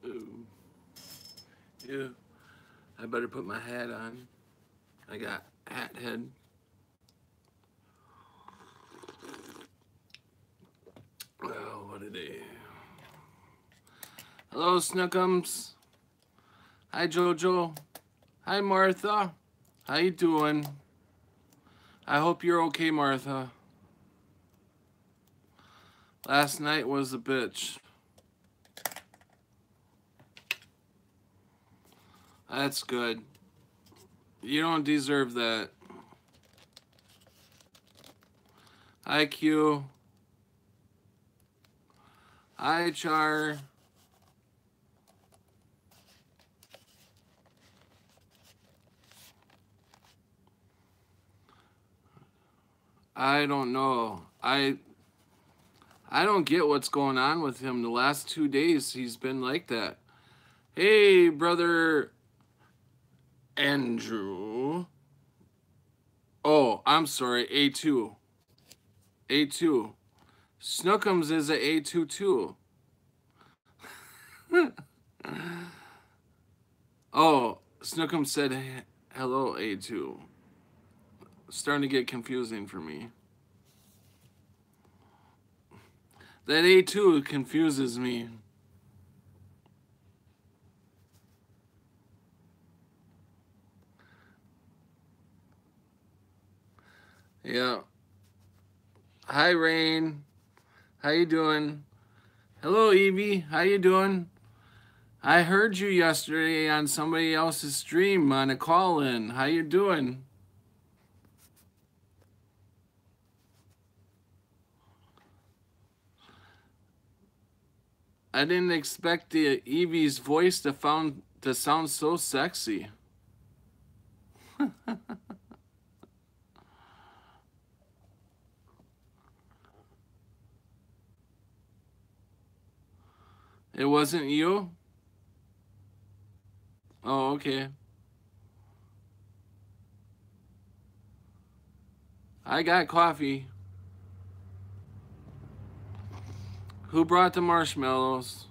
Ooh. Ew. I better put my hat on. I got hat head. Oh, what a day. Hello, Snookums. Hi, Jojo. Hi, Martha. How you doing? I hope you're okay, Martha. Last night was a bitch. That's good. You don't deserve that. Hi, Q. Hi, Char. I don't know. I don't get what's going on with him. The last 2 days, he's been like that. Hey, brother Andrew. Oh, I'm sorry, A2. A2. Snookums is a A2 too. Oh, Snookums said hello, A2. Starting to get confusing for me. That A2 confuses me. Yeah. Hi, Rain. How you doing? Hello, Evie. How you doing? I heard you yesterday on somebody else's stream on a call-in. How you doing? I didn't expect the Evie's voice to sound so sexy. It wasn't you? Oh, okay. I got coffee. Who brought the marshmallows?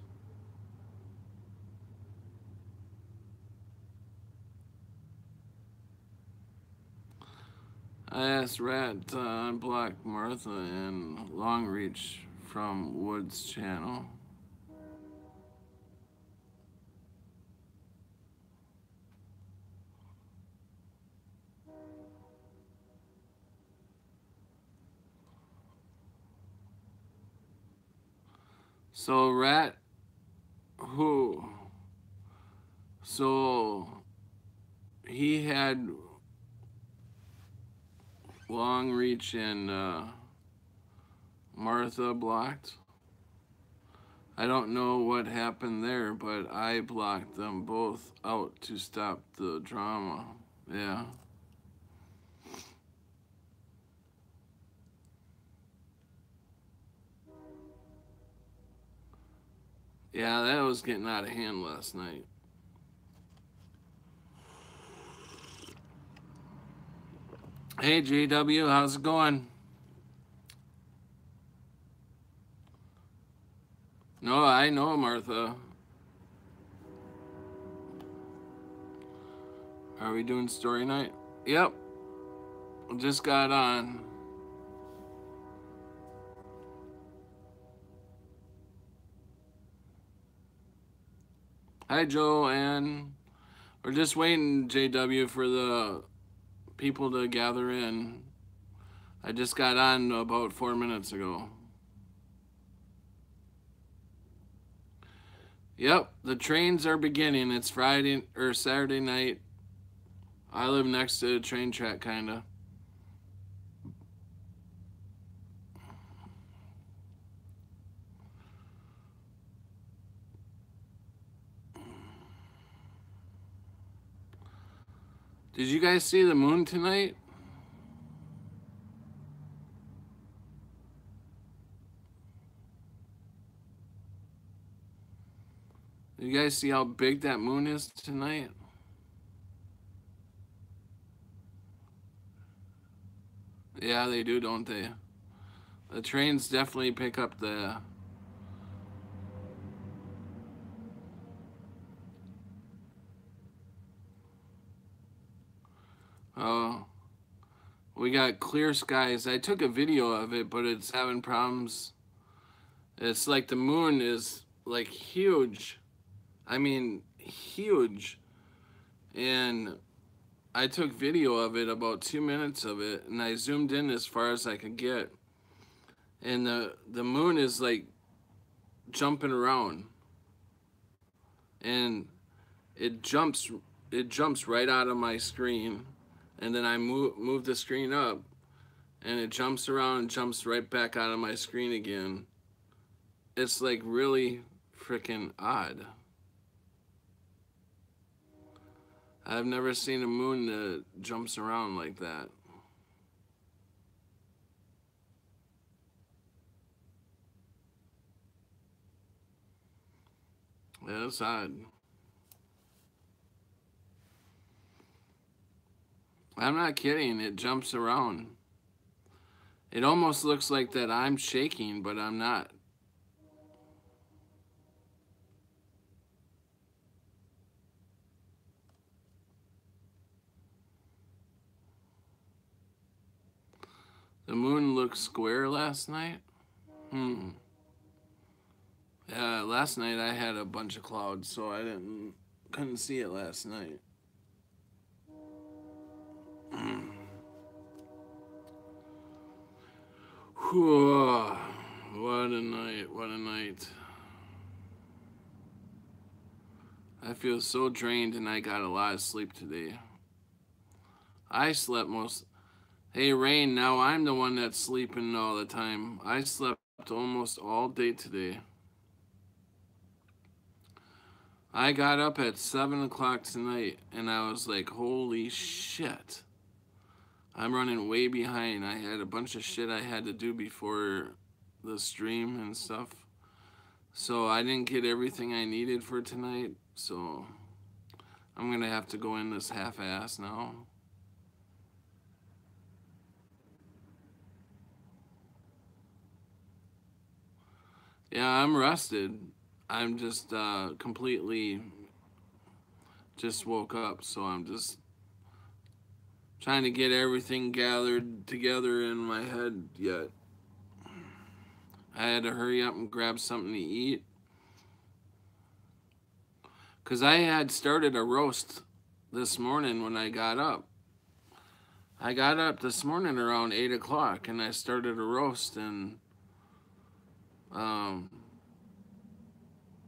I asked Rat to unblock Martha and Longreach from Wood's channel. So Rat, who? So he had Longreach and Martha blocked. I don't know what happened there, but I blocked them both out to stop the drama. Yeah. Yeah, that was getting out of hand last night. Hey, JW, how's it going? No, I know, Martha. Are we doing story night? Yep. Just got on. Hi, Joanne. We're just waiting, JW, for the people to gather in. I just got on about 4 minutes ago. Yep, the trains are beginning. It's Friday or Saturday night. I live next to a train track, kinda. Did you guys see the moon tonight? Did you guys see how big that moon is tonight? Yeah, they do, don't they? The trains definitely pick up the... Oh, we got clear skies. I took a video of it, but it's having problems. It's like the moon is like huge. I mean, huge. And I took video of it, about 2 minutes of it, and I zoomed in as far as I could get. And the moon is like jumping around. And it jumps right out of my screen. And then I move the screen up, and it jumps around and jumps right back out of my screen again. It's like really freaking odd. I've never seen a moon that jumps around like that. Yeah, it's odd. I'm not kidding, it jumps around. It almost looks like that I'm shaking, but I'm not. The moon looked square last night? Yeah, last night I had a bunch of clouds, so I couldn't see it last night. Whew, what a night, what a night. I feel so drained, and I got a lot of sleep today. I slept most... Hey, Rain, now I'm the one that's sleeping all the time. I slept almost all day today. I got up at 7 o'clock tonight, and I was like, holy shit. I'm running way behind. I had a bunch of shit I had to do before the stream and stuff. So I didn't get everything I needed for tonight, so I'm gonna have to go in this half-ass now. Yeah, I'm rested. I'm just completely just woke up, so I'm just trying to get everything gathered together in my head yet. I had to hurry up and grab something to eat, because I had started a roast this morning when I got up. I got up this morning around 8 o'clock, and I started a roast, and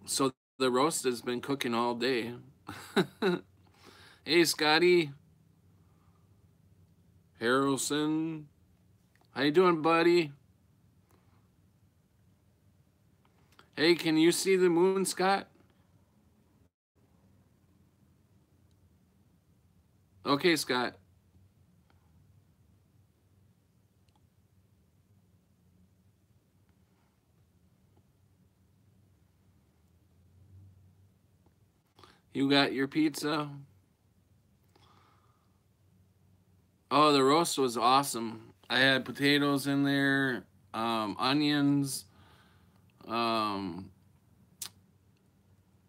so the roast has been cooking all day. Hey, Scotty. Harrelson. How you doing, buddy? Hey, can you see the moon, Scott? Okay, Scott. You got your pizza? Oh, the roast was awesome. I had potatoes in there, onions,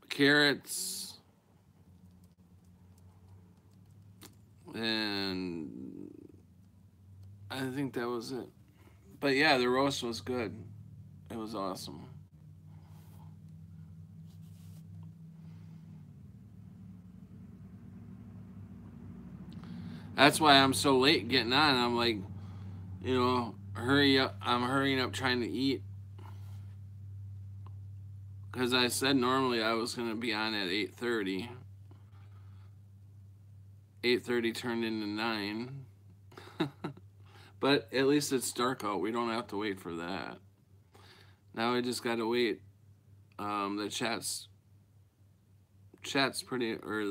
carrots, and I think that was it. But yeah, the roast was good. It was awesome. That's why I'm so late getting on. I'm like, hurry up. I'm hurrying up trying to eat. Because I said normally I was going to be on at 8:30. 8:30 turned into 9. But at least it's dark out. We don't have to wait for that. Now we just got to wait. The chat's pretty, or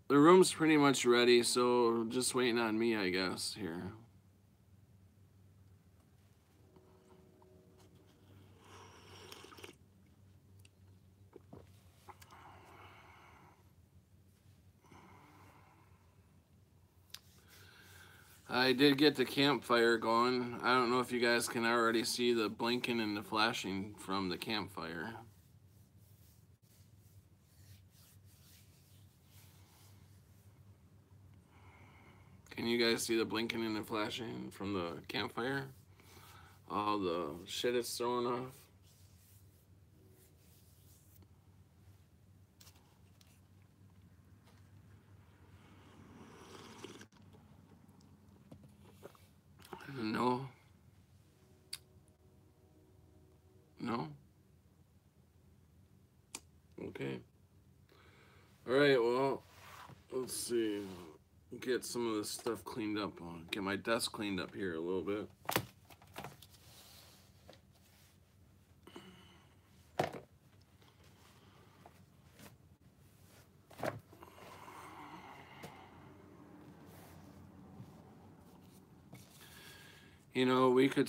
the room's pretty much ready, so just waiting on me, I guess, here. I did get the campfire going. I don't know if you guys can already see the blinking and the flashing from the campfire. Can you guys see the blinking and the flashing from the campfire? All the shit it's throwing off. No. No? Okay. Alright, well, let's see. Get some of this stuff cleaned up. I'll get my desk cleaned up here a little bit. You know, we could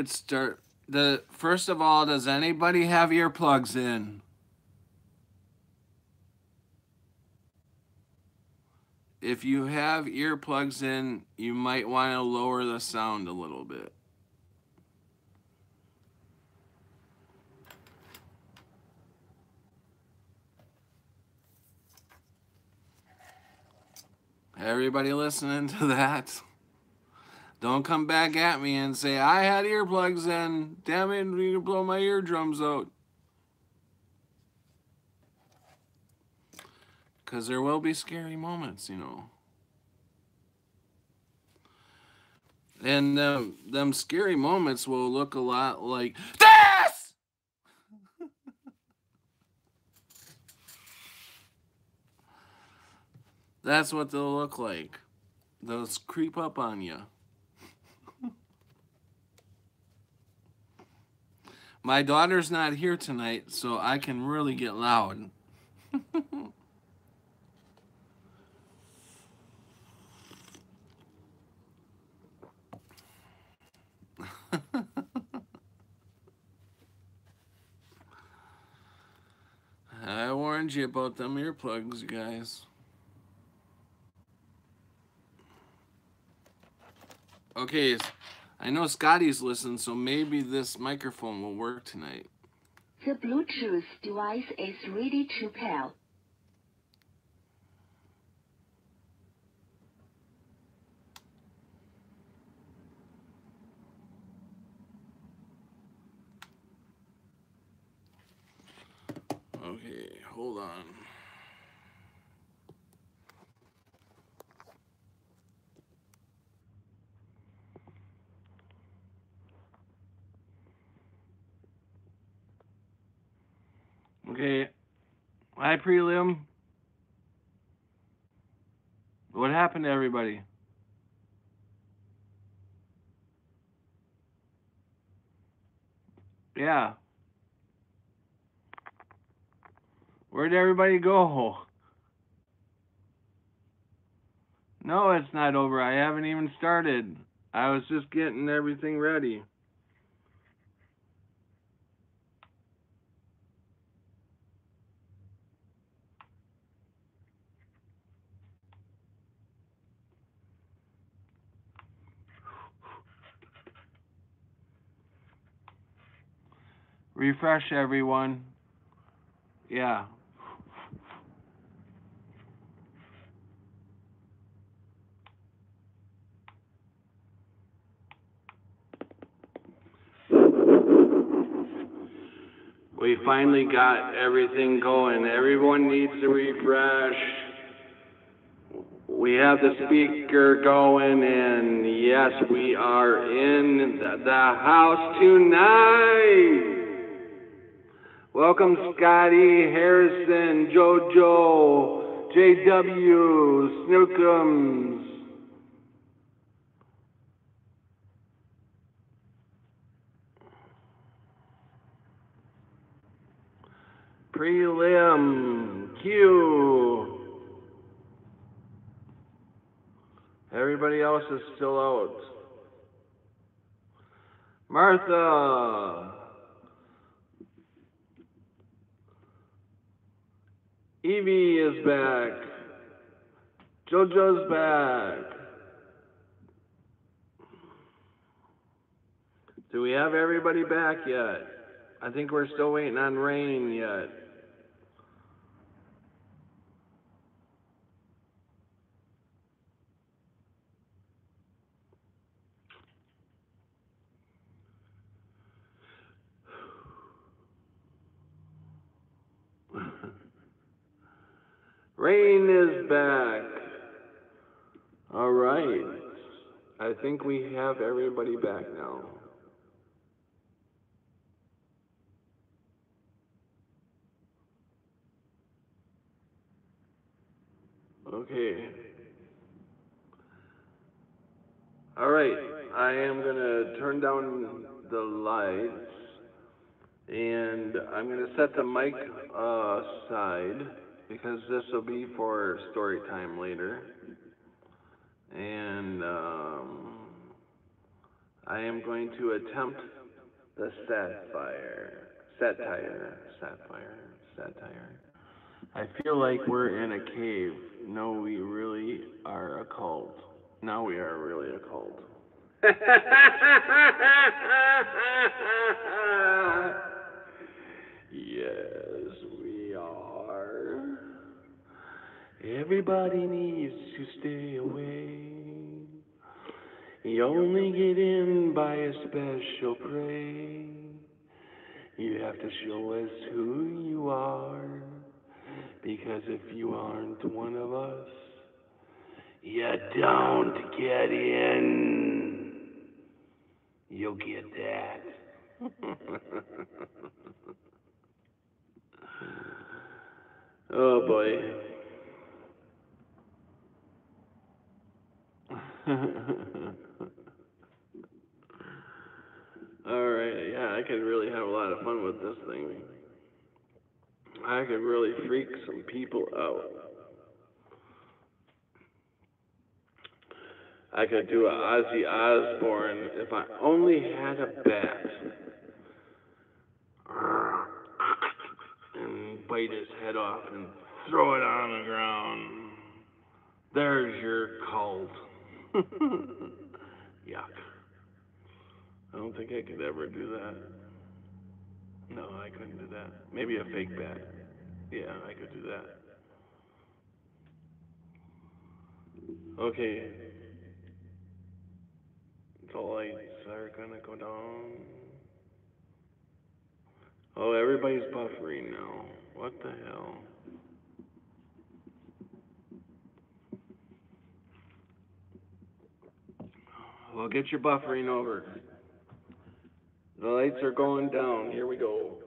start the first of all, does anybody have earplugs in? If you have earplugs in, you might want to lower the sound a little bit. Everybody listening to that? Don't come back at me and say, I had earplugs in. Damn it, you can blow my eardrums out. Because there will be scary moments, you know. And them scary moments will look a lot like this! That's what they'll look like. They'll creep up on you. My daughter's not here tonight, so I can really get loud. I warned you about them earplugs, you guys. Okay, I know Scotty's listening, so maybe this microphone will work tonight. The Bluetooth device is ready to pair. Okay, hold on. Okay. Hi, Prelim. What happened to everybody? Yeah. Where'd everybody go? No, it's not over. I haven't even started. I was just getting everything ready. Refresh, everyone. Yeah. We finally got everything going. Everyone needs to refresh. We have the speaker going, and yes, we are in the house tonight. Welcome, Scotty, Harrison, JoJo, JW, Snookums. Prelim, Q. Everybody else is still out. Martha. Evie is back. JoJo's back. Do we have everybody back yet? I think we're still waiting on Rain yet. Rain is back. All right. I think we have everybody back now. Okay. All right. I am going to turn down the lights and I'm going to set the mic aside because this will be for story time later. And I am going to attempt the satire. I feel like we're in a cave. No, we really are a cult. Now we are really a cult. Yes, we are. Everybody needs to stay away. You only get in by a special praise. You have to show us who you are. Because if you aren't one of us, you don't get in. You'll get that. Oh boy. Alright, yeah, I could really have a lot of fun with this thing. I could really freak some people out. I could do a Ozzy Osbourne if I only had a bat. And bite his head off and throw it on the ground. There's your cult. Yuck. I don't think I could ever do that. No, I couldn't do that. Maybe a fake bat. Yeah, I could do that. Okay. The lights are gonna go down. Oh, everybody's buffering now. What the hell? Well, get your buffering over. The lights are going down. Here we go.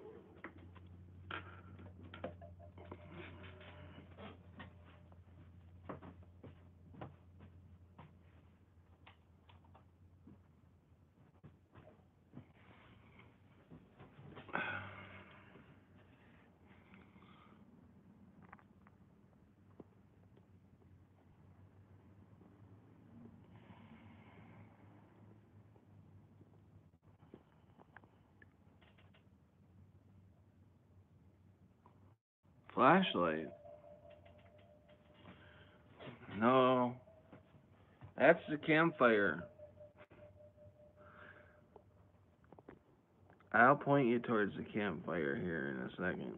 Flashlight? No. That's the campfire. I'll point you towards the campfire here in a second.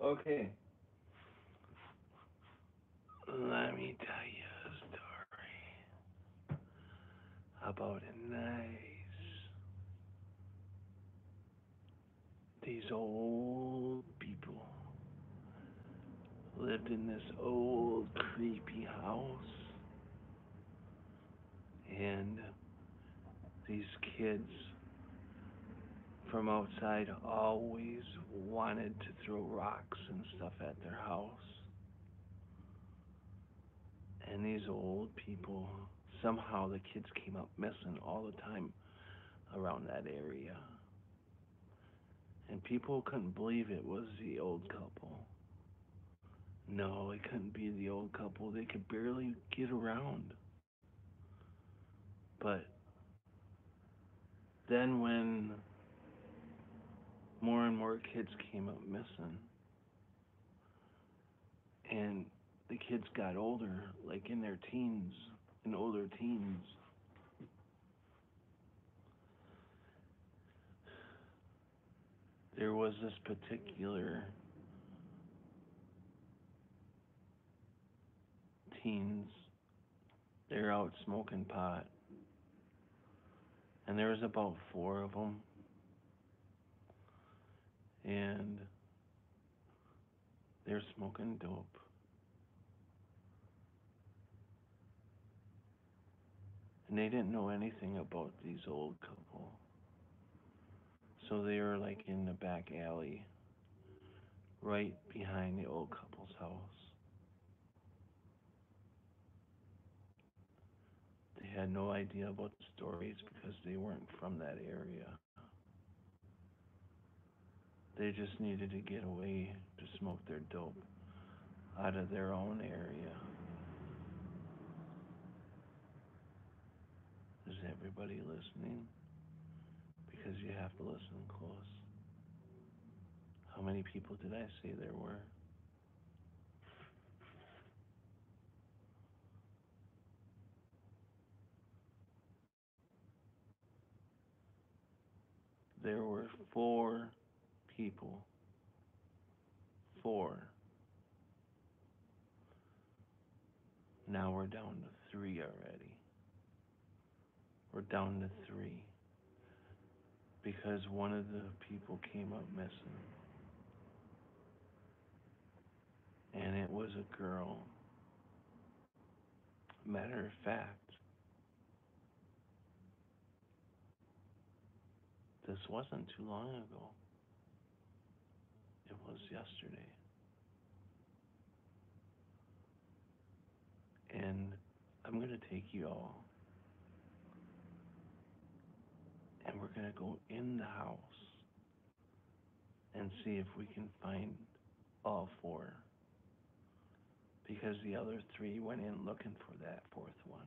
Okay. Let me tell you a story about a nice These old people lived in this old creepy house, and these kids from outside always wanted to throw rocks and stuff at their house. And these old people, somehow the kids came up missing all the time around that area. And people couldn't believe it was the old couple. No, it couldn't be the old couple. They could barely get around. But then when more and more kids came up missing, and the kids got older, like in their teens and older teens, there was this particular teens, they're out smoking pot, and there was about 4 of them, and they're smoking dope. And they didn't know anything about these old couple. So they were like in the back alley, right behind the old couple's house. They had no idea about the stories because they weren't from that area. They just needed to get away to smoke their dope out of their own area. Is everybody listening? Because you have to listen close. How many people did I say there were? There were 4 people. 4. Now we're down to 3 already. We're down to 3 because one of the people came up missing. And it was a girl. Matter of fact, this wasn't too long ago. It was yesterday. And I'm going to take you all, and we're going to go in the house and see if we can find all 4. Because the other 3 went in looking for that 4th one.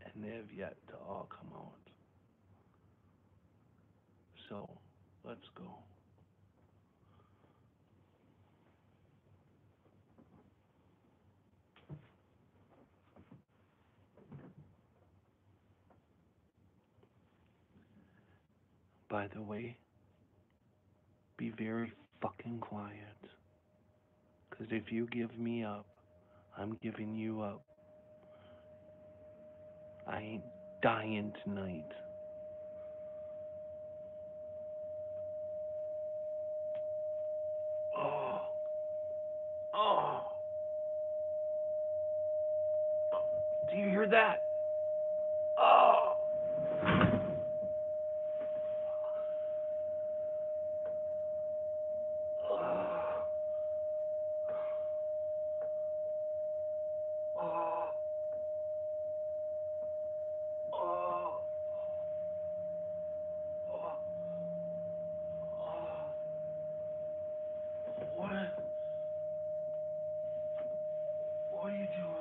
And they have yet to all come out. So, let's go. By the way, be very fucking quiet. Because if you give me up, I'm giving you up. I ain't dying tonight. Oh, oh. Do you hear that? Oh. Oh. Oh. Oh. Oh. Oh. What are you doing?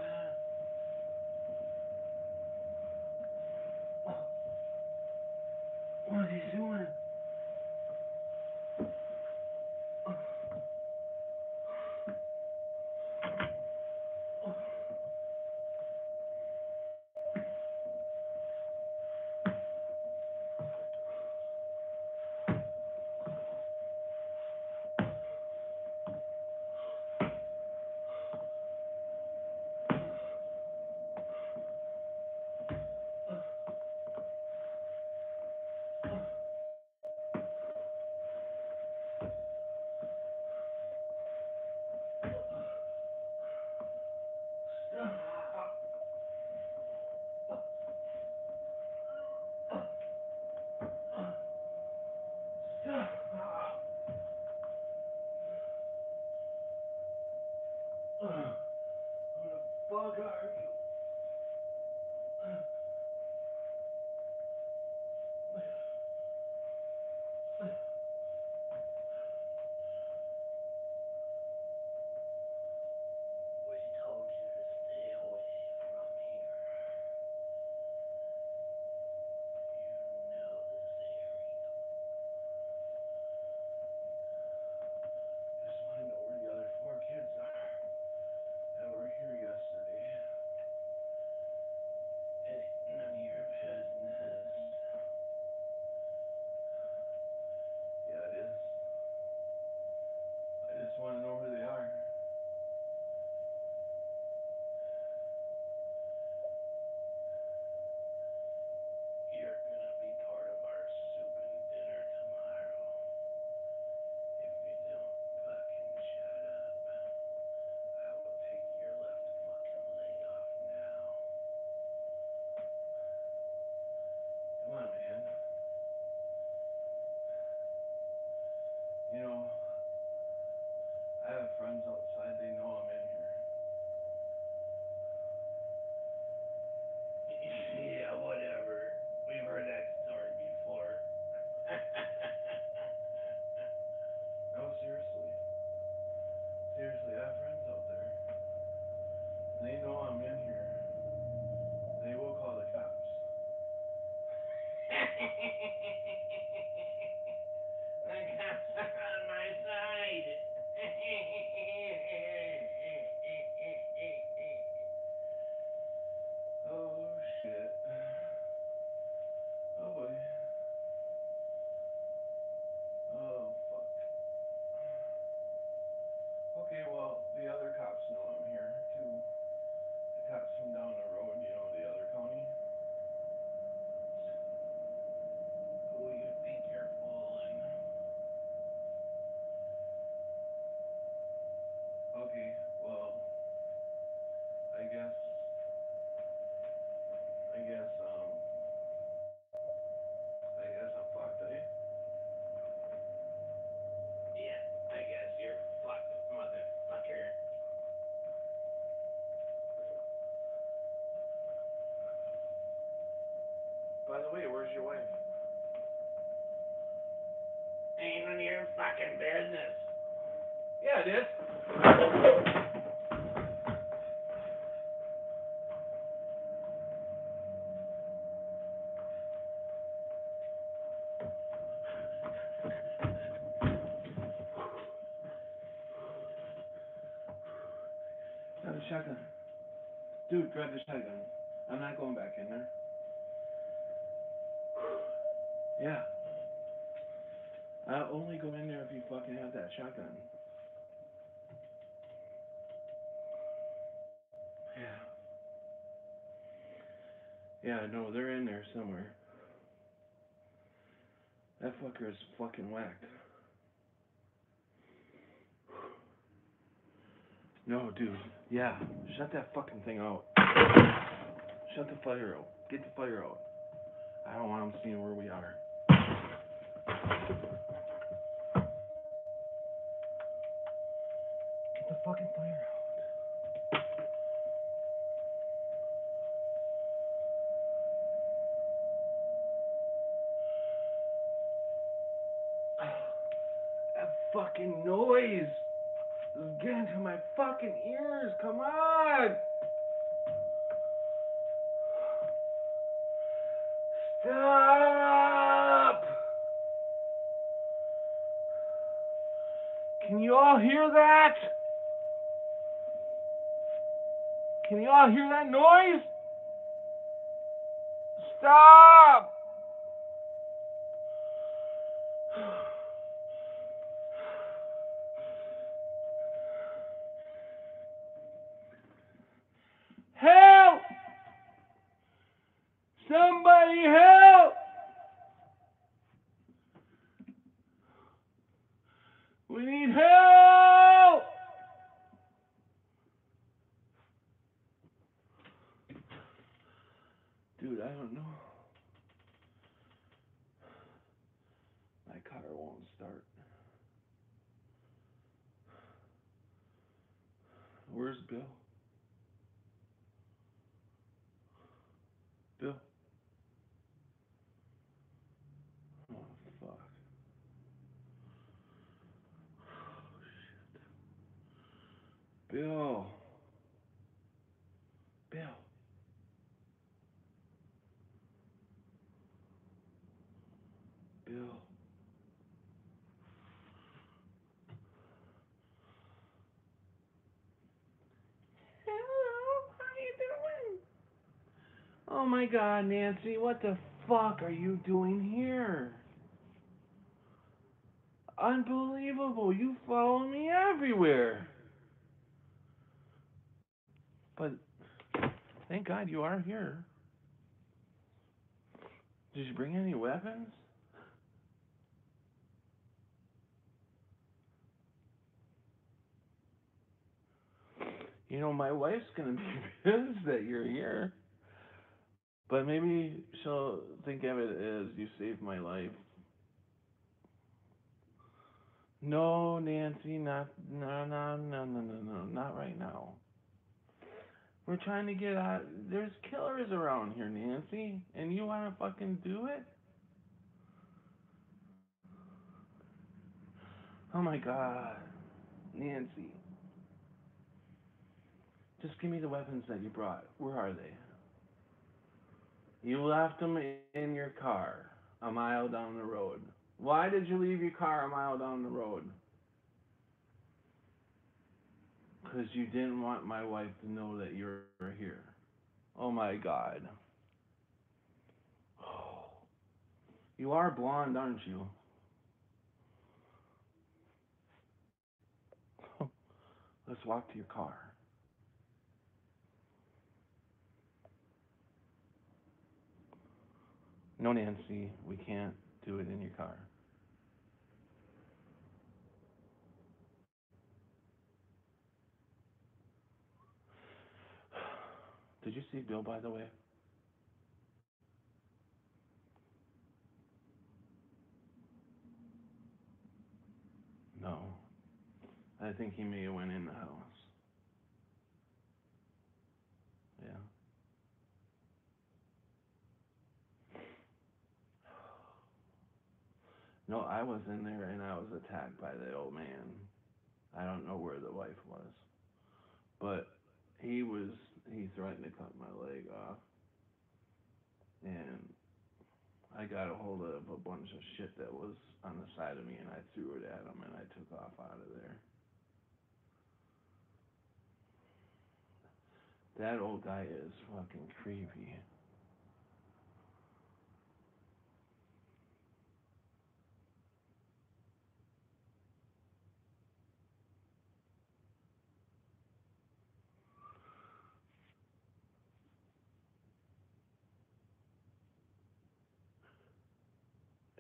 your fucking business. Yeah, it is. Grab the shotgun. Dude, grab the shotgun. I'm not going back in there. Yeah. I'll only go in there if you fucking have that shotgun. Yeah. Yeah, no, they're in there somewhere. That fucker is fucking whacked. No, dude. Yeah. Shut that fucking thing out. Shut the fire out. Get the fire out. I don't want them seeing where we are. Get the fucking fire out. That fucking noise is getting to my fucking ears. Come on. Stop. Can you all hear that? Can you all hear that noise? Stop! Help! Somebody help! We need help! Dude, I don't know. My car won't start. Where's Bill? Bill? Oh, fuck. Oh, shit. Bill. Bill. Bill. Hello, how you doing? Oh my God, Nancy, what the fuck are you doing here? Unbelievable, you follow me everywhere. But thank God you are here. Did you bring any weapons? You know, my wife's gonna be pissed that you're here. But maybe she'll think of it as you saved my life. No, Nancy, no, not right now. We're trying to get out. There's killers around here, Nancy, and you wanna fucking do it? Oh my God, Nancy. Just give me the weapons that you brought. Where are they? You left them in your car a mile down the road. Why did you leave your car a mile down the road? Because you didn't want my wife to know that you were here. Oh my God. You are blonde, aren't you? Let's walk to your car. No, Nancy, we can't do it in your car. Did you see Bill, by the way? No. I think he may have went in the house. Yeah. No, I was in there and I was attacked by the old man. I don't know where the wife was, but he was he threatened to cut my leg off, and I got a hold of a bunch of shit that was on the side of me, and I threw it at him, and I took off out of there. That old guy is fucking creepy.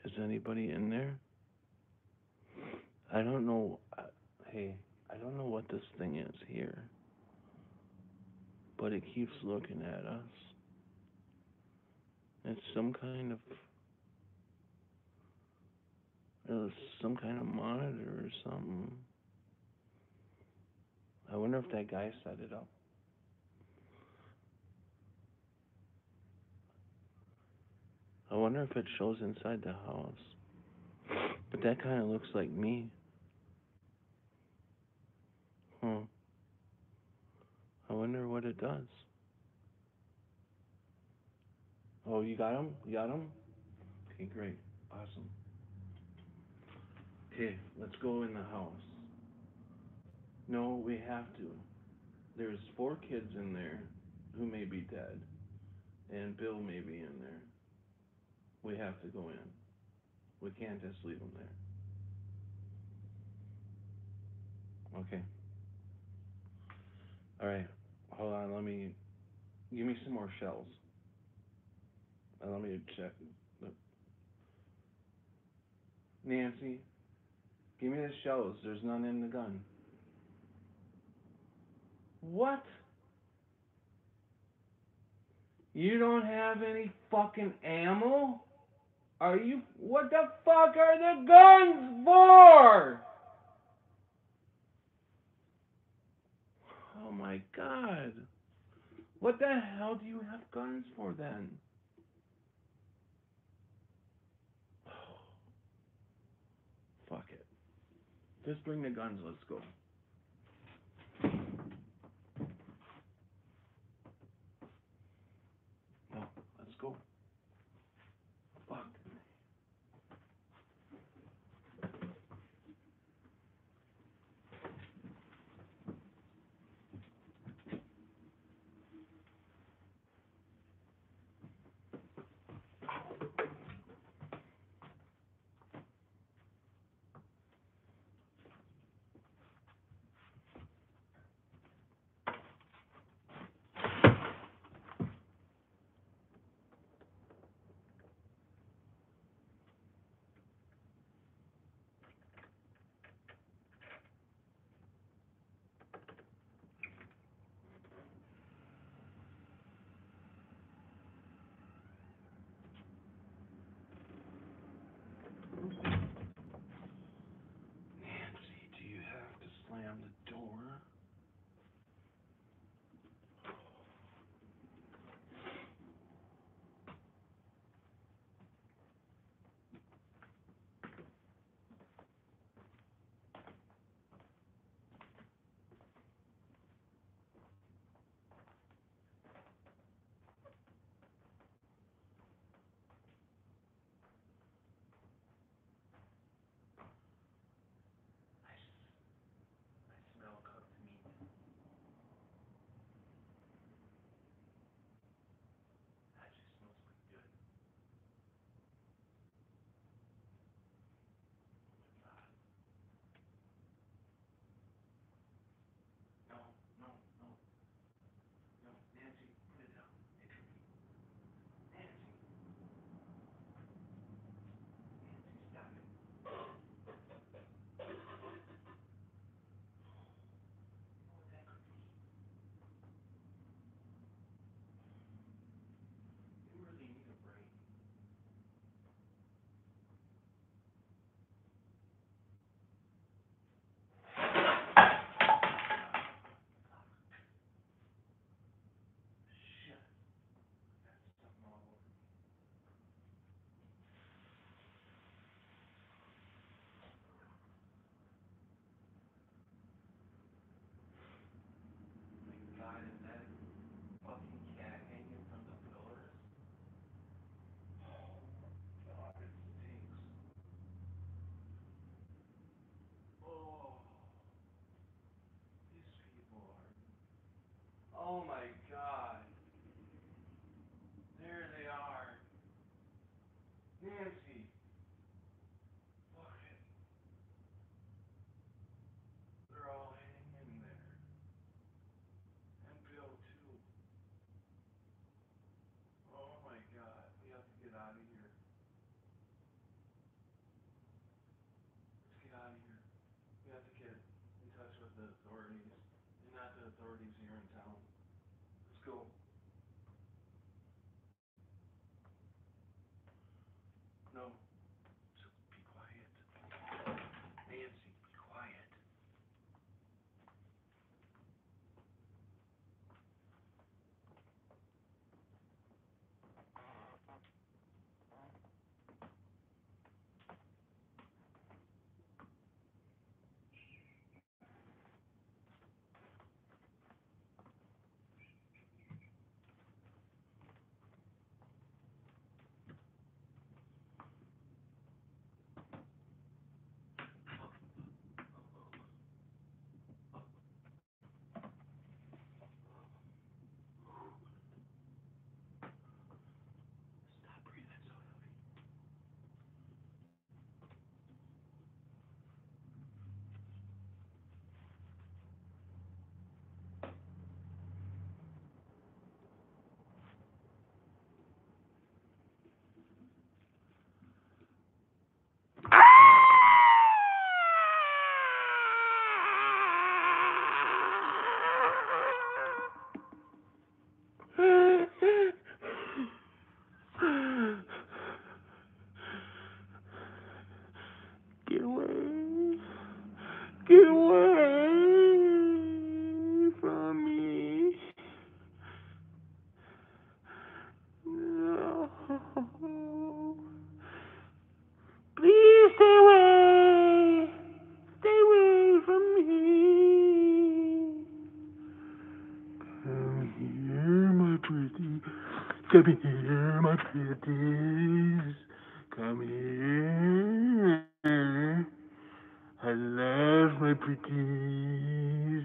Is anybody in there? I don't know. Hey, I don't know what this thing is here, but it keeps looking at us. It's some kind of monitor or something. I wonder if that guy set it up. I wonder if it shows inside the house. But that kind of looks like me. Huh. I wonder what it does. Oh, you got him? You got him? Okay, great. Awesome. Okay, let's go in the house. No, we have to. There's 4 kids in there who may be dead, and Bill may be in there. We have to go in. We can't just leave them there. Okay. All right. Hold on. Give me some more shells. Let me check. Nancy, give me the shells. There's none in the gun. What? You don't have any fucking ammo? What the fuck are the guns for? Oh my god. What the hell do you have guns for then? Fuck it. Just bring the guns, let's go. No, let's go. Fuck. Come here, my pretties. Come here. I love my pretties.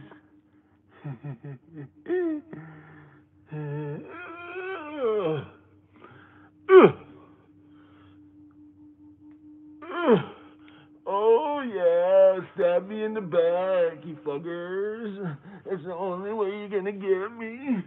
Oh yeah, stab me in the back, you fuckers. That's the only way you're gonna get me.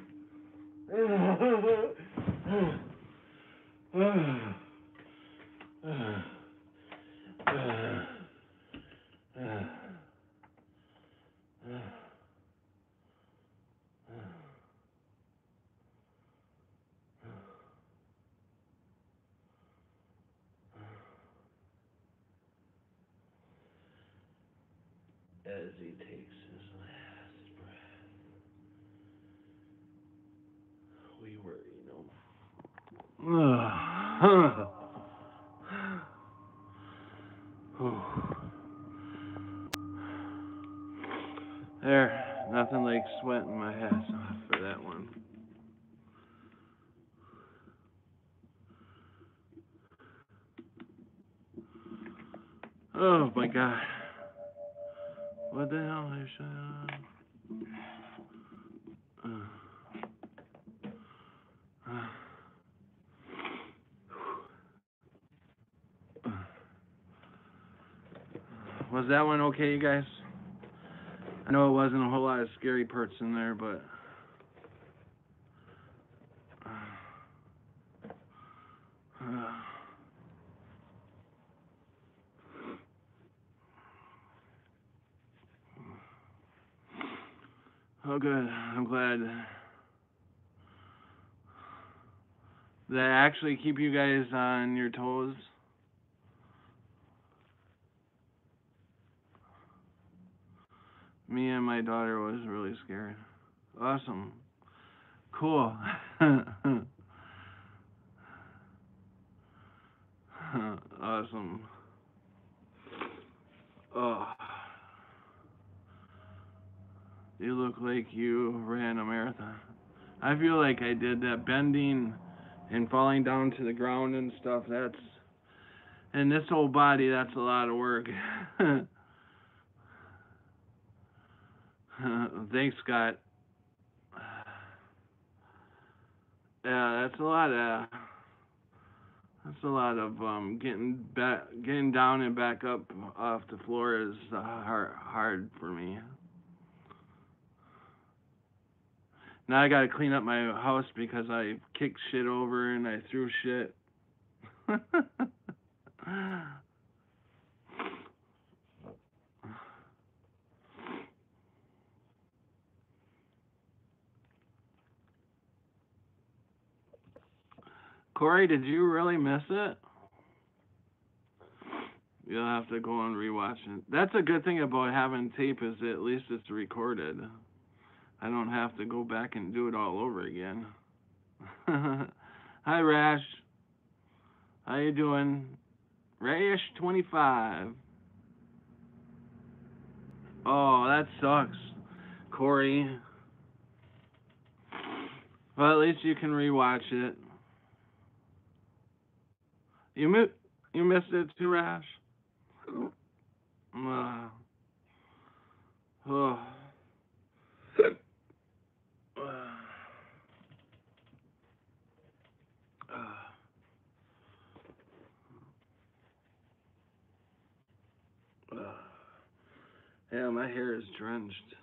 As he takes his last breath, we worry no more. There, nothing like sweating my ass off for that one. Oh my god. What the hell? I should. Was that one okay, you guys? I know it wasn't a whole lot of scary parts in there, but. Oh, good. I'm glad. Did I actually keep you guys on your toes? Me and my daughter was really scared. Awesome. Cool. Awesome. Oh. You look like you ran a marathon. I feel like I did that bending and falling down to the ground and stuff. And this whole body, that's a lot of work. Thanks, Scott. Yeah, that's a lot of getting down and back up off the floor is hard for me. Now I gotta clean up my house because I kicked shit over and I threw shit. Corey, did you really miss it? You'll have to go and rewatch it. That's a good thing about having tape is at least it's recorded. I don't have to go back and do it all over again. Hi, Rash. How you doing? Rash 25. Oh, that sucks, Corey. Well, at least you can rewatch it. You missed it too, Rash. Oh. Yeah, my hair is drenched.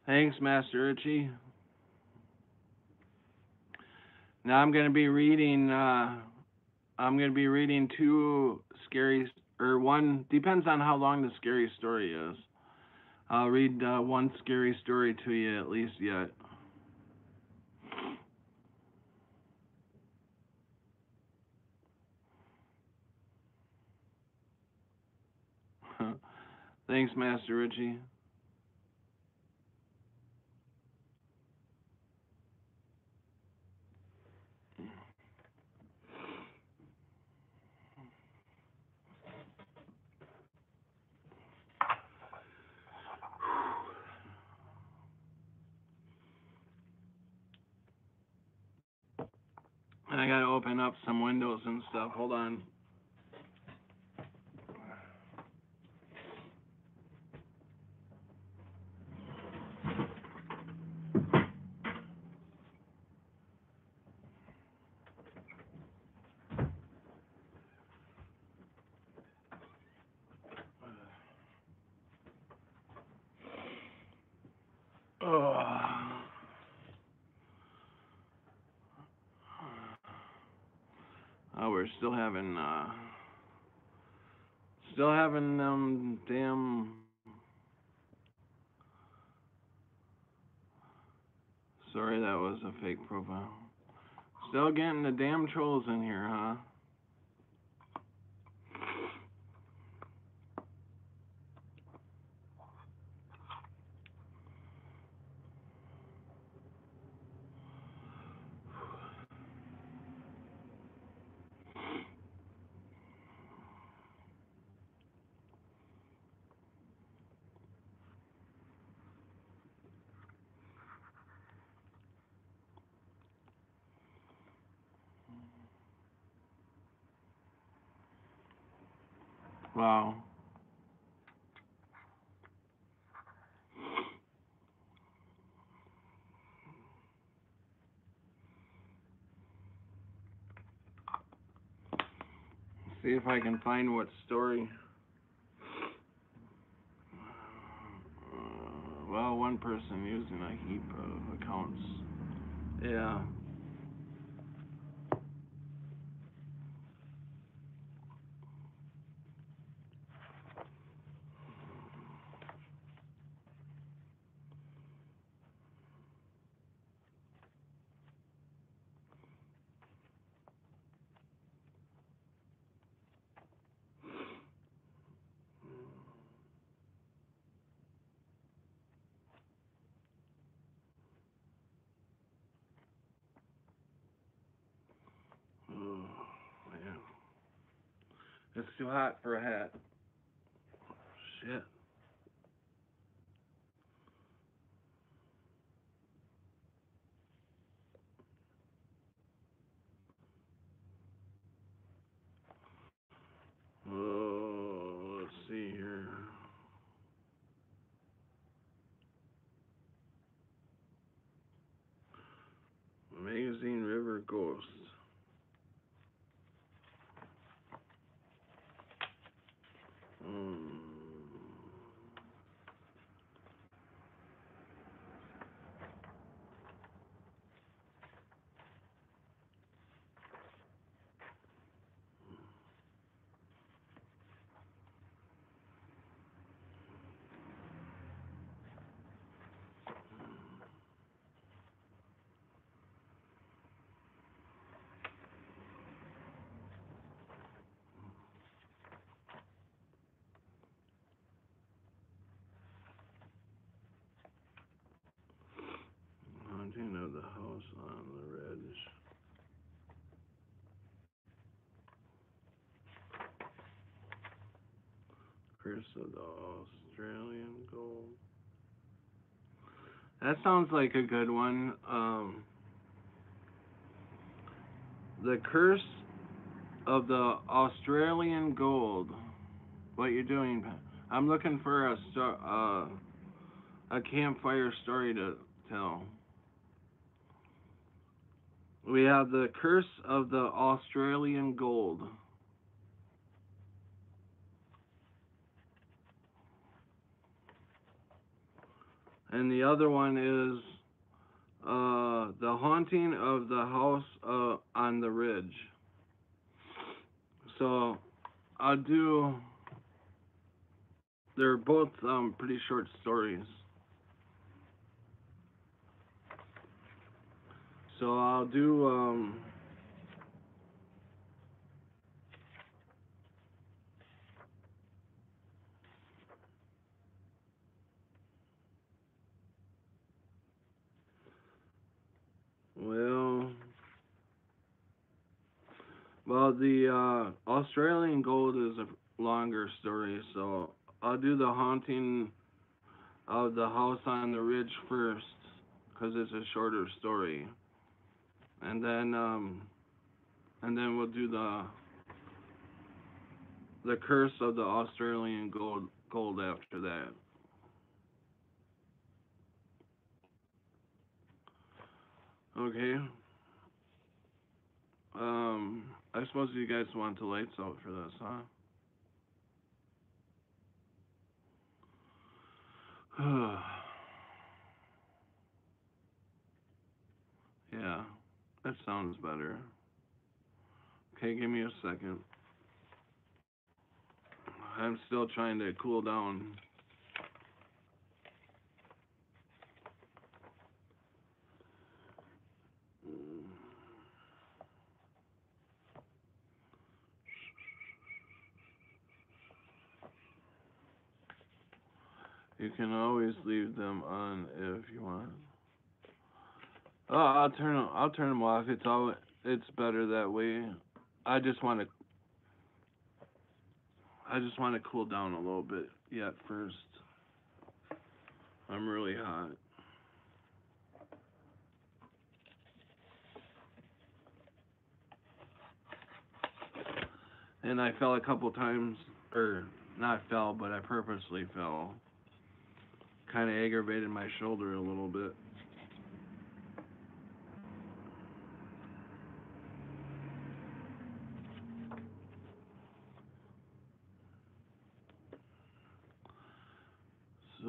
Thanks, Master Richie. Now I'm gonna be reading. Two scary, or one, depends on how long the scary story is. I'll read one scary story to you at least yet. Thanks, Master Richie. I gotta open up some windows and stuff. Hold on. Oh, we're still having damn. Sorry, that was a fake profile. Still getting the damn trolls in here, huh? Wow. See if I can find what story. Well, one person using a heap of accounts. Yeah. Oh, man. It's too hot for a hat. Shit. Oh, let's see here. Magazine River Ghost. Hmm. Haunting of the house on the ridge. Curse of the Australian Gold. That sounds like a good one. The Curse of the Australian Gold. What you doing? I'm looking for a campfire story to tell. We have the Curse of the Australian Gold. And the other one is the Haunting of the House on the Ridge. So I'll do. They're both pretty short stories. So I'll do. Well, the Australian Gold is a longer story, so I'll do the Haunting of the House on the Ridge first, because it's a shorter story. And then And then we'll do the curse of the Australian gold after that. Okay. I suppose you guys want the lights out for this, huh? Yeah, that sounds better. Okay, give me a second. I'm still trying to cool down. You can always leave them on if you want. Oh, I'll turn them off. It's better that way. I just want to I just want to cool down a little bit yet first. I'm really hot. And I fell a couple times, or not fell, but I purposely fell. Kind of aggravated my shoulder a little bit. So,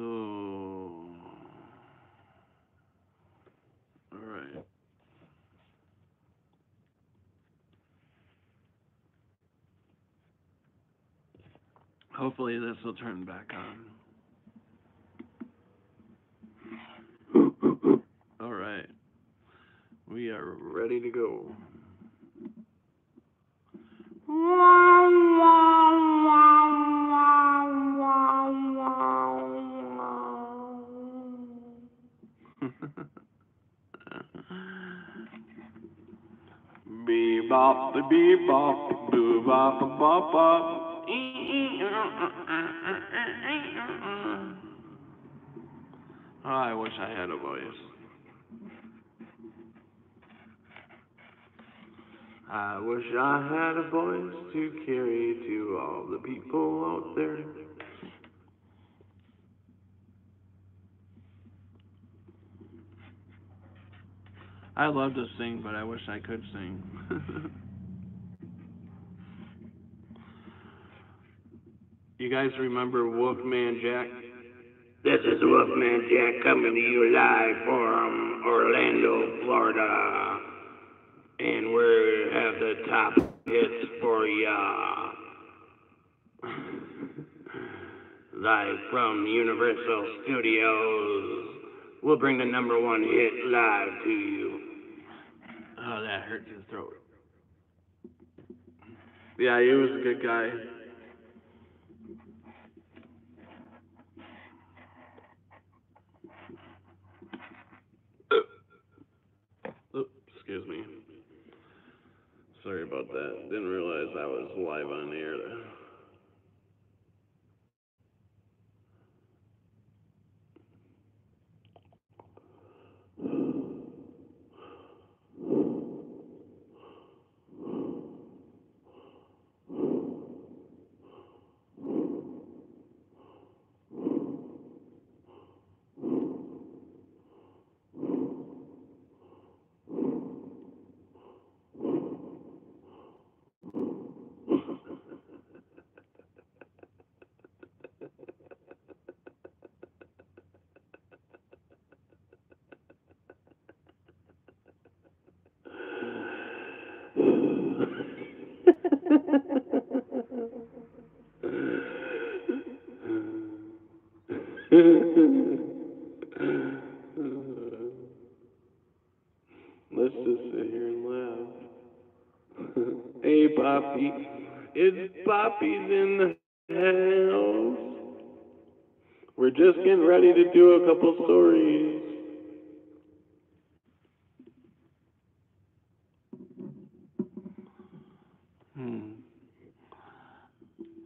all right. Hopefully this will turn back on. All right. We are ready to go. Bebop, the bebop, boo bop, bop, bop. Oh, I wish I had a voice. I wish I had a voice to carry to all the people out there. I love to sing, but I wish I could sing. You guys remember Wolfman Jack? This is Wolfman Jack coming to you live from Orlando, Florida. And we have the top hits for ya. Live from Universal Studios. We'll bring the number one hit live to you. Oh, that hurts his throat. Yeah, he was a good guy. Oops, excuse me. Sorry about that. Didn't realize I was live on the air there. Let's just sit here and laugh. Hey, Poppy. It's Poppy's in the house. We're just getting ready to do a couple stories.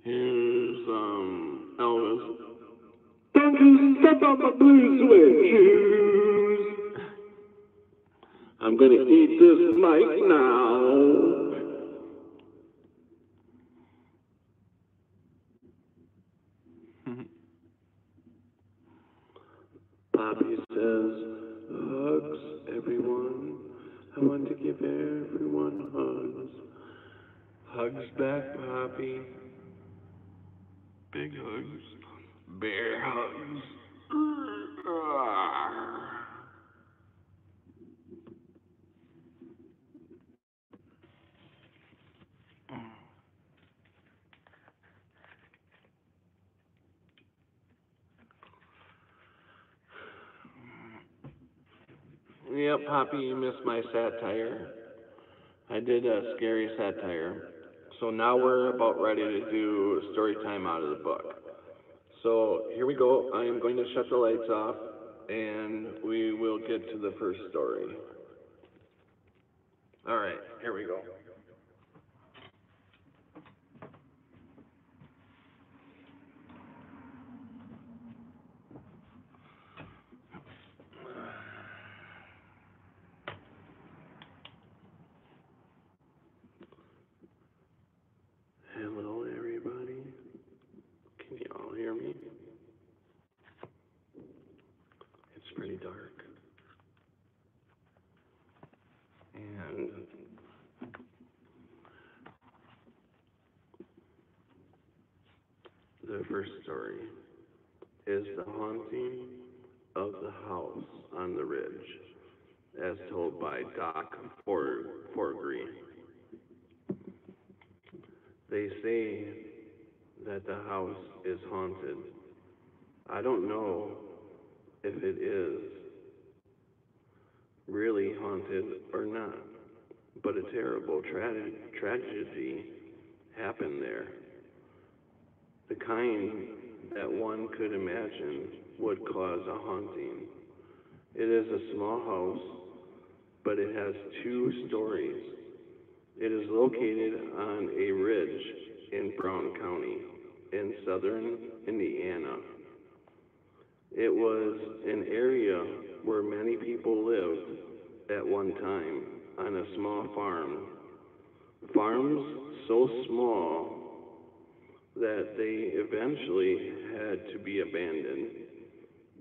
Here's Elvis. Don't you step on my blue suede shoes. I'm gonna eat this mic now. Poppy says, hugs, everyone. I want to give everyone hugs. Hugs back, Poppy. Big hugs. Bear hugs. Yep, Poppy, you missed my satire. I did a scary satire. So now we're about ready to do story time out of the book. So here we go. I am going to shut the lights off and we will get to the first story. All right, here we go. Hello, everybody. Can you all hear me? It's pretty dark. And the first story is the haunting of the house on the ridge, as told by Doc Forgree. They say that the house is haunted. I don't know if it is really haunted or not, but a terrible tragedy happened there. The kind that one could imagine would cause a haunting. It is a small house, but it has 2 stories. It is located on a ridge in Brown County in southern Indiana. It was an area where many people lived at one time on a small farm. Farms so small that they eventually had to be abandoned.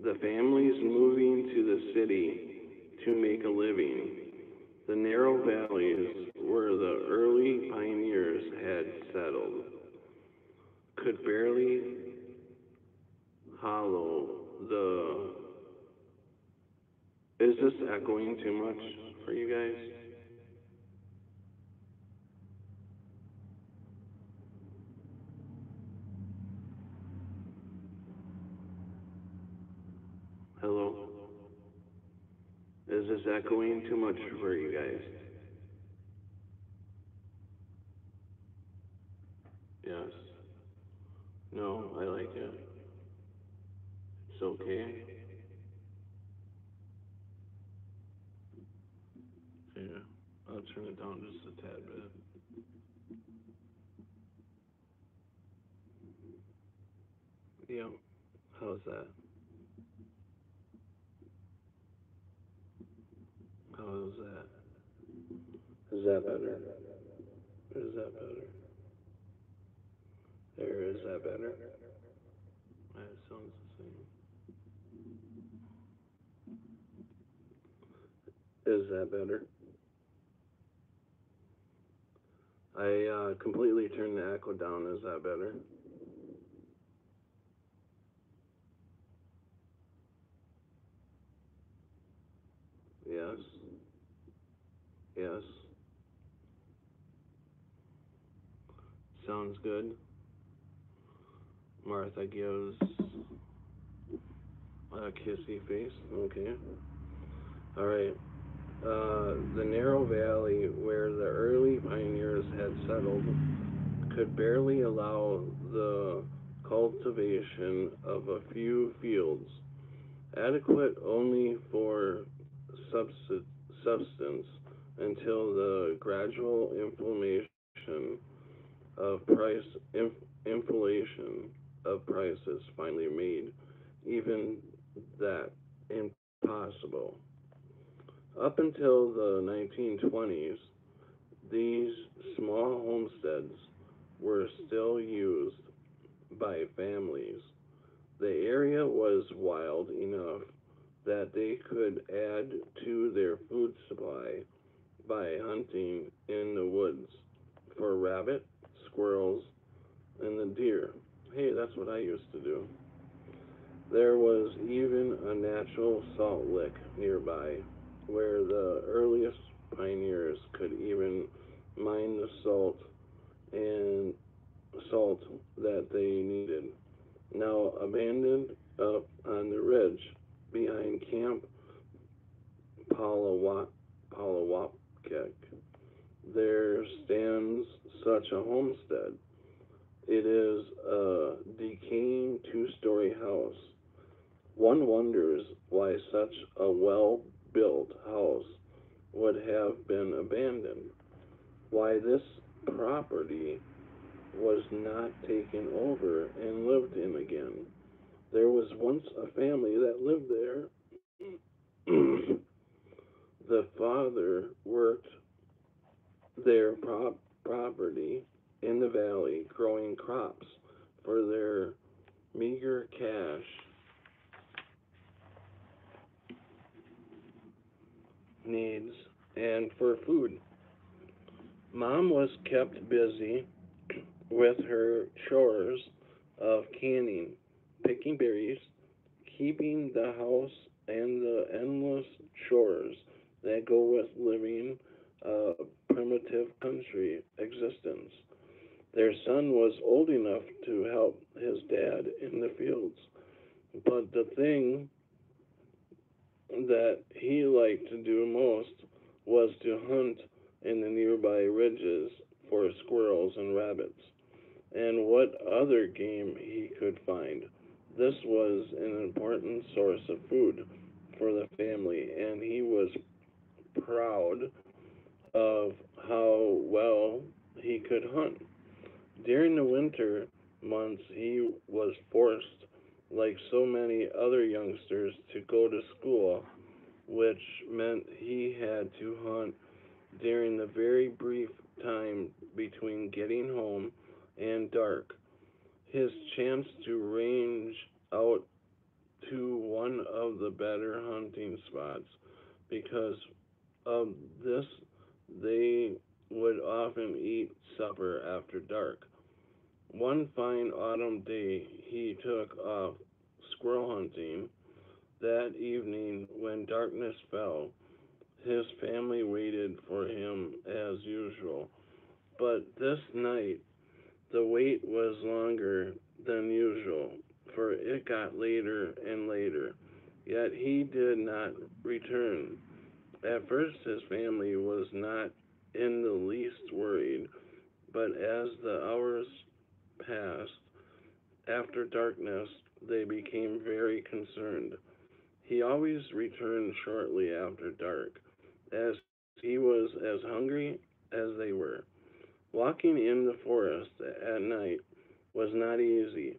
The families moving to the city to make a living. The narrow valleys where the early pioneers had settled could barely hollow the. Is this echoing too much for you guys? Hello? Is this echoing too much for you guys? Yes. No, I like it. It's okay. Yeah. I'll turn it down just a tad bit. Yep. How's that? How's that? Is that better? Is that better? There, is that better? It sounds the same. Is that better? I completely turned the echo down. Is that better? Yes. Yes. Sounds good. Martha gives a kissy face. Okay. All right. The narrow valley where the early pioneers had settled could barely allow the cultivation of a few fields, adequate only for substance until the gradual of price inflation of prices finally made even that impossible. Up until the 1920s, these small homesteads were still used by families. The area was wild enough that they could add to their food supply by hunting in the woods for rabbit, squirrels, and the deer. Hey, that's what I used to do. There was even a natural salt lick nearby where the earliest pioneers could even mine the and salt that they needed. Now abandoned up on the ridge behind Camp Palawak, Palawapkek, there stands such a homestead. It is a decaying two-story house. One wonders why such a well-built house would have been abandoned, why this property was not taken over and lived in again. There was once a family that lived there. The father worked their property in the valley, growing crops for their meager cash needs and for food. Mom was kept busy with her chores of canning, picking berries, keeping the house, and the endless chores that go with living a primitive country existence. Their son was old enough to help his dad in the fields, but the thing that he liked to do most was to hunt in the nearby ridges for squirrels and rabbits, and what other game he could find. This was an important source of food for the family, and he was proud of how well he could hunt. During the winter months, he was forced, like so many other youngsters, to go to school, which meant he had to hunt during the very brief time between getting home and dark. His chance to range out to one of the better hunting spots. Because of this, they would often eat supper after dark. One fine autumn day, he took off squirrel hunting. That evening, when darkness fell, his family waited for him as usual. But this night, the wait was longer than usual, for it got later and later. Yet he did not return. At first, his family was not in the least worried, but as the hours passed, after darkness, they became very concerned. He always returned shortly after dark, as he was as hungry as they were. Walking in the forest at night was not easy.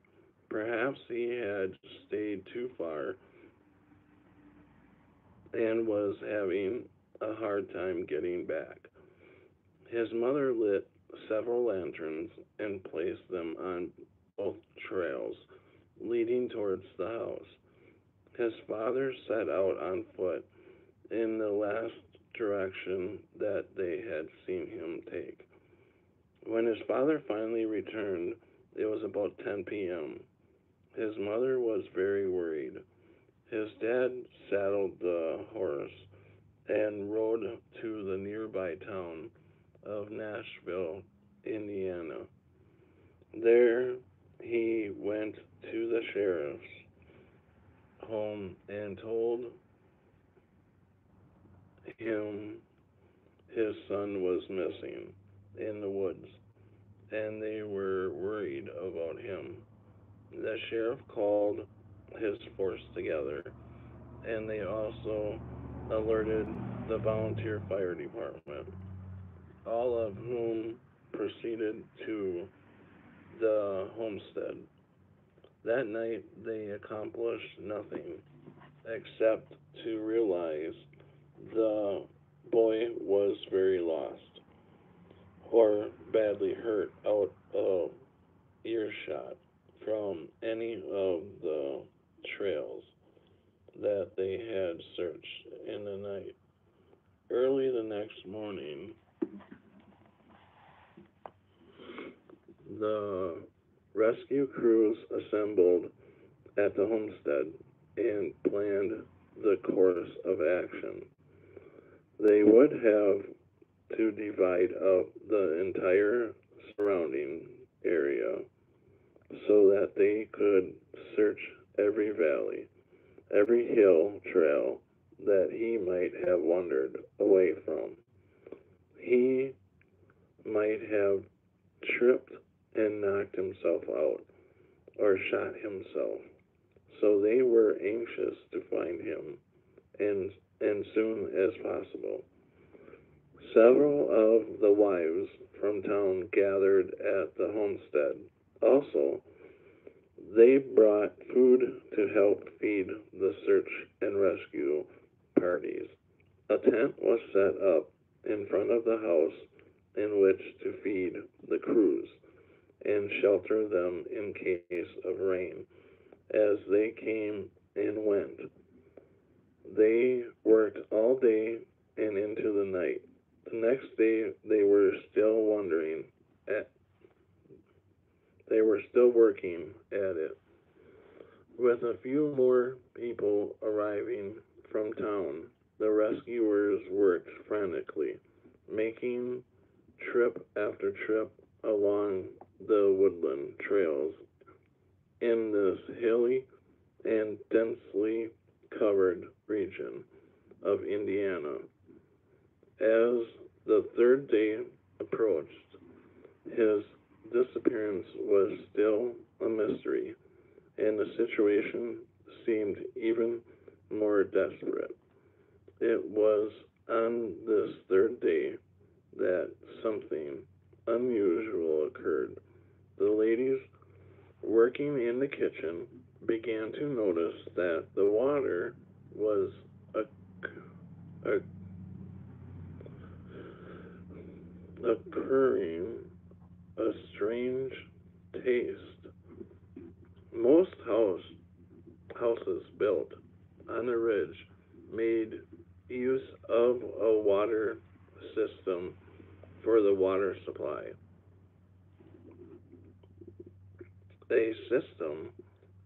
Perhaps he had stayed too far and was having a hard time getting back. His mother lit several lanterns and placed them on both trails leading towards the house. His father set out on foot in the last direction that they had seen him take. When his father finally returned, it was about 10 p.m. His mother was very worried. His dad saddled the horse and rode to the nearby town of Nashville, Indiana. There he went to the sheriff's home and told him his son was missing in the woods, and they were worried about him. The sheriff called his force together, and they also alerted the volunteer fire department, all of whom proceeded to the homestead. That night, they accomplished nothing except to realize the boy was very lost or badly hurt out of earshot from any of the trails. that they had searched in the night. Early the next morning, the rescue crews assembled at the homestead and planned the course of action. They would have to divide up the entire surrounding area so that they could search every valley, every hill trail that he might have wandered away from. He might have tripped and knocked himself out or shot himself. So they were anxious to find him and soon as possible. Several of the wives from town gathered at the homestead. Also, they brought food to help feed the search and rescue parties. A tent was set up in front of the house in which to feed the crews and shelter them in case of rain. As they came and went, they worked all day and into the night. The next day at they were still working at it, with a few more people arriving from town. The rescuers worked frantically, making trip after trip along the woodland trails in this hilly and densely covered region of Indiana. As the third day approached, his disappearance was still a mystery, and the situation seemed even more desperate. It was on this third day that something unusual occurred. The ladies working in the kitchen began to notice that the water was a, occurring a strange taste. Most houses built on a ridge made use of a water system for the water supply. A system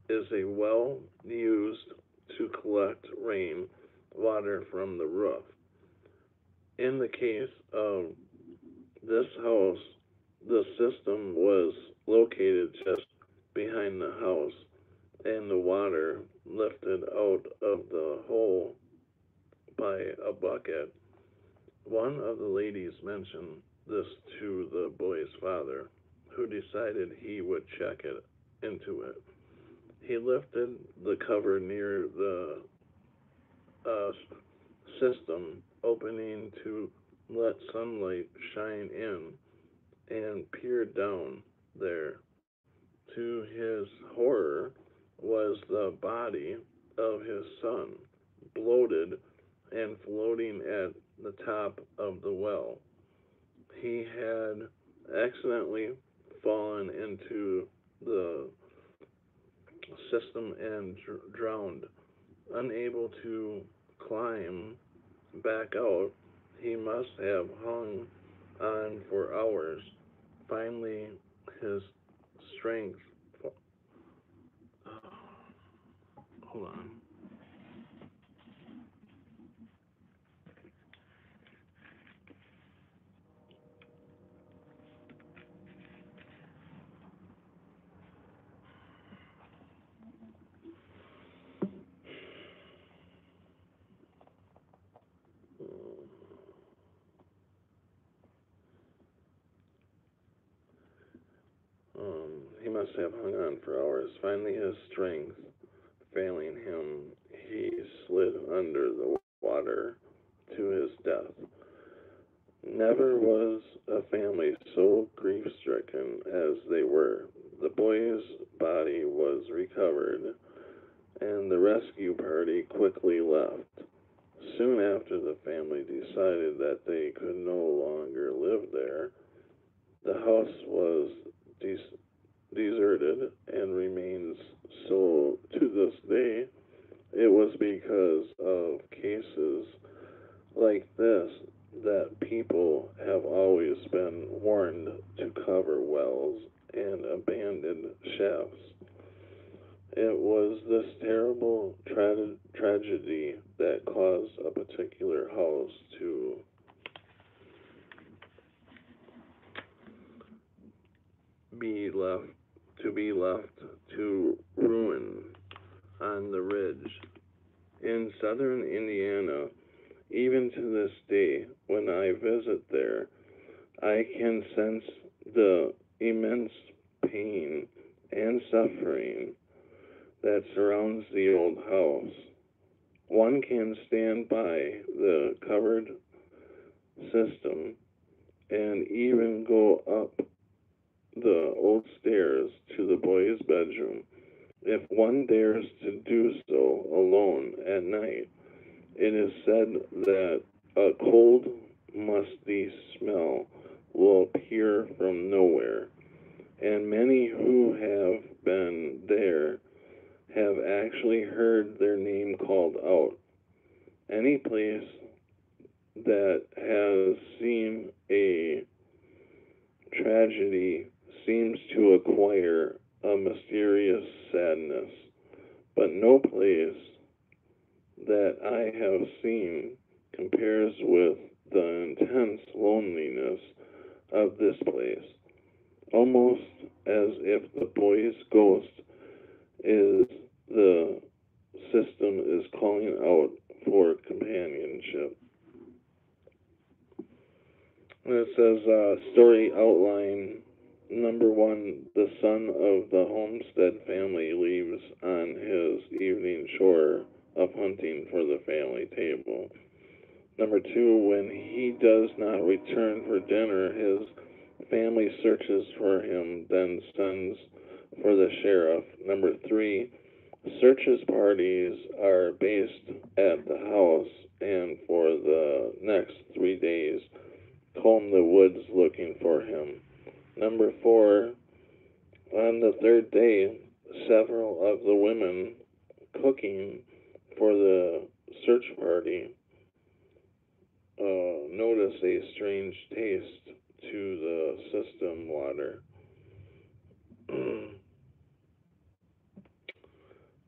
is a well used to collect rain water from the roof. In the case of this house, the system was located just behind the house, and the water lifted out of the hole by a bucket. One of the ladies mentioned this to the boy's father, who decided he would check it into it. He lifted the cover near the uh, system opening to let sunlight shine in and peered down there. To his horror was the body of his son, bloated and floating at the top of the well. He had accidentally fallen into the system and drowned. Unable to climb back out, he must have hung on for hours. Finally, his strength. Hold on. He must have hung on for hours. Finally, his strength failing him, he slid under the water to his death. Never was a family so grief stricken as they were. The boy's body was recovered, and the rescue party quickly left. Soon after, the family decided that they could no longer live there. The house was deserted and remains so to this day. It was shafts. It was this terrible tragedy that caused a particular house be left be left to ruin on the ridge in southern Indiana. Even to this day, when I visit there, I can sense the immense pain and suffering that surrounds the old house. One can stand by the covered system and even go up the old stairs to the boys' bedroom. If one dares to do so alone at night, it is said that a cold, musty smell will appear from nowhere, and many who have been there have actually heard their name called out. Any place that has seen a tragedy seems to acquire a mysterious sadness, but no place that I have seen compares with the intense loneliness of this place, almost as if the boy's ghost is the system is calling out for companionship. And it says, story outline number one: the son of the Homestead family leaves on his evening chore of hunting for the family table. Number two: when he does not return for dinner, his family searches for him, then sends for the sheriff. Number three: searches parties are based at the house, and for the next 3 days, comb the woods looking for him. Number four: on the third day, several of the women cooking for the search party notice a strange taste to the system water.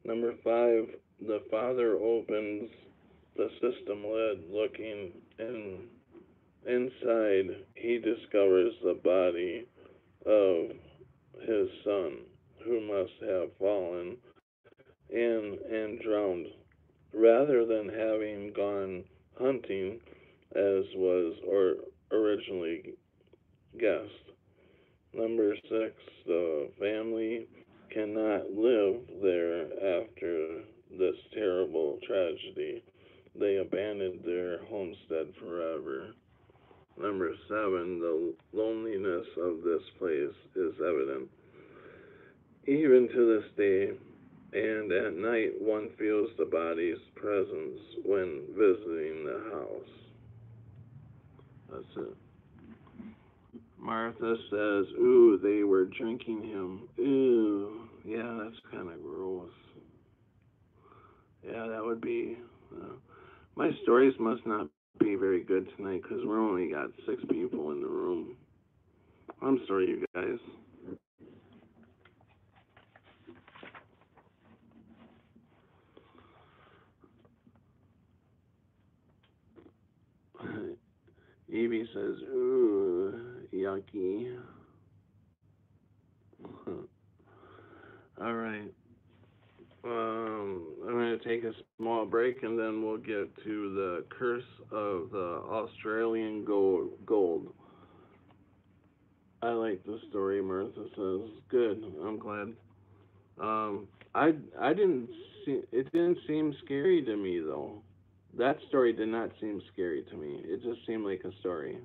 Number five: the father opens the system lid, looking in. Inside, he discovers the body of his son, who must have fallen in and drowned, rather than having gone hunting as was originally guessed. Number six: the family cannot live there after this terrible tragedy. They abandoned their homestead forever. Number seven: the loneliness of this place is evident. Even to this day, and at night, one feels the body's presence when visiting the house. That's it. Martha says, ooh, they were drinking him. Ooh, yeah, that's kind of gross. Yeah, that would be. My stories must not be very good tonight because we only got 6 people in the room. I'm sorry, you guys. Evie says, ooh, yucky. All right. I'm going to take a small break and then we'll get to the curse of the Australian gold. I like the story, Martha says. Good. I'm glad. I didn't see, it didn't seem scary to me though. That story did not seem scary to me. It just seemed like a story.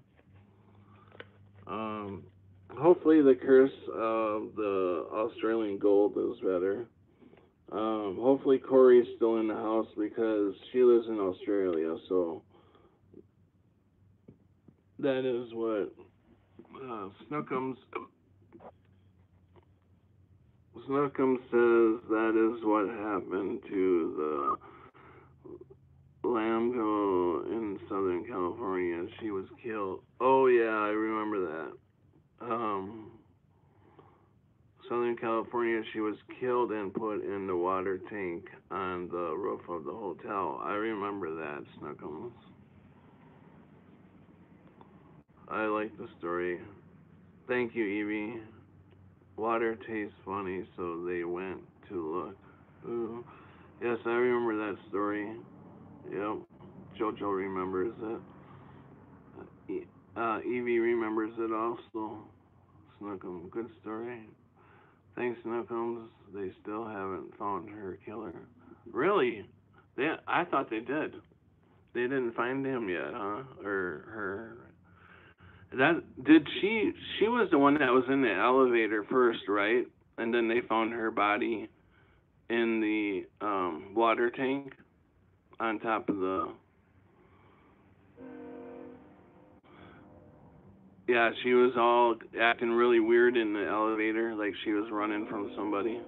Um, hopefully the curse of the Australian gold is better. Hopefully Corey's still in the house because she lives in Australia, so that is what Snookums says that is what happened to the Lambo in Southern California. She was killed. Oh yeah, I remember that. Southern California, she was killed and put in the water tank on the roof of the hotel. I remember that, Snookums. I like the story. Thank you, Evie. Water tastes funny, so they went to look. Ooh. Yes, I remember that story. Yep. Jojo remembers it. Evie remembers it also. Snookum, good story. Thanks, Snookums. They still haven't found her killer. Really? I thought they did. They didn't find him yet, huh? Or her. That did she? She was the one that was in the elevator first, right? And then they found her body in the water tank on top of the. Yeah, she was all acting really weird in the elevator, like she was running from somebody.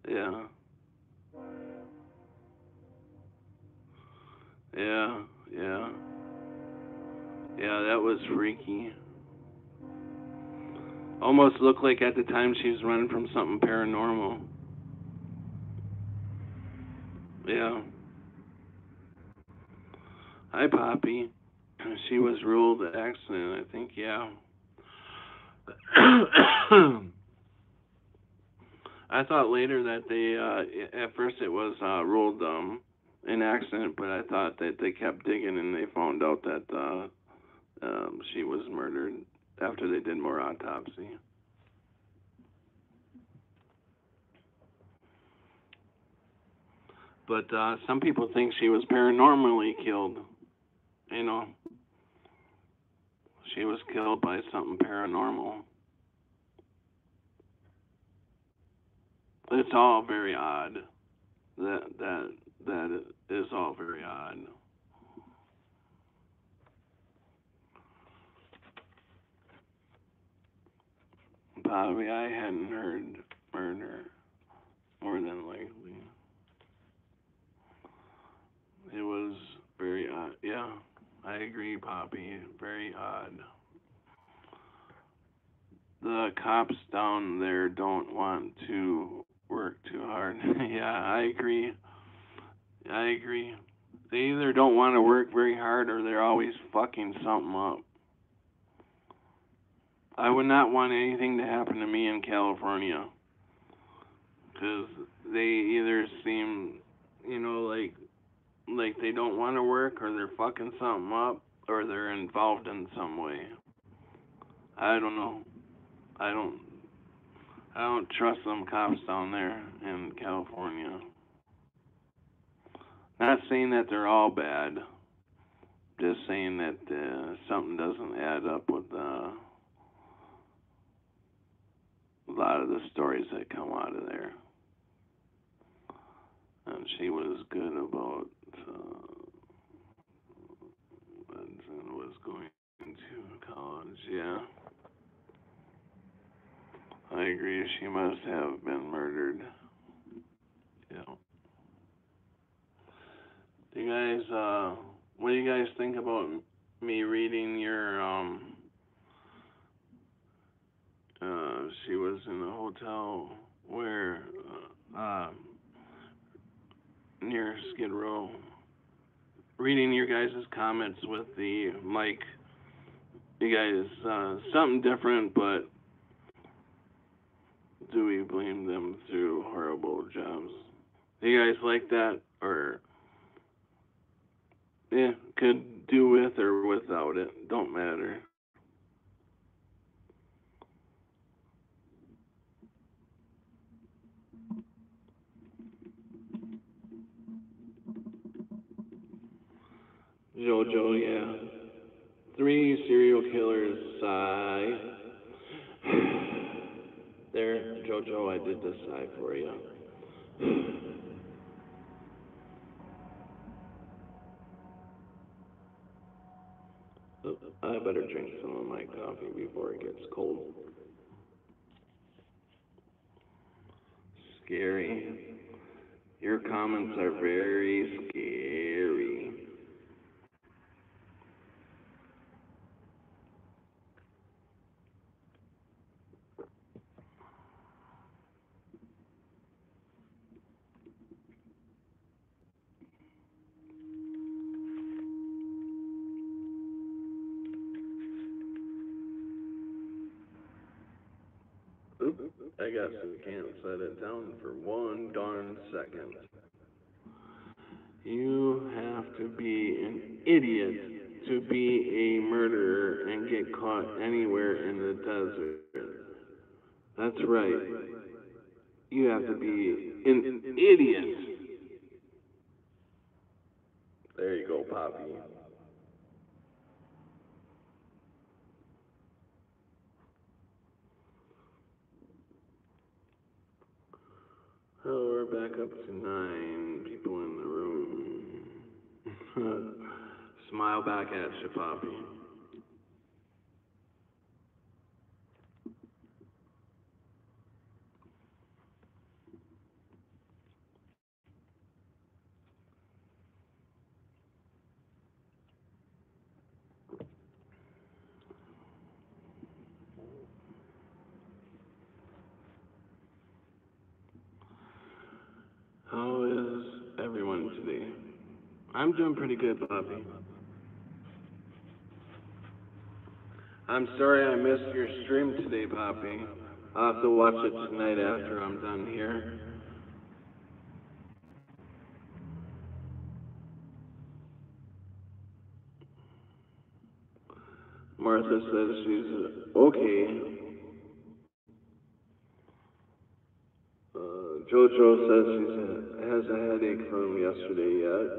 Yeah, yeah, yeah, yeah. That was freaky. Almost looked like at the time she was running from something paranormal. Yeah. Hi, Poppy. She was ruled an accident, I think. Yeah. I thought later that at first it was ruled an accident, but I thought that they kept digging and they found out that she was murdered after they did more autopsy. But some people think she was paranormally killed. You know, she was killed by something paranormal. It's all very odd. That is all very odd. Probably I hadn't heard murder more than likely. It was very odd. Yeah, I agree, Poppy. Very odd. The cops down there don't want to work too hard. Yeah, I agree. I agree. They either don't want to work very hard or they're always fucking something up. I would not want anything to happen to me in California because they either seem, like they don't want to work or they're fucking something up or they're involved in some way. I don't know. I don't I don't trust them cops down there in California. Not saying that they're all bad. Just saying that something doesn't add up with a lot of the stories that come out of there. And she was good about and was going to college. Yeah, I agree. She must have been murdered. Yeah. Do you guys, what do you guys think about me reading your, she was in a hotel where, near Skid Row. Reading your guys' comments with the mic. You guys, something different, but do we blame them through horrible jobs? Do you guys like that? Or, yeah, could do with or without it. Don't matter. Jojo, yeah. 3 serial killers, sigh. There, Jojo, I did the sigh for you. Oh, I better drink some of my coffee before it gets cold. Scary. Your comments are very scary. I guess we can't set it down for one darn second. You have to be an idiot to be a murderer and get caught anywhere in the desert. That's right. You have to be an idiot. There you go, Poppy. Oh, we're back up to 9 people in the room. Smile back at you, Poppy. How is everyone today? I'm doing pretty good, Poppy. I'm sorry I missed your stream today, Poppy. I'll have to watch it tonight after I'm done here. Martha says she's okay. Jojo says she has a headache from yesterday yet.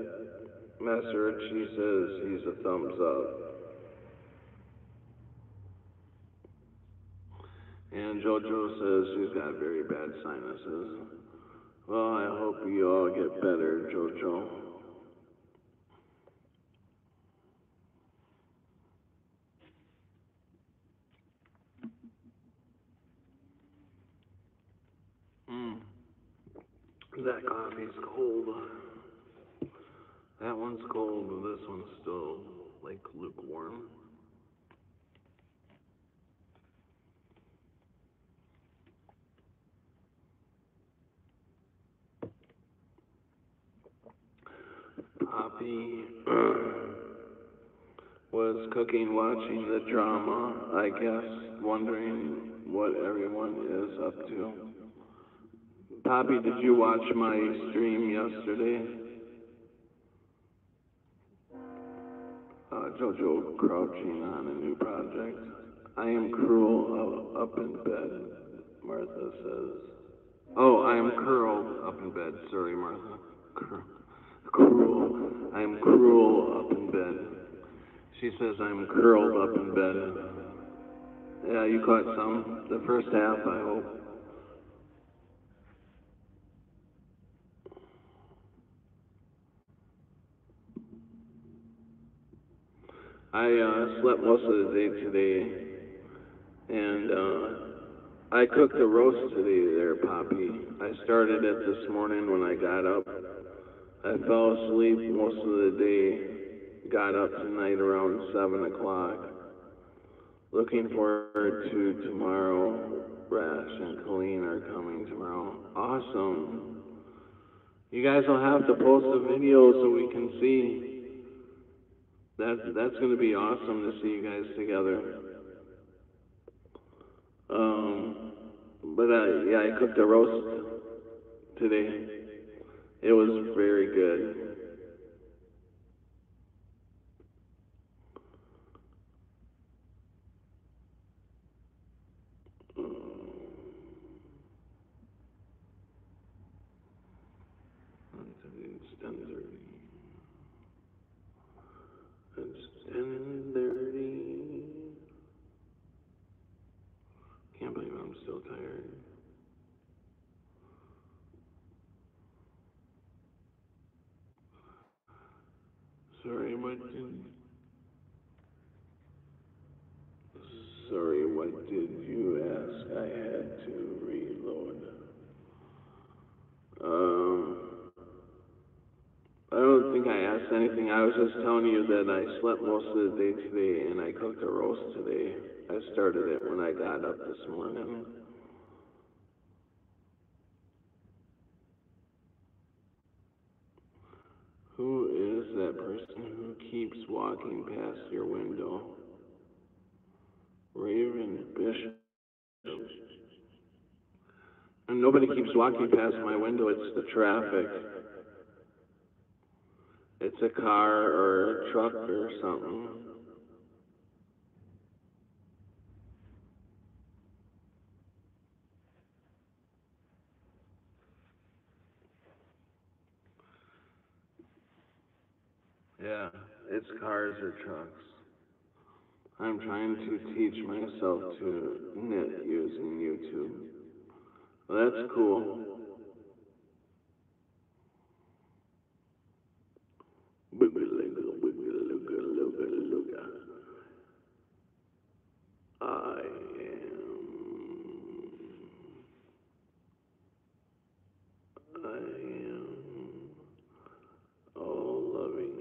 Master Richie says he's a thumbs up. And Jojo says she's got very bad sinuses. Well, I hope you all get better, Jojo. Mm. That coffee's cold. That one's cold, but this one's still like lukewarm. Poppy was cooking, watching the drama, I guess, wondering what everyone is up to. Poppy, did you watch my stream yesterday? Jojo crouching on a new project. I am cruel up in bed, Martha says. Oh, I am curled up in bed. Sorry, Martha. Cruel. I am cruel up in bed. She says I'm curled up in bed. Yeah, you caught some. The first half, I hope. I slept most of the day today, and I cooked a roast today there, Poppy. I started it this morning when I got up. I fell asleep most of the day, got up tonight around 7 o'clock. Looking forward to tomorrow. Rash and Colleen are coming tomorrow. Awesome. You guys will have to post a video so we can see. That's going to be awesome to see you guys together. But yeah, I cooked a roast today. It was very good. It's 10:30. It's 10:30. Can't believe I'm still tired. Sorry, what did you ask? I had to reload. Um, I don't think I asked anything. I was just telling you that I slept most of the day today and I cooked a roast today. I started it when I got up this morning. Who is that person who keeps walking past your window? Raven Bishop. And nobody keeps walking past my window. It's the traffic. It's a car or a truck or something. Yeah, it's cars or trucks. I'm trying to teach myself to knit using YouTube. Well, that's cool. I am all loving.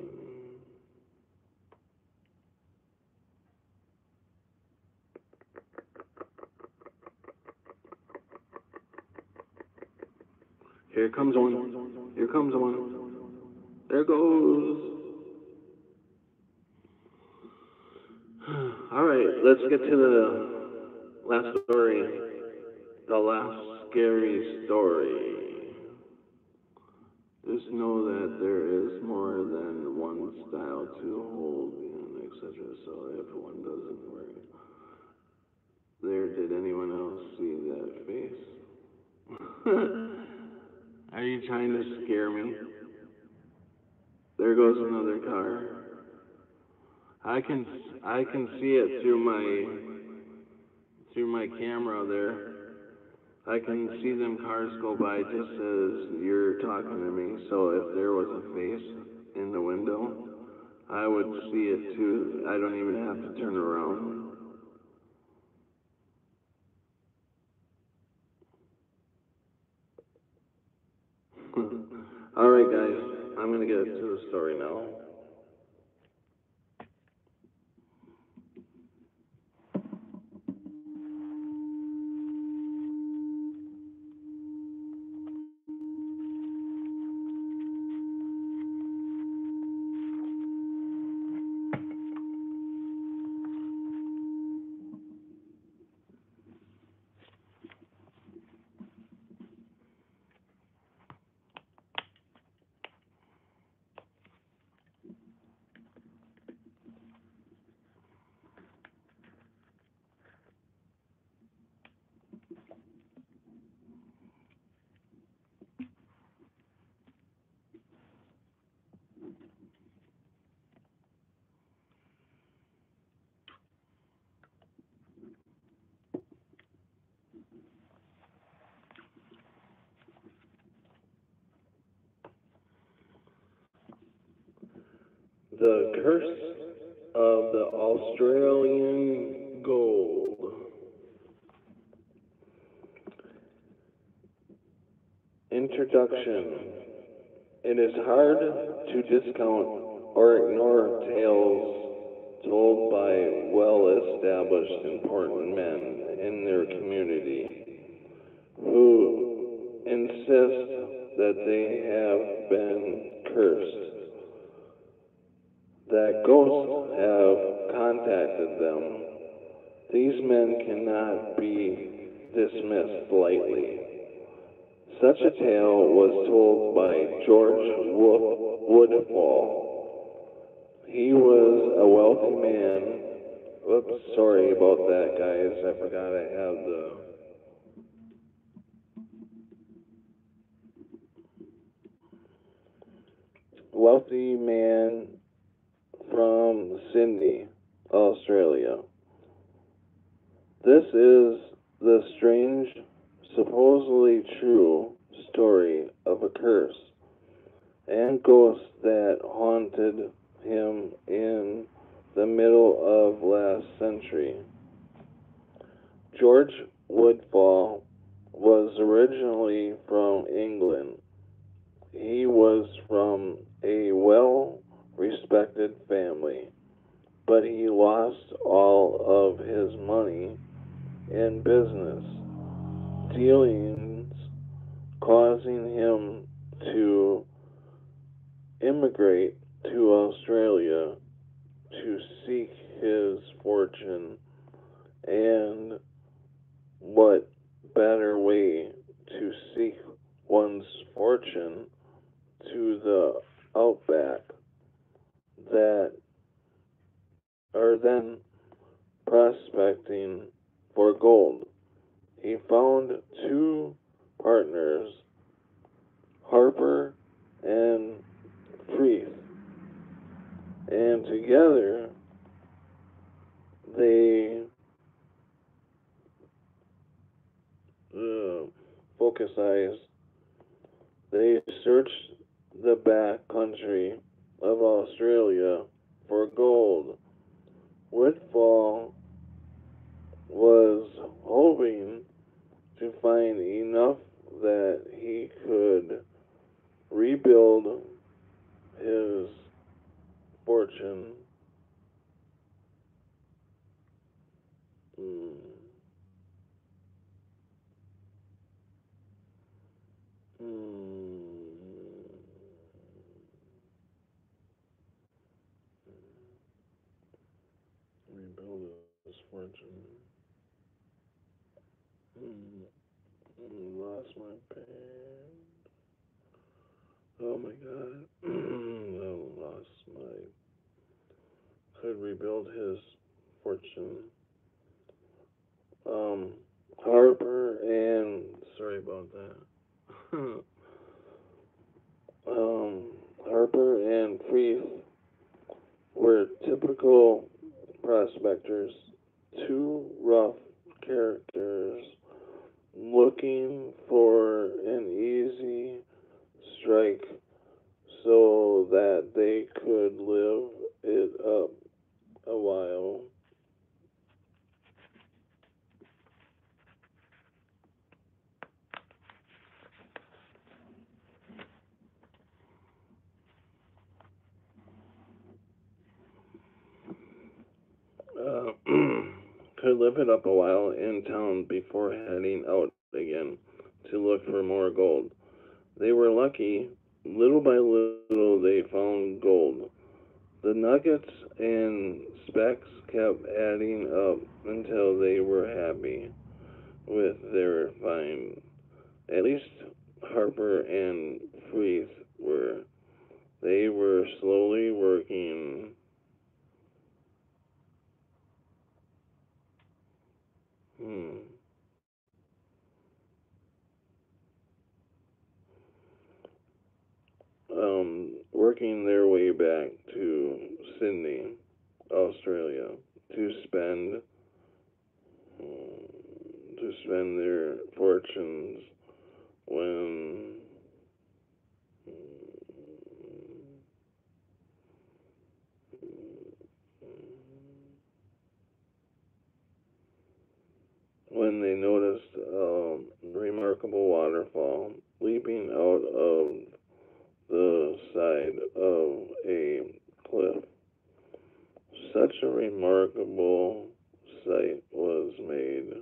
Here comes one. Here comes one. There goes. All right, let's get to the last story. The last scary story. Just know that there is more than one style to hold in, etc. So if one doesn't work, did anyone else see that face? Are you trying to scare me? There goes another car. I can I can see it through my camera there. I can see them cars go by just as you're talking to me. So if there was a face in the window, I would see it too. I don't even have to turn around. All right, guys, I'm gonna get to the story now. The Curse of the Australian Gold. Introduction. It is hard to discount or ignore tales told by well-established important men in their community who insist that they have been cursed, that ghosts have contacted them. These men cannot be dismissed lightly. Such a tale was told by George Woodfall. He was a wealthy man. Oops, sorry about that, guys. I forgot I have the wealthy man from Sydney, Australia. This is the strange, supposedly true story of a curse and ghosts that haunted him in the middle of last century. George Woodfall was originally from England. He was from a well-respected family, but he lost all of his money in business dealings, causing him to immigrate to Australia to seek his fortune, and what better way to found two partners, Harper and Freeth, and together they focusized. They searched the back country of Australia for gold. Whitfall was hoping to find enough that he could rebuild his fortune. Hmm. Hmm. Rebuild his fortune. Hmm. Lost my pen. Oh my god. I lost my. Could rebuild his fortune. Um, Harper and. Sorry about that. um, Harper and Freeth were typical prospectors, two rough characters looking for an easy strike so that they could live it up a while. Uh, could live it up a while in town before heading out again to look for more gold. They were lucky. Little by little, they found gold. The nuggets and specks kept adding up until they were happy with their find. At least Harper and Freeth were. They were slowly working, hmm, working their way back to Sydney, Australia, to spend their fortunes when they noticed a remarkable waterfall leaping out of the side of a cliff. Such a remarkable sight was made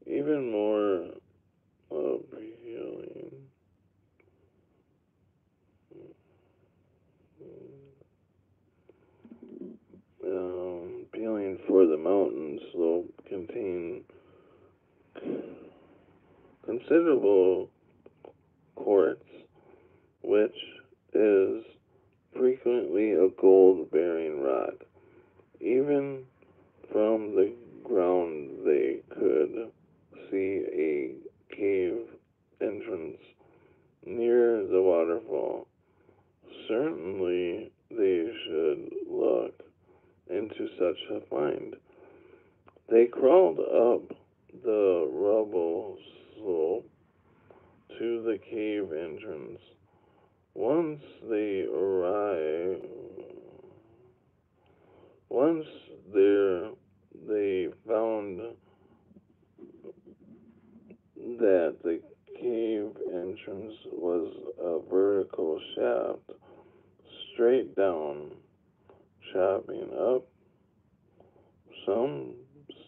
even more appealing. Appealing for the mountain slope contain considerable quartz, which is frequently a gold bearing rock. Even from the ground, they could see a cave entrance near the waterfall. Certainly, they should look into such a find. They crawled up the rubble slope to the cave entrance. Once they arrived, once there, they found that the cave entrance was a vertical shaft straight down, chopping up some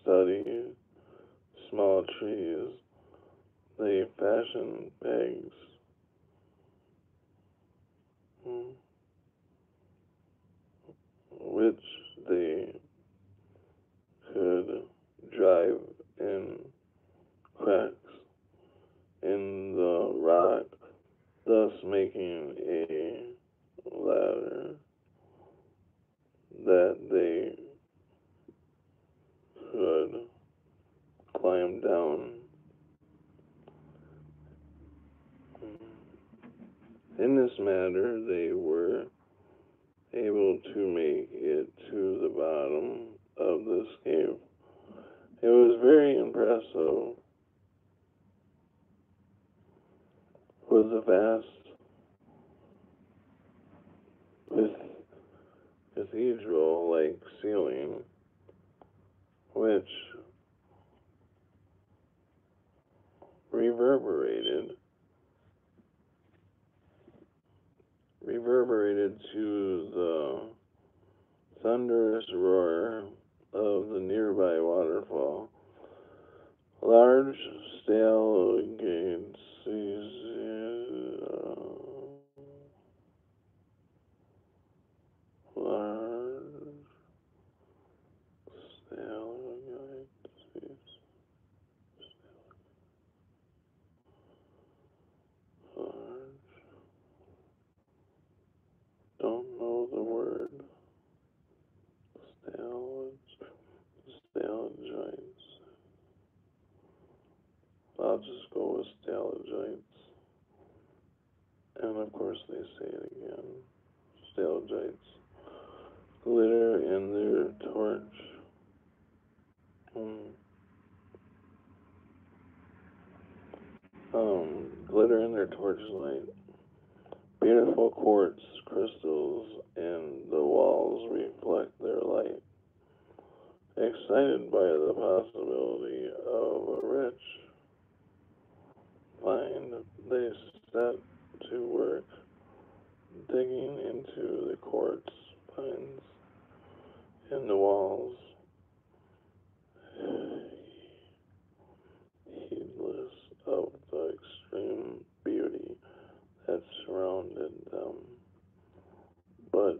study small trees. They fashioned pegs, which they could drive in cracks in the rock, thus making a ladder that they could climb down. In this matter, they were able to make it to the bottom of this cave. It was very impressive, with a vast cathedral-like ceiling, which reverberated to the thunderous roar of the nearby waterfall. Large stalactites, large stalactites, large, don't know the word, stalagmites. I'll just go with stalagmites. And of course they say it again. Stalagmites. Glitter in their torch. Glitter in their torchlight. Beautiful quartz crystals in the walls reflect their light. Excited by the possibility of a rich find, they set to work digging into the quartz pines in the walls, heedless of the extreme beauty that surrounded them. But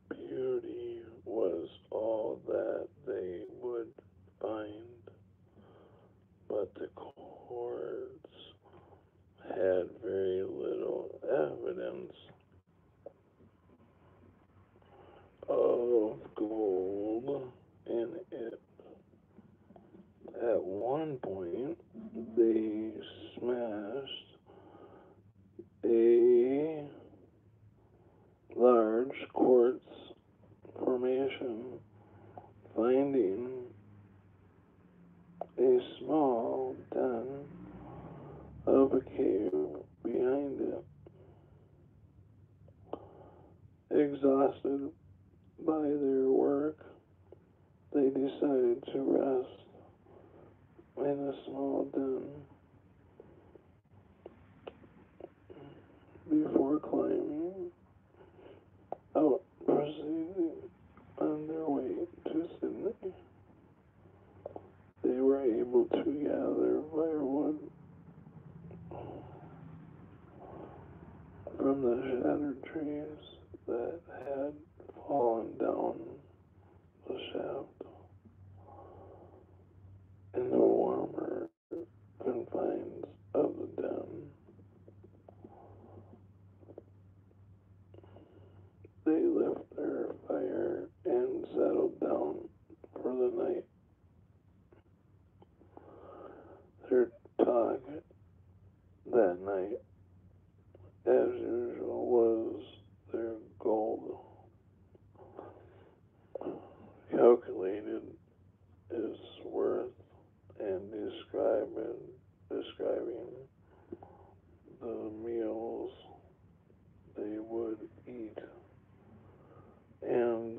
beauty was all that they would find. But the quartz had very little evidence of gold in it. At one point, they smashed a large quartz formation, finding a small den of a cave behind it. Exhausted by their work, they decided to rest in a small den before climbing out, proceeding on their way to Sydney. They were able to gather firewood from the shattered trees that had fallen down the shaft in the warmer confines of the den. They lit their fire and settled down for the night. Their talk that night, as usual, was their goal, calculated its worth and describing the meals they would eat and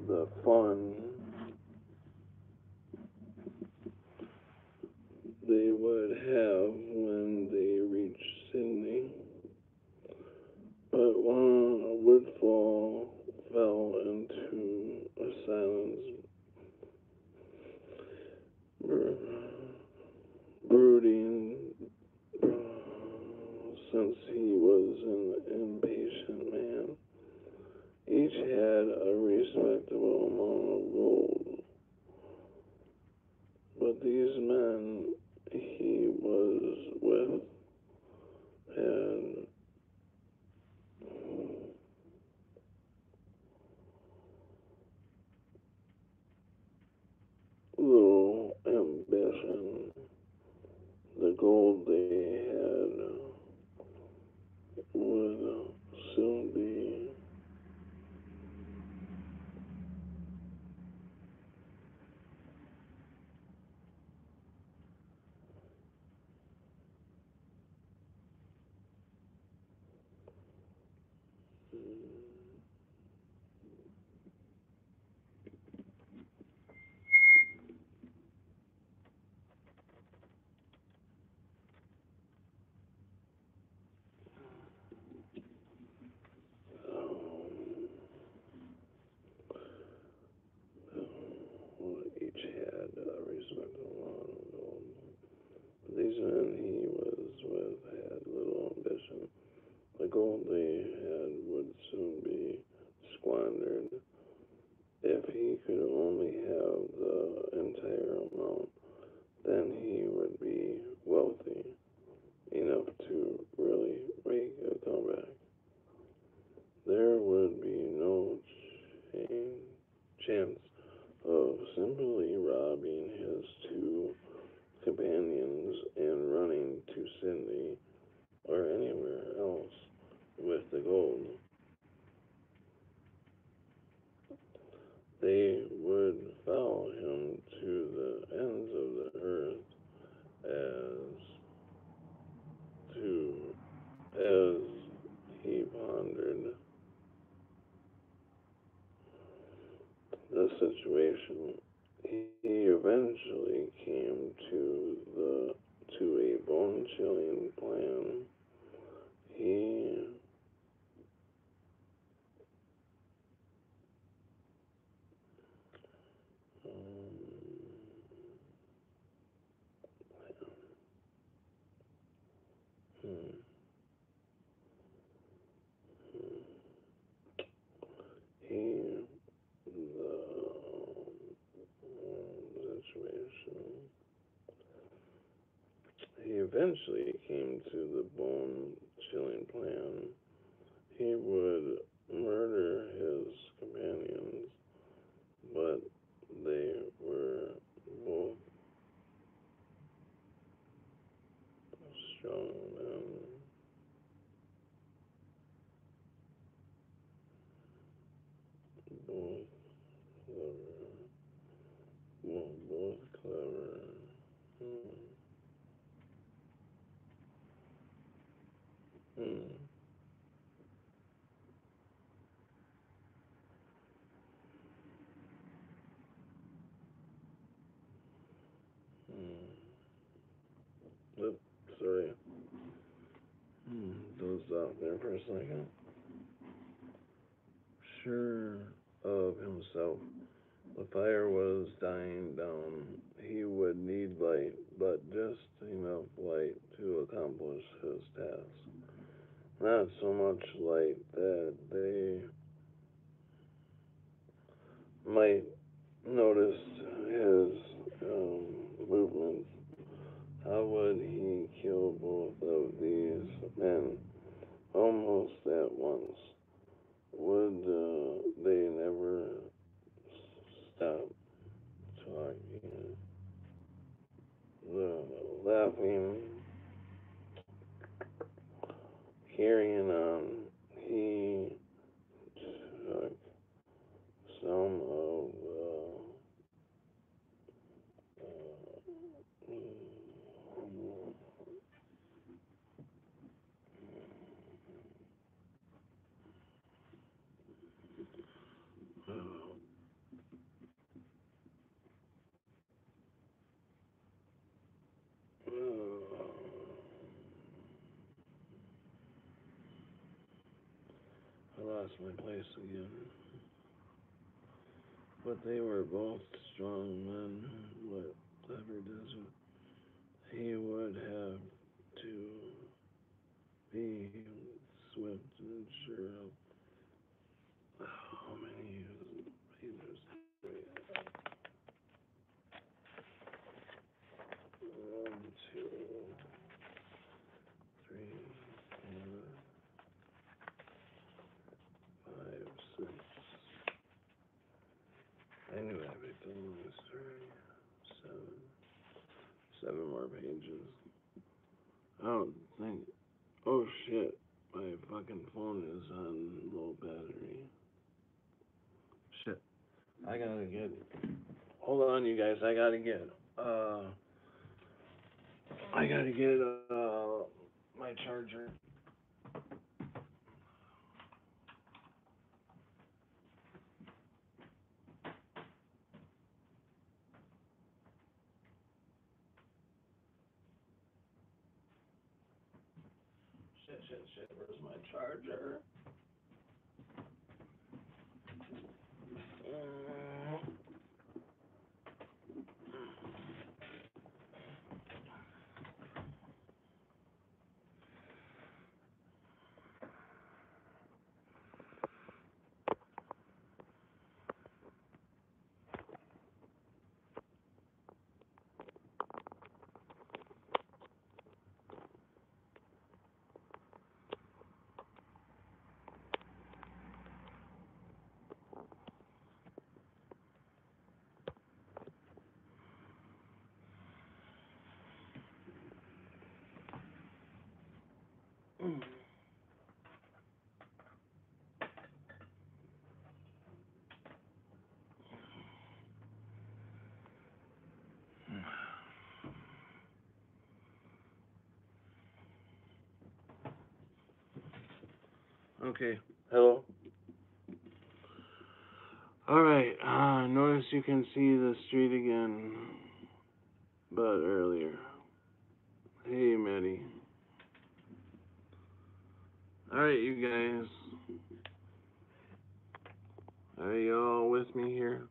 the fun they would have when they reached Sydney. But one Woodfall fell into a silence, brooding, since he was an impatient man. Each had a respectable amount of gold, but these men he was with had little ambition gold they had would soon be each had a respectable amount of gold. These men he was with had little ambition. The gold they had would soon be squandered. If he could only have the entire amount, then he would be wealthy enough to really make a comeback. There would be no chance of simply robbing his two companions and running to Sydney or anywhere else with the gold. They would follow him to the ends of the earth as to as he pondered the situation. He eventually came to a bone chilling plan. He hmm, he the situation. He eventually came to the bone chilling plan. He would murder his companions, but they were both strong men, both clever, both clever. Hmm. Hmm. Hmm. Oops, sorry. Dozed off there for a second. Sure of himself, the fire was dying down. He would need light, but just enough light to accomplish his task. Not so much light that they might notice his movements. How would he kill both of these men almost at once? Would they never stop talking? Laughing, carrying on. He took some of I lost my place again. But they were both strong men. Whatever does it, he would have to be swift and sure of how many pages do we have? 1, 2, 3, 4, 5, 6. I knew I picked the longest. 3, 7. 7 more pages. I don't think. Oh shit. My fucking phone is on low battery. Shit. I gotta get. Hold on, you guys. Uh. I gotta get my charger. Shit. Where's my charger? Okay. Hello. All right. Notice you can see the street again, but earlier. Hey, Maddie. All right, you guys. Are y'all with me here?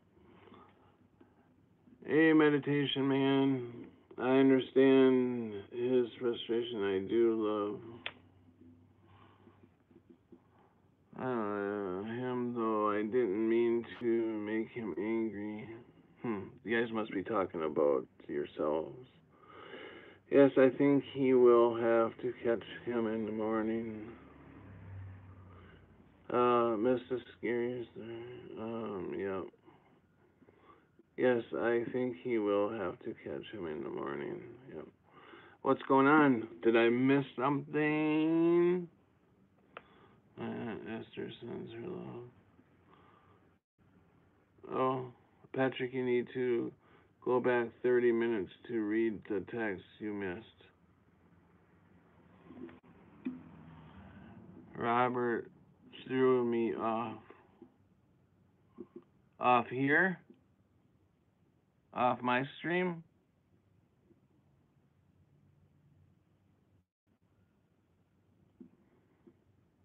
Hey, meditation man. I understand his frustration. I do love him, though I didn't mean to make him angry. You guys must be talking about yourselves. Yes, I think he will have to catch him in the morning. Mr. Scary, yeah. Yes, I think he will have to catch him in the morning. Yep. What's going on? Did I miss something? Esther sends her love. Oh, Patrick, you need to go back 30 minutes to read the text you missed. Robert threw me off. Off here? Off my stream?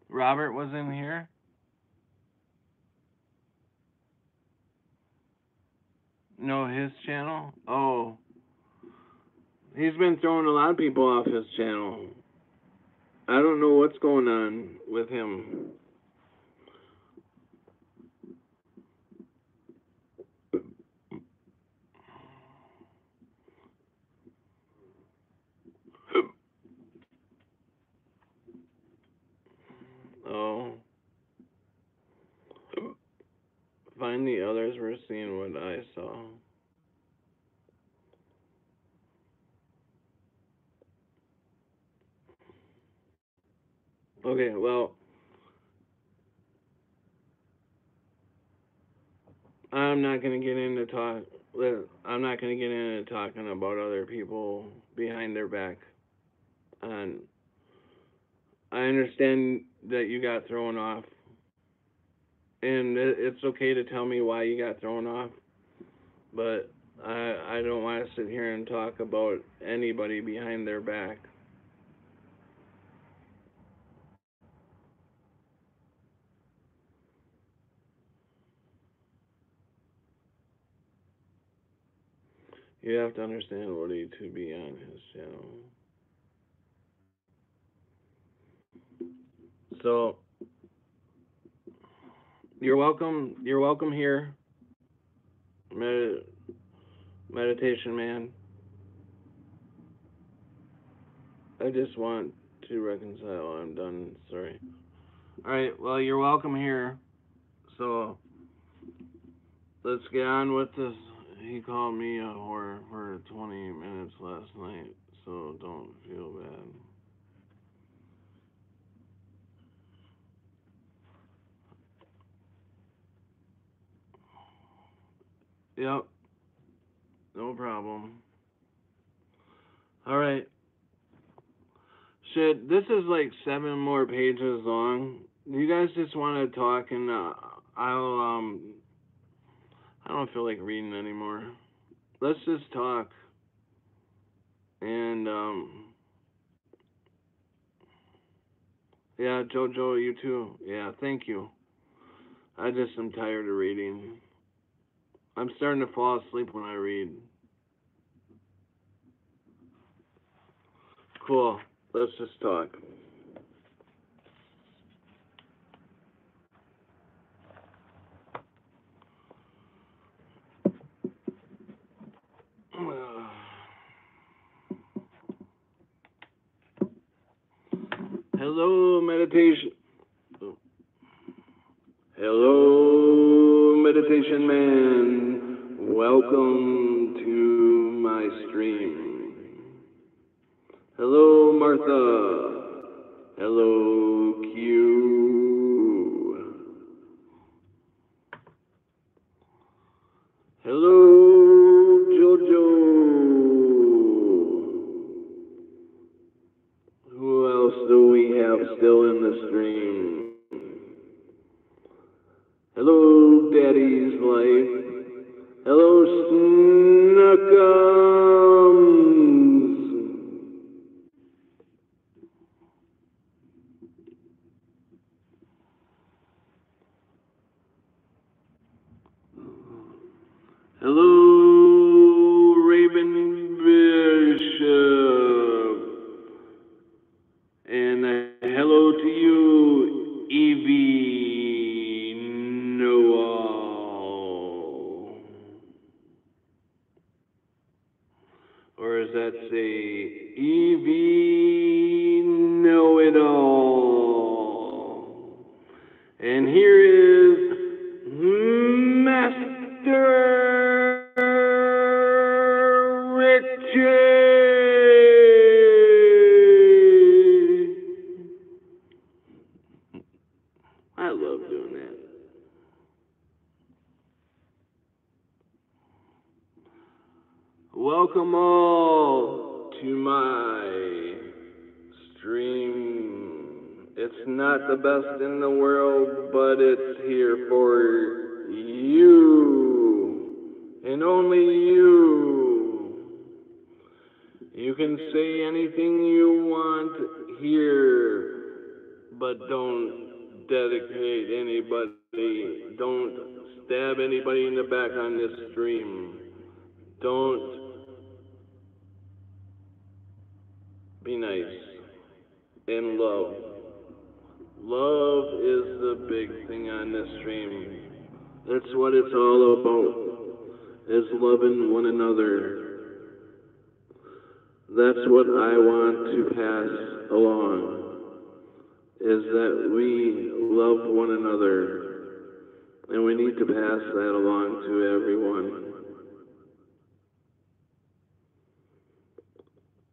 Robert was in here? No, his channel? Oh. He's been throwing a lot of people off his channel. I don't know what's going on with him. Oh. Find the others were seeing what I saw. Okay, well, I'm not gonna get into talk. I'm not gonna get into talking about other people behind their back. And I understand that you got thrown off, and it's okay to tell me why you got thrown off. But I don't want to sit here and talk about anybody behind their back. You have to understand Woody to be on his channel. So you're welcome. You're welcome here, meditation man. I just want to reconcile. I'm done. Sorry. All right. Well, you're welcome here. So let's get on with this. He called me a whore for 20 minutes last night, so don't feel bad. Yep. No problem. All right. Shit, this is like 7 more pages long. You guys just want to talk, and I don't feel like reading anymore. Let's just talk, and yeah, Jojo, you too. Yeah, thank you. I just am tired of reading. I'm starting to fall asleep when I read. Cool. Let's just talk. Hello, meditation. Hello, meditation man. Welcome to my stream. Hello, Martha. Hello, Q. Hello, Jojo. Who else do we have still in the stream? Hello, Daddy's Life. Hello, Snuckums. Hello, Raven Bishop. And hello to you, Evie Noel. Or does that say Evie Know It All? And here is Master Richie. I love doing that. Welcome all to my stream. It's not the best in the world, but it's here for you. And only you. You can say anything you want here, but don't dedicate anybody. Don't stab anybody in the back on this stream. Don't be nice. And love. Love is the big thing on this stream. That's what it's all about, is loving one another. That's what I want to pass along, is that we love one another. And we need to pass that along to everyone.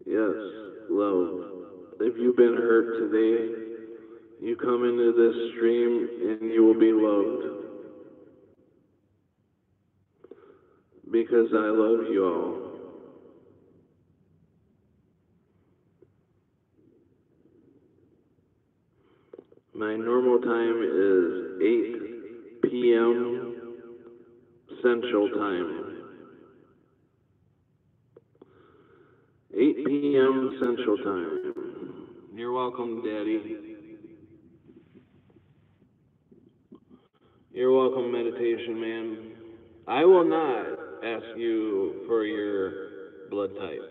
Yes, love. If you've been hurt today, you come into this stream and you will be loved. Because I love you all. My normal time is 8 p.m. Central Time. 8 p.m. Central Time. You're welcome, Daddy. You're welcome, meditation man. I will not ask you for your blood type.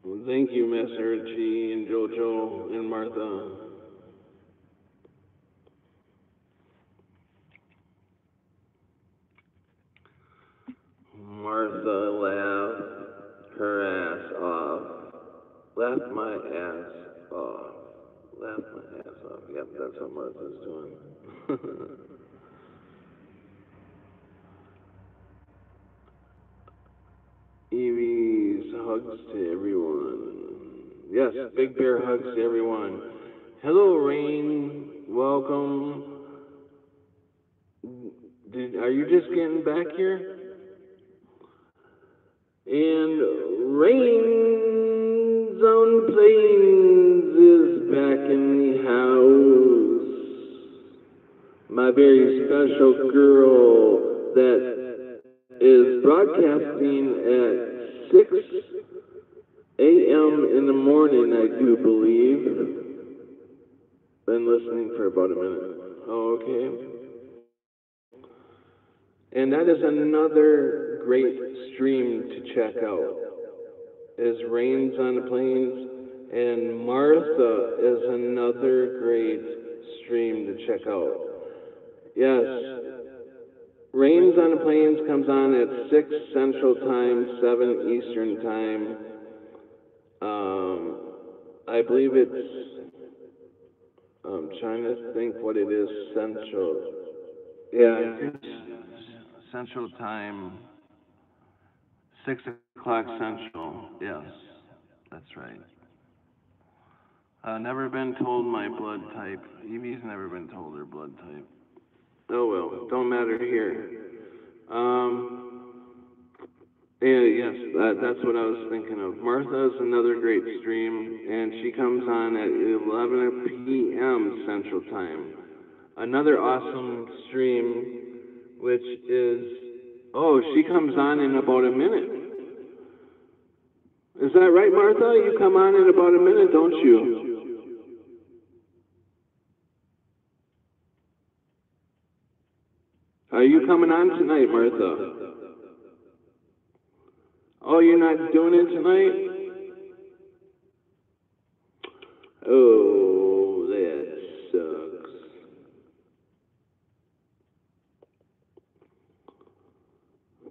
Well, thank you, Master G and Jojo and Martha. Martha laughed her ass off. Laughed my ass off. Laughed my ass off. Yep, that's what Martha's doing. Evie's hugs to everyone. Yes, big bear hugs to everyone. Hello, Rain. Welcome. Are you just getting back here? And Rains on Plains is back in the house. My very special girl that is broadcasting at 6 a.m. in the morning, I do believe. Been listening for about a minute. Oh, okay. And that is another great stream to check out. Is Rains on the Plains, and Martha is another great stream to check out. Yes, Rains on the Plains comes on at 6 Central Time, 7 Eastern Time. I believe it's, I'm trying to think what it is, Central. Yeah, Central Time, 6 o'clock Central. Yes, that's right. Never been told my blood type. Evie's never been told her blood type. Oh well, don't matter here. Yeah, yes, that's what I was thinking of. Martha is another great stream, and she comes on at 11 p.m. Central Time. Another awesome stream, which is, oh, she comes on in about a minute. Is that right, Martha? You come on in about a minute, don't you? Are you coming on tonight, Martha? Oh, you're not doing it tonight? Oh, that sucks.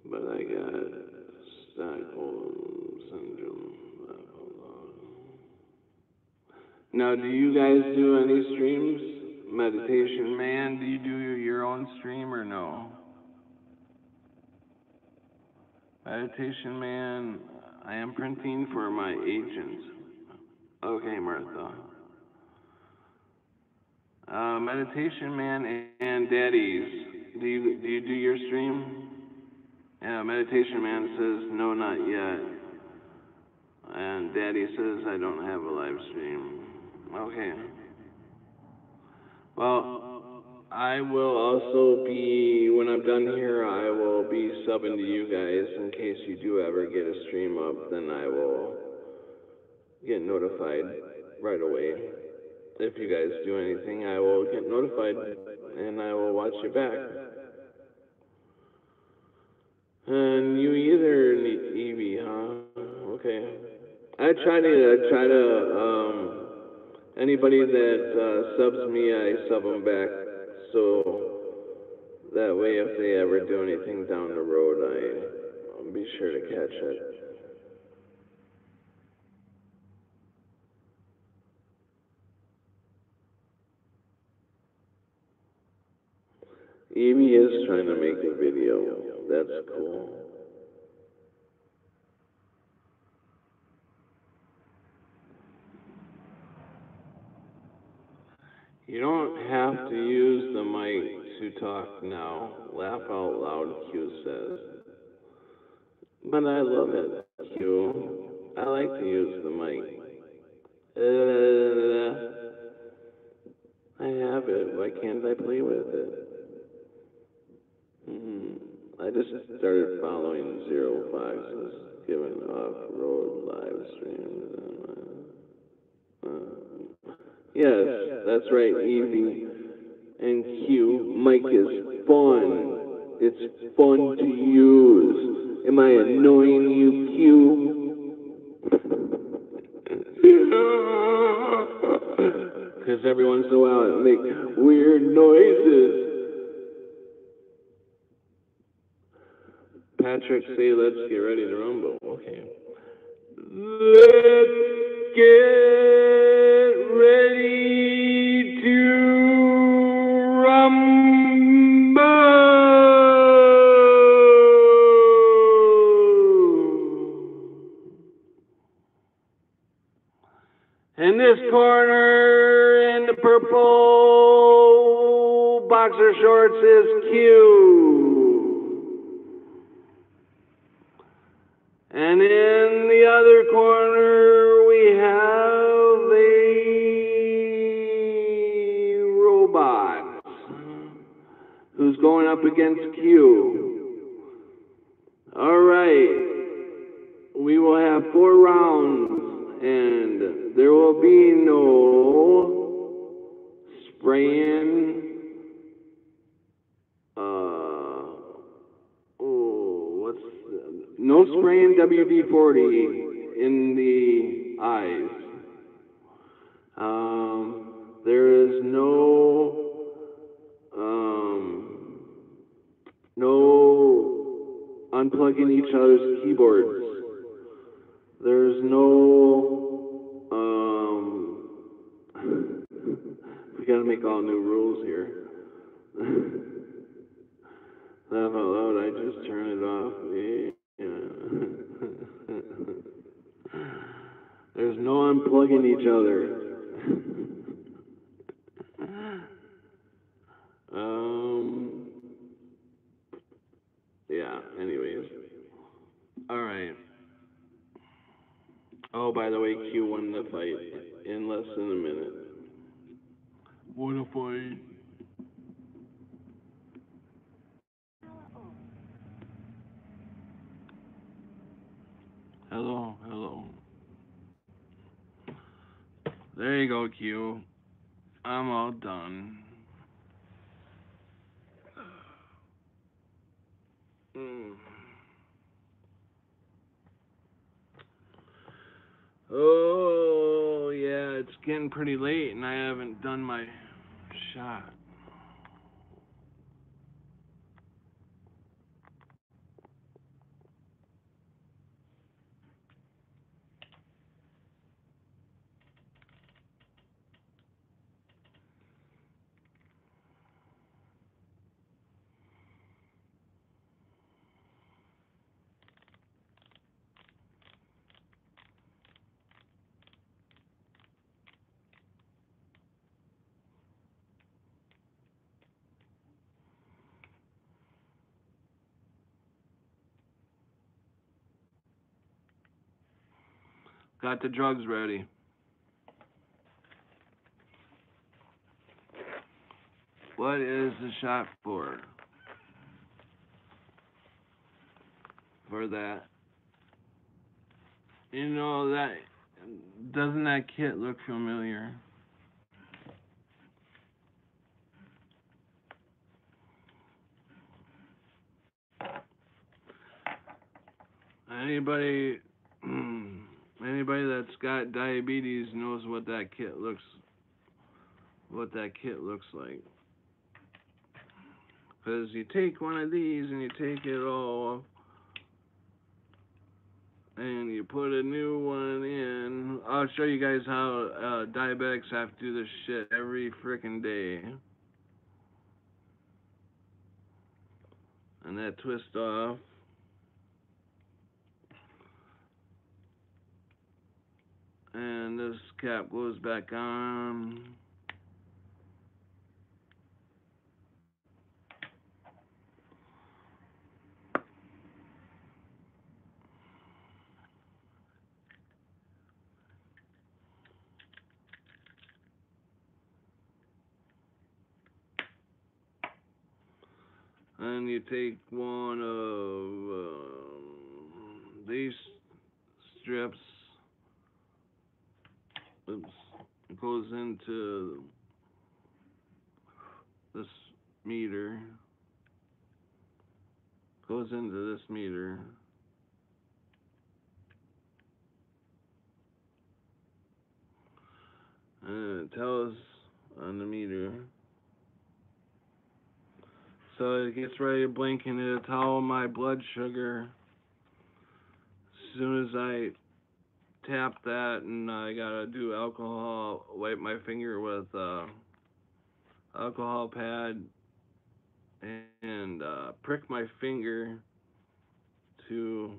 But I got Stockholm Syndrome. Now, do you guys do any streams? Meditation Man, do you do your own stream or no? Meditation Man, I am printing for my agent. Okay, Martha. Meditation Man and Daddies, do you do your stream? Yeah, Meditation Man says no, not yet. And Daddy says I don't have a live stream. Okay. Well, I will also be, when I'm done here, I will be subbing to you guys in case you do ever get a stream up, then I will get notified right away. If you guys do anything, I will get notified and I will watch you back. And you either, Evie, huh? Okay. Anybody that subs me, I sub them back. So that way, if they ever do anything down the road, I'll be sure to catch it. Evie is trying to make a video. That's cool. You don't have to use the mic to talk now. Laugh out loud, Q says. But I love it, Q. I like to use the mic. I have it. Why can't I play with it? I just started following Zero Foxes, giving off-road live streams. Yes, that's right, Evie and Q. Mike is fun. It's fun to use. Am I annoying you, Q? Because every once in a while it makes weird noises. Patrick, say let's get ready to rumble. Okay. Let's get ready to rumble. In this corner, in boxer shorts is Q. And in the other corner, we have a robot who's going up against Q. All right. We will have 4 rounds, and there will be no spraying. No spraying WD-40 in the eyes. There is no unplugging each other's keyboards. There's no we gotta make all new rules here. Laugh out loud, I just turn it off. Yeah. There's no unplugging each other. Yeah, anyways. Alright. Oh, by the way, Q won the fight in less than a minute. What a fight. Hello, hello. There you go, Q. I'm all done. Oh, yeah, it's getting pretty late and I haven't done my shot. Got the drugs ready. What is the shot for? For that. You know, doesn't that kit look familiar? Anybody that's got diabetes knows what that kit looks like. Because you take one of these and you take it all, and you put a new one in. I'll show you guys how diabetics have to do this shit every freaking day. And that twist off. And this cap goes back on. And you take one of these strips. Oops. It goes into this meter. Goes into this meter. And it tells on the meter. So it gets ready to blink and it'll tell my blood sugar. As soon as I tap that, and I gotta do alcohol, wipe my finger with alcohol pad and prick my finger to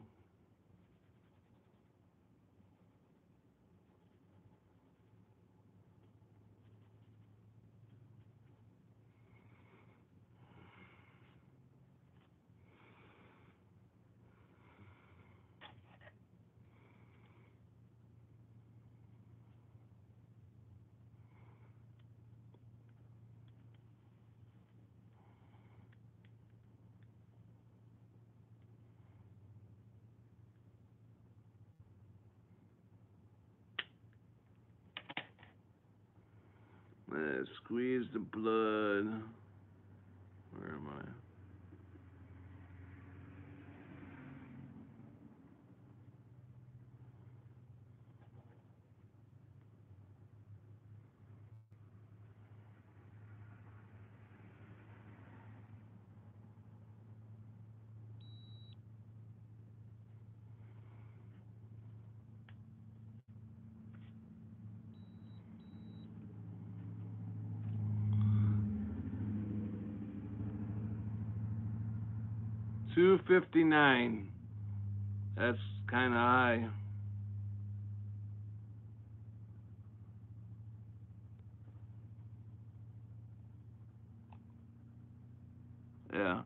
Squeeze the blood. Where am I? $2.59. That's kind of high. Yeah.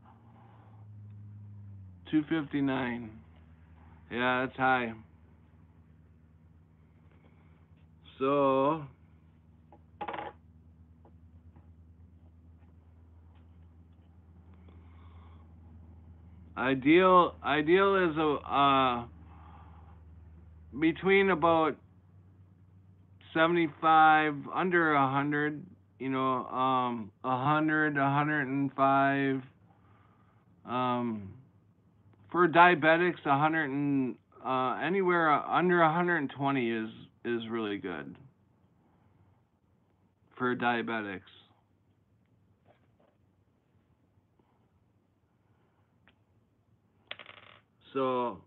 $2.59. Yeah, that's high. So ideal is between about 75 under 100, 100, 105. For diabetics, 100 and anywhere under 120 is really good for diabetics. So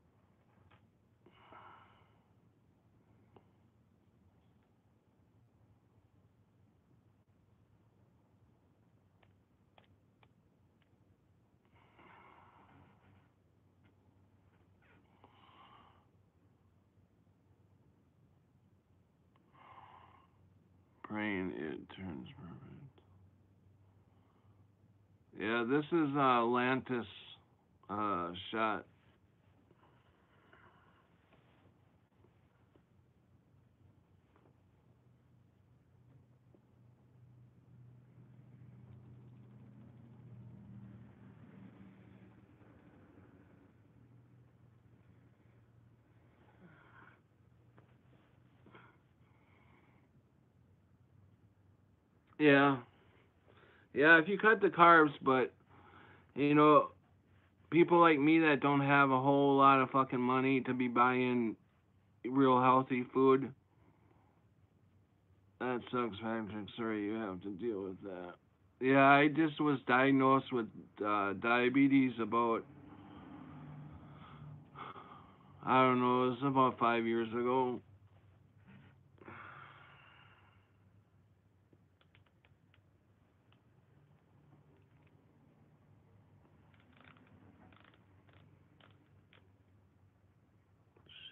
brain, it turns perfect. Yeah, this is Lantis shot. Yeah. Yeah, if you cut the carbs, but you know, people like me that don't have a whole lot of fucking money to be buying real healthy food, that sucks, Patrick. Sorry you have to deal with that. Yeah, I just was diagnosed with diabetes about, I don't know, it was about 5 years ago.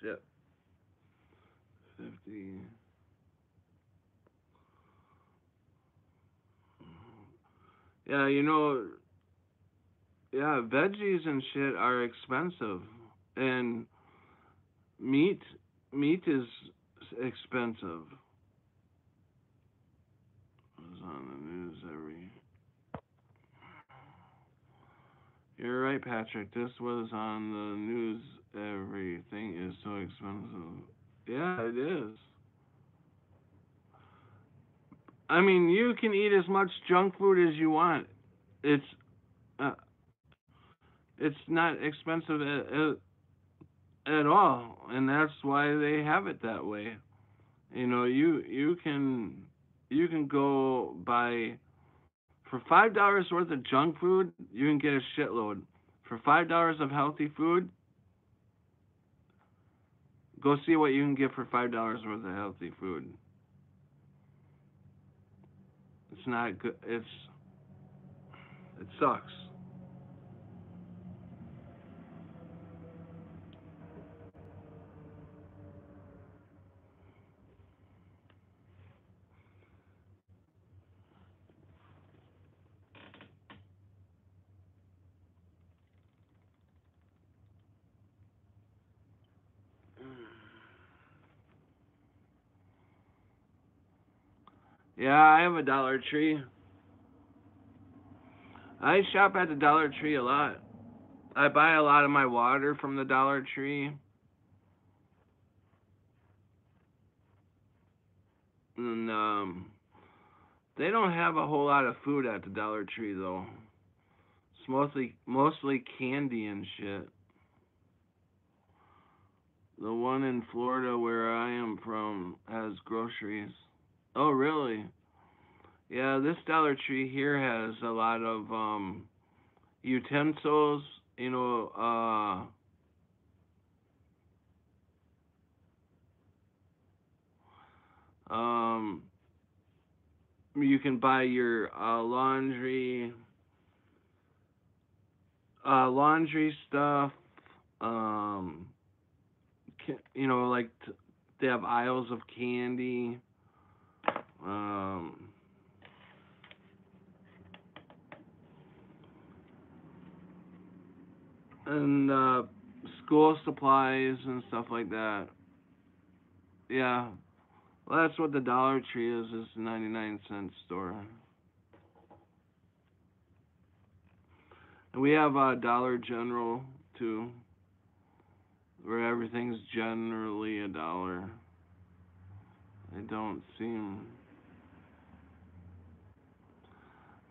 Shit. 50. Yeah, yeah, veggies and shit are expensive. And meat, meat is expensive. It's on the news every. You're right, Patrick. This was on the news. Everything is so expensive. Yeah, it is. I mean, you can eat as much junk food as you want. It's uh, it's not expensive at all, and that's why they have it that way. You can go buy for $5 worth of junk food, you can get a shitload. For $5 of healthy food, go see what you can get for $5 worth of healthy food. It's not good. It sucks. Yeah, I have a Dollar Tree. I shop at the Dollar Tree a lot. I buy a lot of my water from the Dollar Tree. And They don't have a whole lot of food at the Dollar Tree though. It's mostly candy and shit. The one in Florida where I am from has groceries. Oh, really? Yeah, this Dollar Tree here has a lot of utensils, you know, um you can buy your laundry stuff. Um, like they have aisles of candy. Um, and school supplies and stuff like that. Yeah, well, that's what the Dollar Tree is. It's a 99-cent store. And we have Dollar General too, where everything's generally a dollar. They don't seem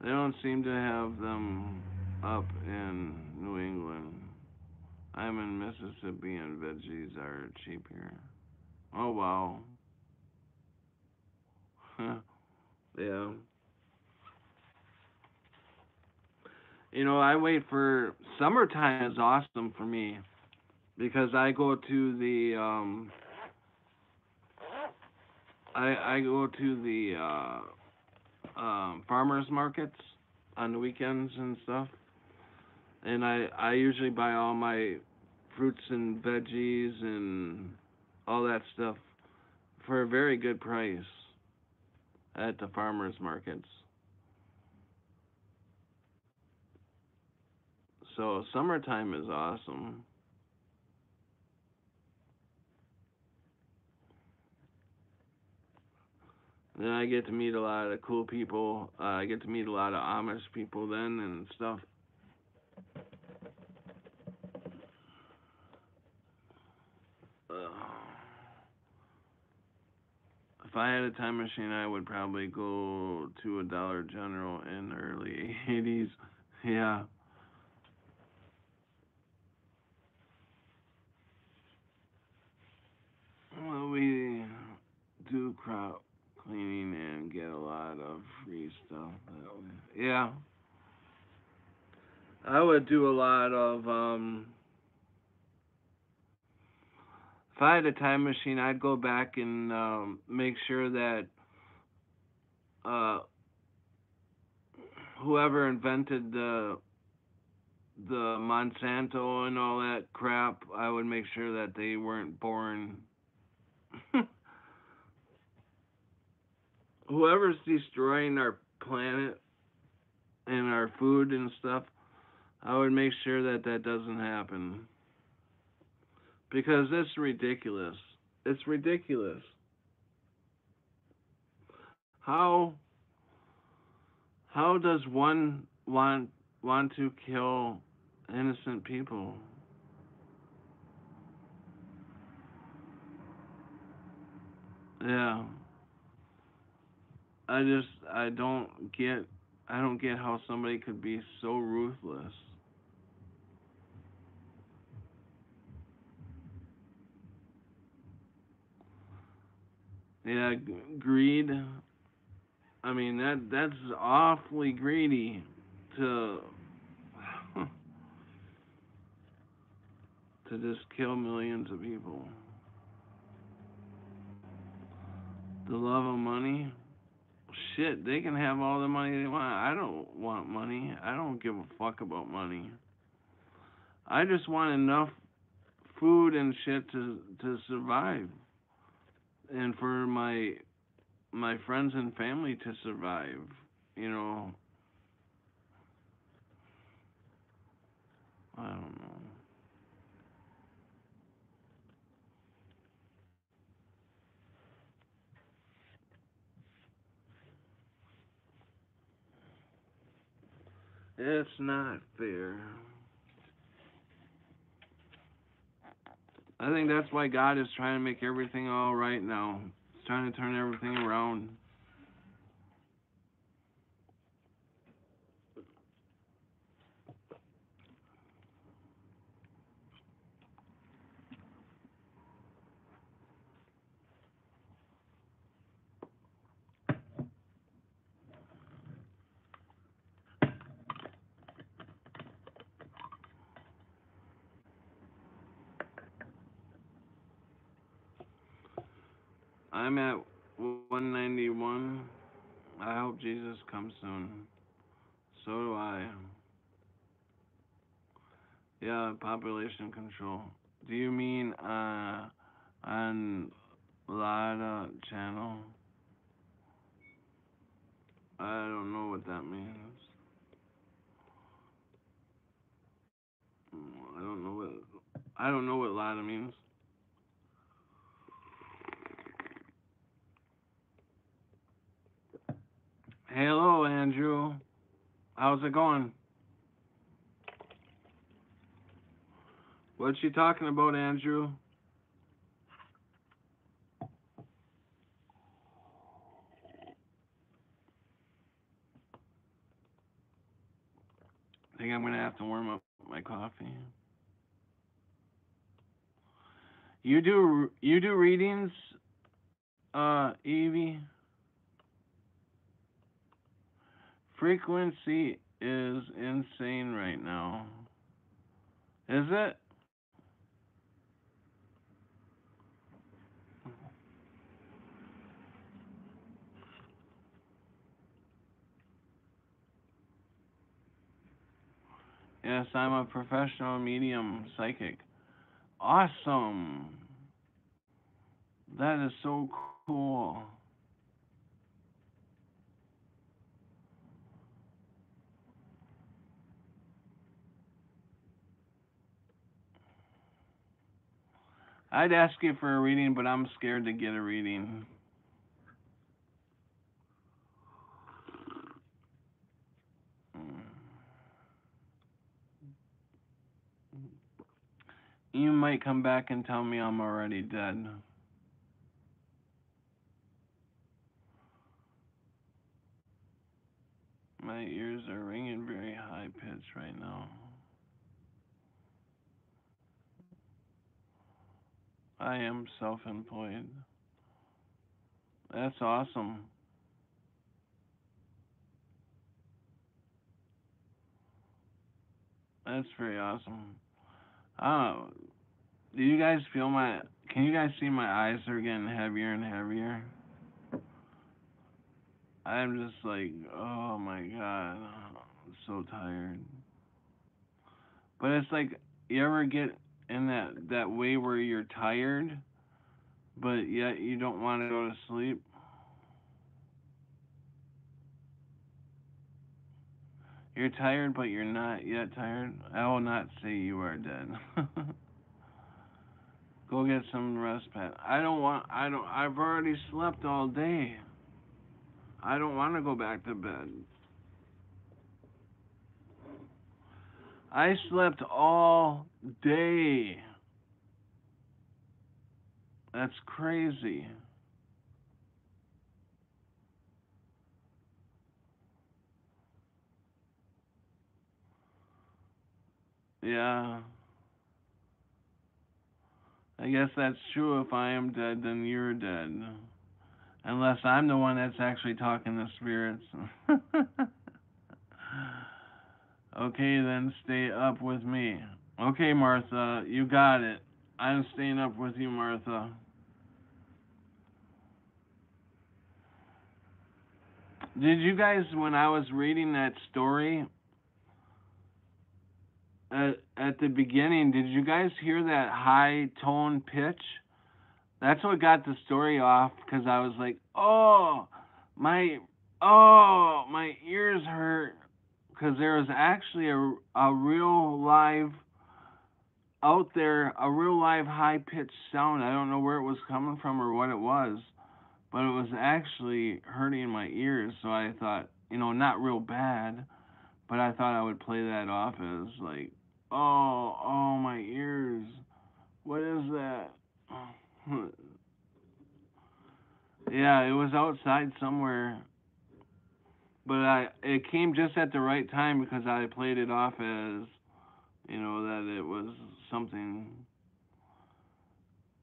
they don't seem to have them up in New England. I'm in Mississippi and veggies are cheap here. Oh wow. Yeah. I wait for summertime is awesome for me because I go to the I go to the farmers markets on the weekends and stuff, and I usually buy all my fruits and veggies and all that stuff for a very good price at the farmers markets. So summertime is awesome. Then I get to meet a lot of cool people. I get to meet a lot of Amish people then and stuff. Uh, if I had a time machine, I would probably go to a Dollar General in the early 80s. Yeah. Well, we do crop cleaning and get a lot of free stuff that way. Yeah. I would do a lot of if I had a time machine, I'd go back and make sure that uh, whoever invented the Monsanto and all that crap, I would make sure that they weren't born. Whoever's destroying our planet and our food and stuff, I would make sure that that doesn't happen because it's ridiculous. It's ridiculous. How how does one want to kill innocent people? Yeah. I don't get how somebody could be so ruthless. Yeah, greed. I mean that's awfully greedy to to just kill millions of people. The love of money. Shit, they can have all the money they want. I don't want money. I don't give a fuck about money. I just want enough food and shit to survive and for my friends and family to survive. You know, I don't know. It's not fair. I think that's why God is trying to make everything all right now. He's trying to turn everything around. I'm at 191. I hope Jesus comes soon. So do I. Yeah, population control. Do you mean on Lada channel? I don't know what that means. I don't know what Lada means. Hello, Andrew. How's it going? What's she talking about, Andrew? I think I'm gonna have to warm up my coffee. You do readings, Evie? Frequency is insane right now. Is it? Yes, I'm a professional medium psychic. Awesome. That is so cool. I'd ask you for a reading, but I'm scared to get a reading. You might come back and tell me I'm already dead. My ears are ringing very high pitch right now. I am self employed. That's awesome. That's very awesome. Oh, do you guys feel my. Can you guys see my eyes are getting heavier and heavier? I'm just like, oh my god, I'm so tired. But it's like, you ever get in that way where you're tired, but yet you don't want to go to sleep? You're tired, but you're not yet tired. I will not say you are dead. Go get some rest, Pat. I don't want. I don't. I've already slept all day. I don't want to go back to bed. I slept all day. That's crazy. Yeah. I guess that's true. If I am dead, then you're dead. Unless I'm the one that's actually talking to spirits. Okay, then stay up with me. Okay, Martha, you got it. I'm staying up with you, Martha. Did you guys, when I was reading that story at the beginning, did you guys hear that high tone pitch? That's what got the story off because I was like, my, my ears hurt because there was actually a real live out there, a real live high pitched sound. I don't know where it was coming from or what it was, but it was actually hurting my ears. So I thought, not real bad, but I thought I would play that off as like, oh, my ears. What is that? Yeah, it was outside somewhere, but it came just at the right time because I played it off as, that it was something.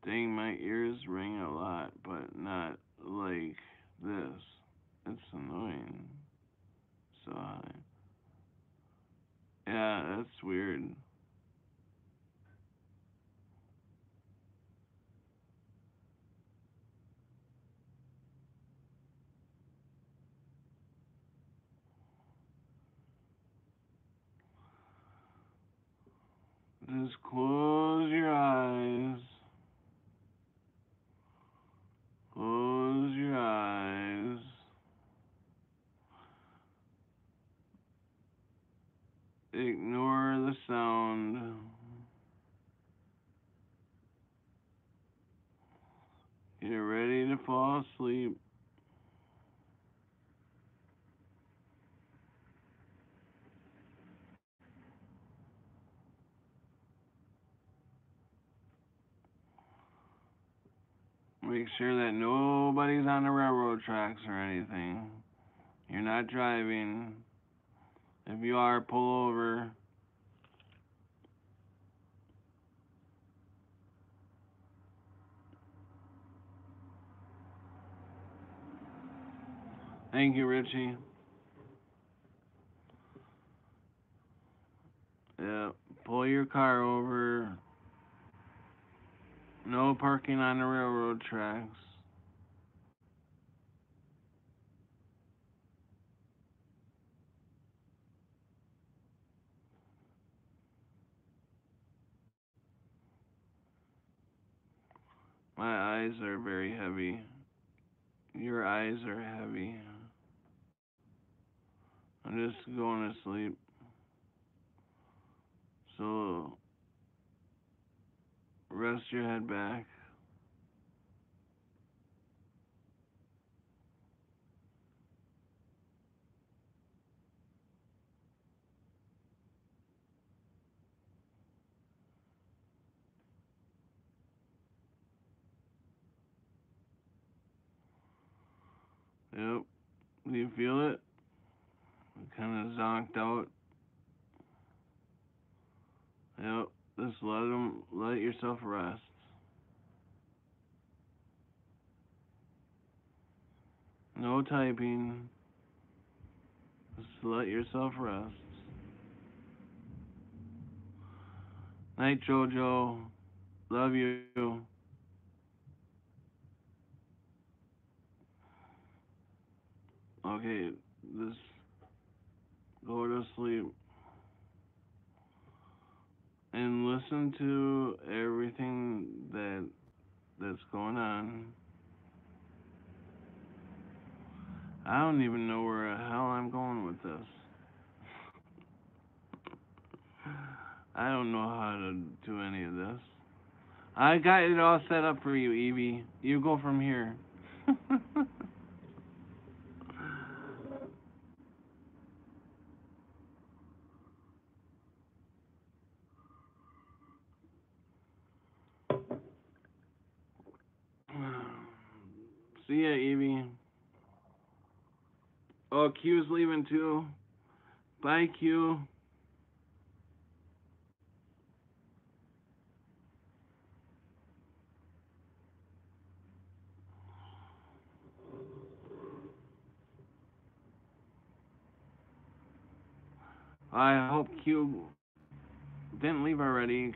Dang, my ears ring a lot, but not like this. It's annoying. So yeah, that's weird. Just close your eyes. Close your eyes. Ignore the sound. Get ready to fall asleep. Make sure that nobody's on the railroad tracks or anything. You're not driving. If you are, pull over. Thank you, Richie. Yeah, pull your car over. No parking on the railroad tracks. My eyes are very heavy. Your eyes are heavy. I'm just going to sleep. So rest your head back. Yep. Do you feel it? Kind of zonked out. Yep. Just let yourself rest. No typing. Just let yourself rest. Night, Jojo. Love you. Okay, just go to sleep and listen to everything that's going on. I don't even know where the hell I'm going with this. I don't know how to do any of this. I got it all set up for you, Evie. You go from here. See ya, Evie. Oh, Q's leaving too. Bye, Q. I hope Q didn't leave already.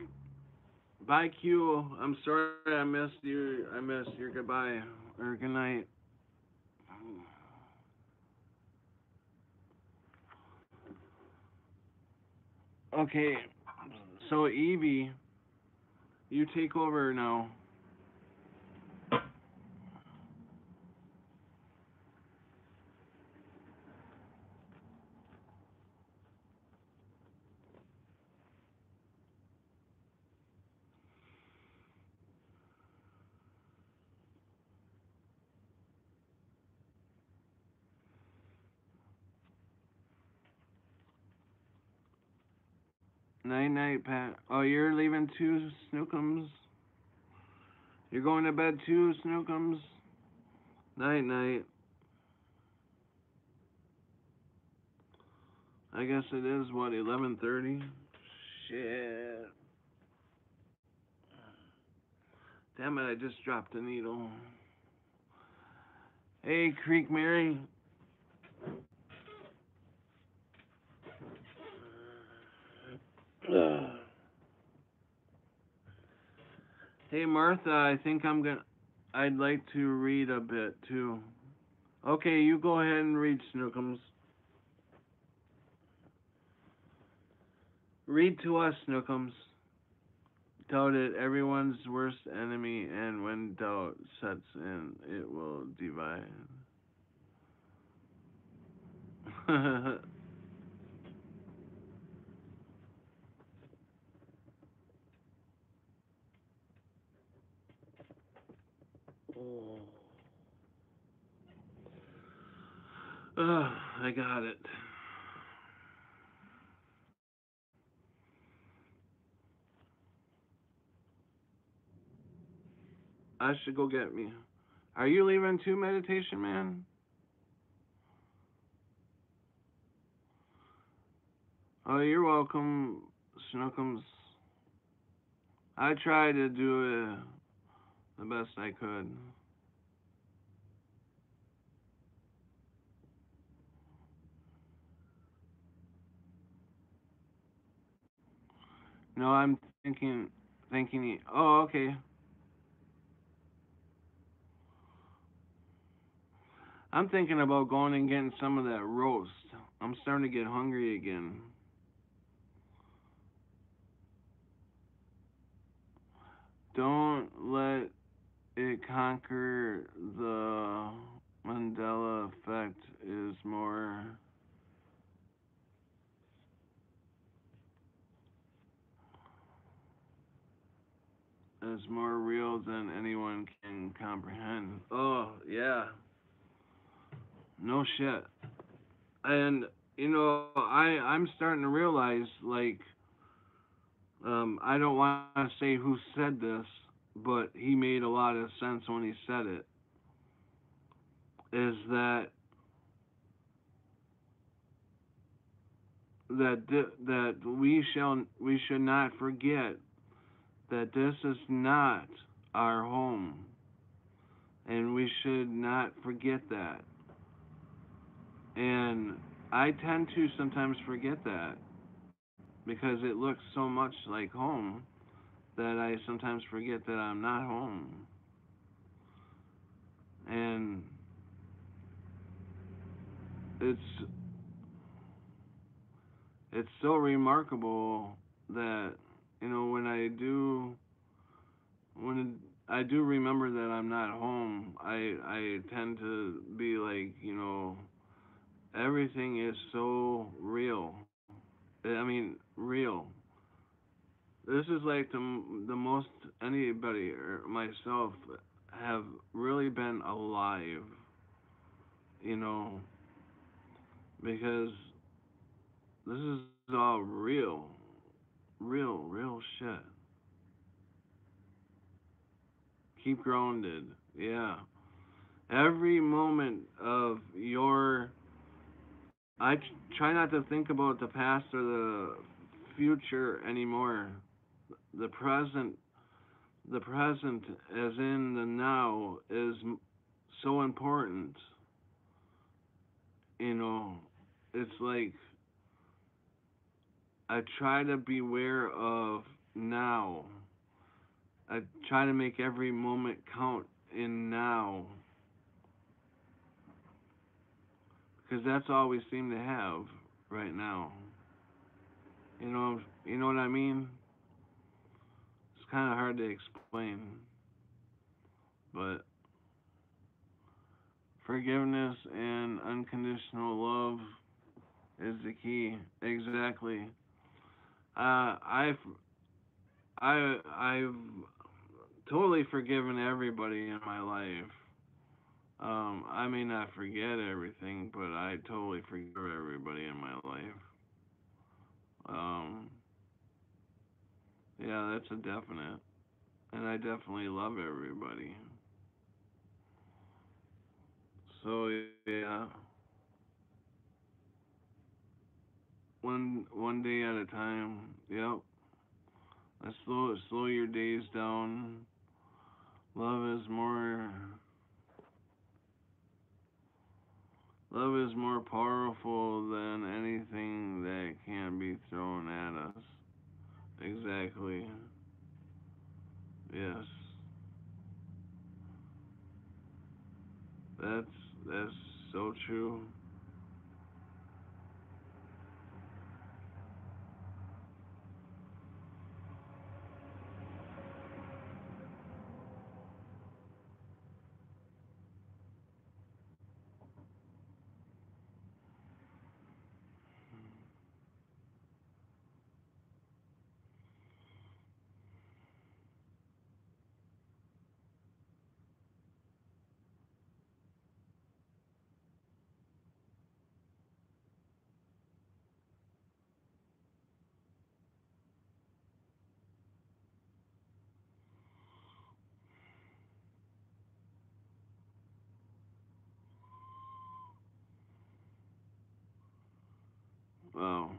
Bye, Q. I'm sorry I missed your goodbye or good night. Okay, so Evie, you take over now. 9 night, Pat. Oh, you're leaving too, Snookums. You're going to bed too, Snookums. Night night. I guess it is what 11:30. Shit. Damn it! I just dropped the needle. Hey, Creek Mary. Hey, Martha. I think I'd like to read a bit too. Okay, you go ahead and read, Snookums. Read to us, Snookums. Doubt it, everyone's worst enemy, and when doubt sets in, it will divide. Oh. I got it. I should go get me. Are you leaving too, meditation man? Oh, you're welcome, Snookums. I tried to do the best I could. No, I'm thinking. Oh, okay. I'm thinking about going and getting some of that roast. I'm starting to get hungry again. Don't let it conquer the Mandela effect is more real than anyone can comprehend. Oh yeah, no shit. And I'm starting to realize like I don't want to say who said this, but he made a lot of sense when he said it. Is that we should not forget that this is not our home, and we should not forget that. And I tend to sometimes forget that because it looks so much like home that I sometimes forget that I'm not home. And it's it's so remarkable that when I do remember that I'm not home, I tend to be like, everything is so real. I mean, real. This is like the most anybody or myself have really been alive, you know, because this is all real shit. Keep grounded. Yeah. Every moment of your try not to think about the past or the future anymore. The present, the present as in the now is so important. You know, it's like I try to beware of now. I try to make every moment count in now because that's all we seem to have right now. You know what I mean? It's kind of hard to explain, but forgiveness and unconditional love is the key. Exactly. I've I've totally forgiven everybody in my life. I may not forget everything, but I totally forgive everybody in my life. Um, yeah, that's a definite, and I definitely love everybody. So yeah, one day at a time. Yep. Slow your days down. Love is more Love is more powerful than anything that can be thrown at us. Exactly. Yes. That's that's so true. Wow.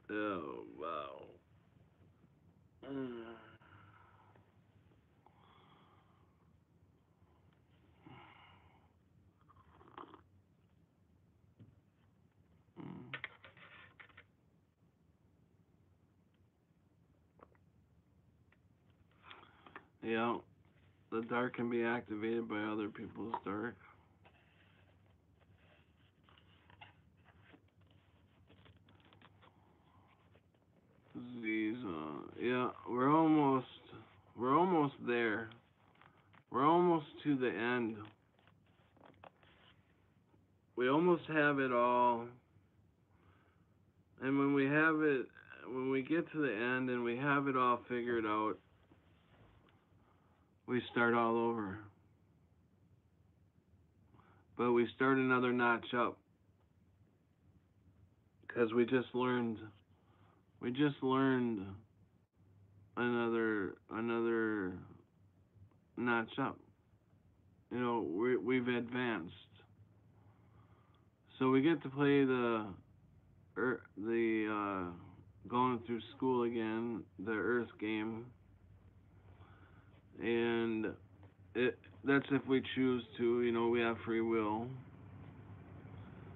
Oh, wow. Mm. Yeah, the dark can be activated by other people's dark. These, yeah, we're almost there. We're almost to the end. We almost have it all. And when we get to the end and we have it all figured out, we start all over. But we start another notch up because we just learned another notch up. You know, we've advanced. So we get to play going through school again, the Earth game, and that's if we choose to. You know, we have free will,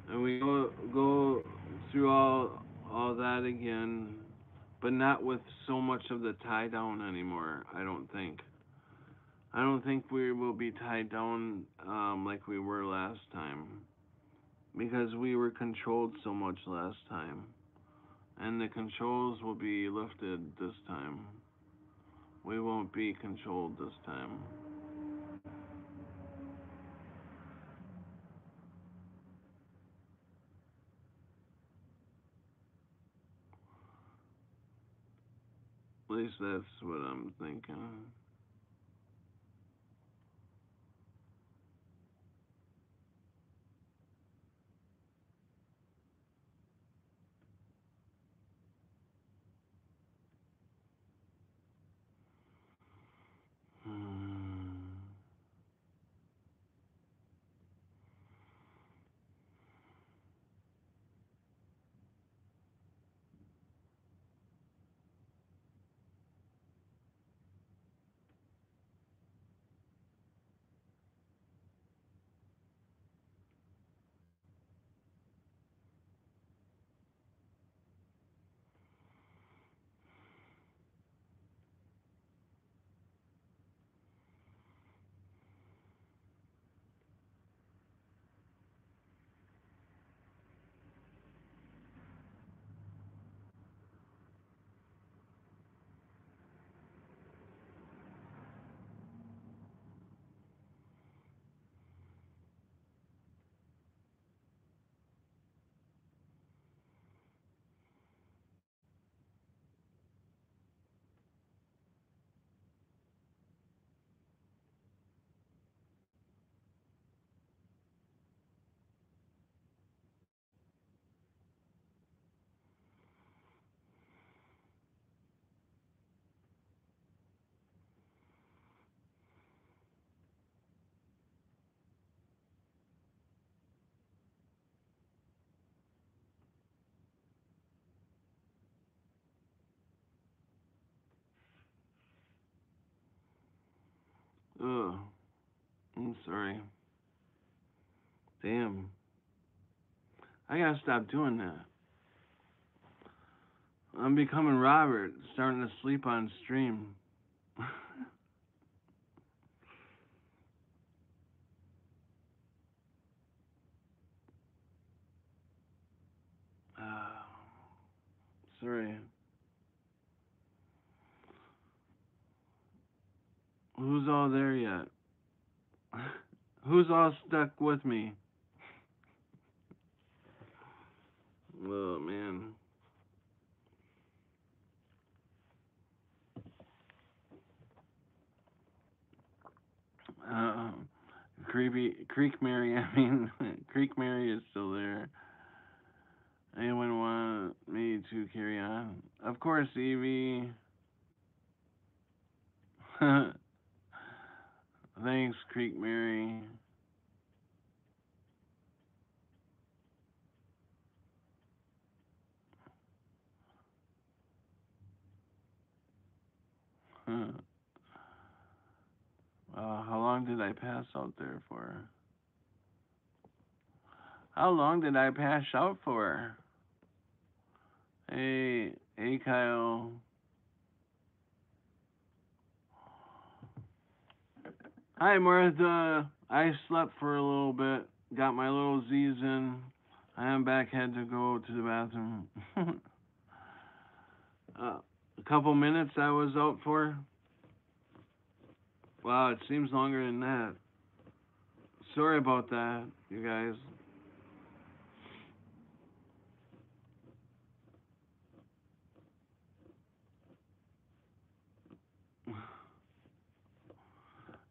and we go through all that again, but not with so much of the tie down anymore. I don't think. I don't think we will be tied down like we were last time because we were controlled so much last time, and the controls will be lifted this time. We won't be controlled this time. At least that's what I'm thinking. Hmm. Ugh. I'm sorry. Damn. I gotta stop doing that. I'm becoming Robert, starting to sleep on stream. uh, sorry. Who's all there yet? Who's all stuck with me? Oh man. Uh, Creek Mary. I mean, Creek Mary is still there. Anyone want me to carry on? Of course, Evie. Thanks, Creek Mary. long did I pass out there for? How long did I pass out for? Hey, Kyle. Hi, Martha. I slept for a little bit. Got my little Z's in. I am back. Had to go to the bathroom. A couple minutes I was out for. Wow, it seems longer than that. Sorry about that, you guys.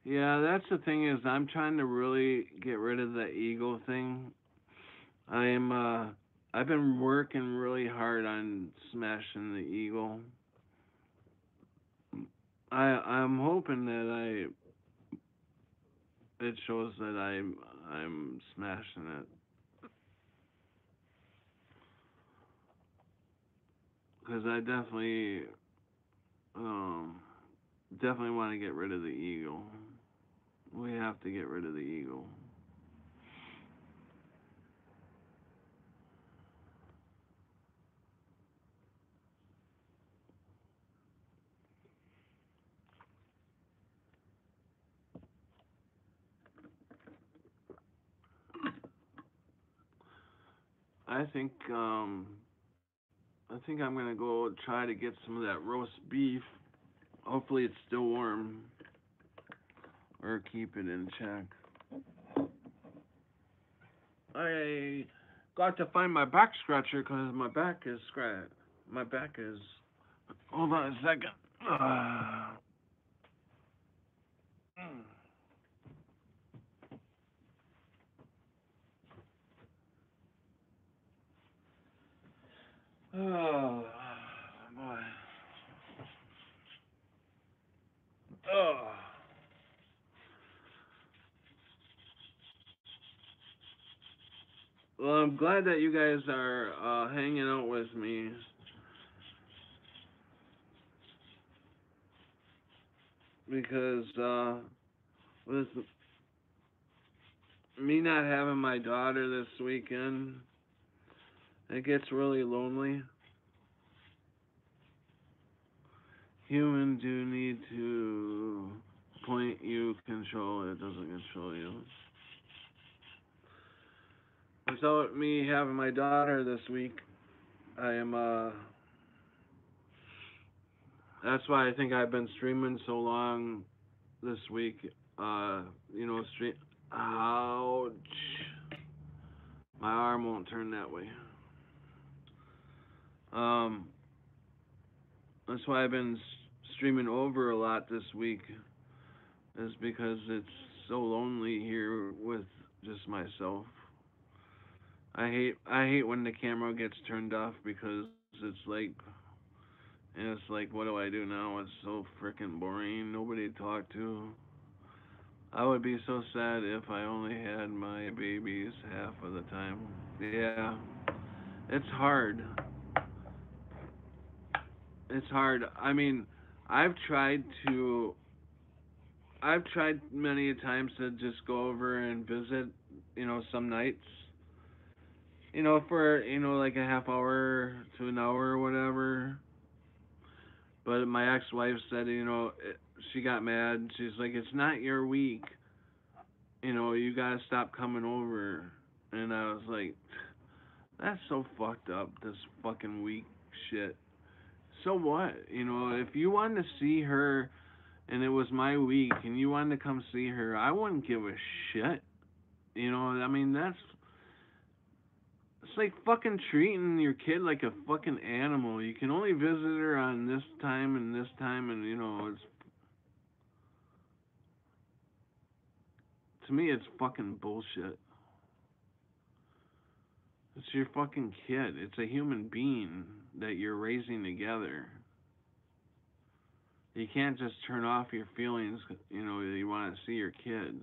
Yeah, that's the thing is I'm trying to really get rid of the ego thing. I've been working really hard on smashing the ego. I'm hoping that it shows that I'm smashing it because I um definitely want to get rid of the ego. We have to get rid of the ego. I think um I think I'm gonna go try to get some of that roast beef. Hopefully it's still warm or keep it in check. I got to find my back scratcher because my back is scratched. My back is. Hold on a second. Oh, boy. Oh. Well, I'm glad that you guys are hanging out with me because with me not having my daughter this weekend, it gets really lonely. Humans do need to point you, control it doesn't control you. Without me having my daughter this week, I am that's why I think I've been streaming so long this week. Stream. Ouch! My arm won't turn that way. Um, that's why I've been streaming over a lot this week. Is because it's so lonely here with just myself. I hate when the camera gets turned off because it's like what do I do now? It's so freaking boring. Nobody to talk to. I would be so sad if I only had my babies half of the time. Yeah, it's hard. It's hard. I mean, I've tried to. I've tried many times to just go over and visit, some nights, for, like a half hour to an hour or whatever. But my ex-wife said, she got mad. She's like, it's not your week. You gotta stop coming over. And I was like, that's so fucked up, this fucking week shit. So what? If you wanted to see her and it was my week and you wanted to come see her, I wouldn't give a shit. I mean, it's like fucking treating your kid like a fucking animal. You can only visit her on this time, and it's to me, it's fucking bullshit. It's your fucking kid. It's a human being that you're raising together. You can't just turn off your feelings, you want to see your kid.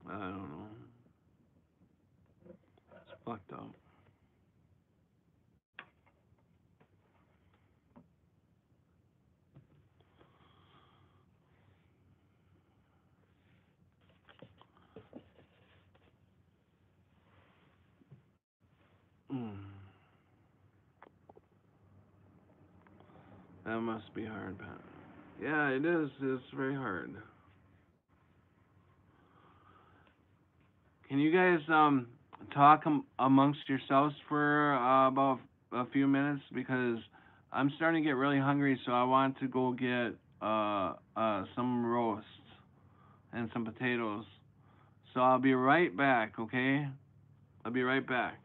I don't know. It's fucked up. That must be hard, Pat. Yeah, it is. It's very hard. Can you guys talk amongst yourselves for about a few minutes because I'm starting to get really hungry, so I want to go get some roast and some potatoes. So I'll be right back, okay? I'll be right back.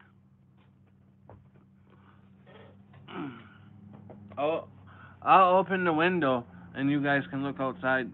Oh, I'll open the window and you guys can look outside.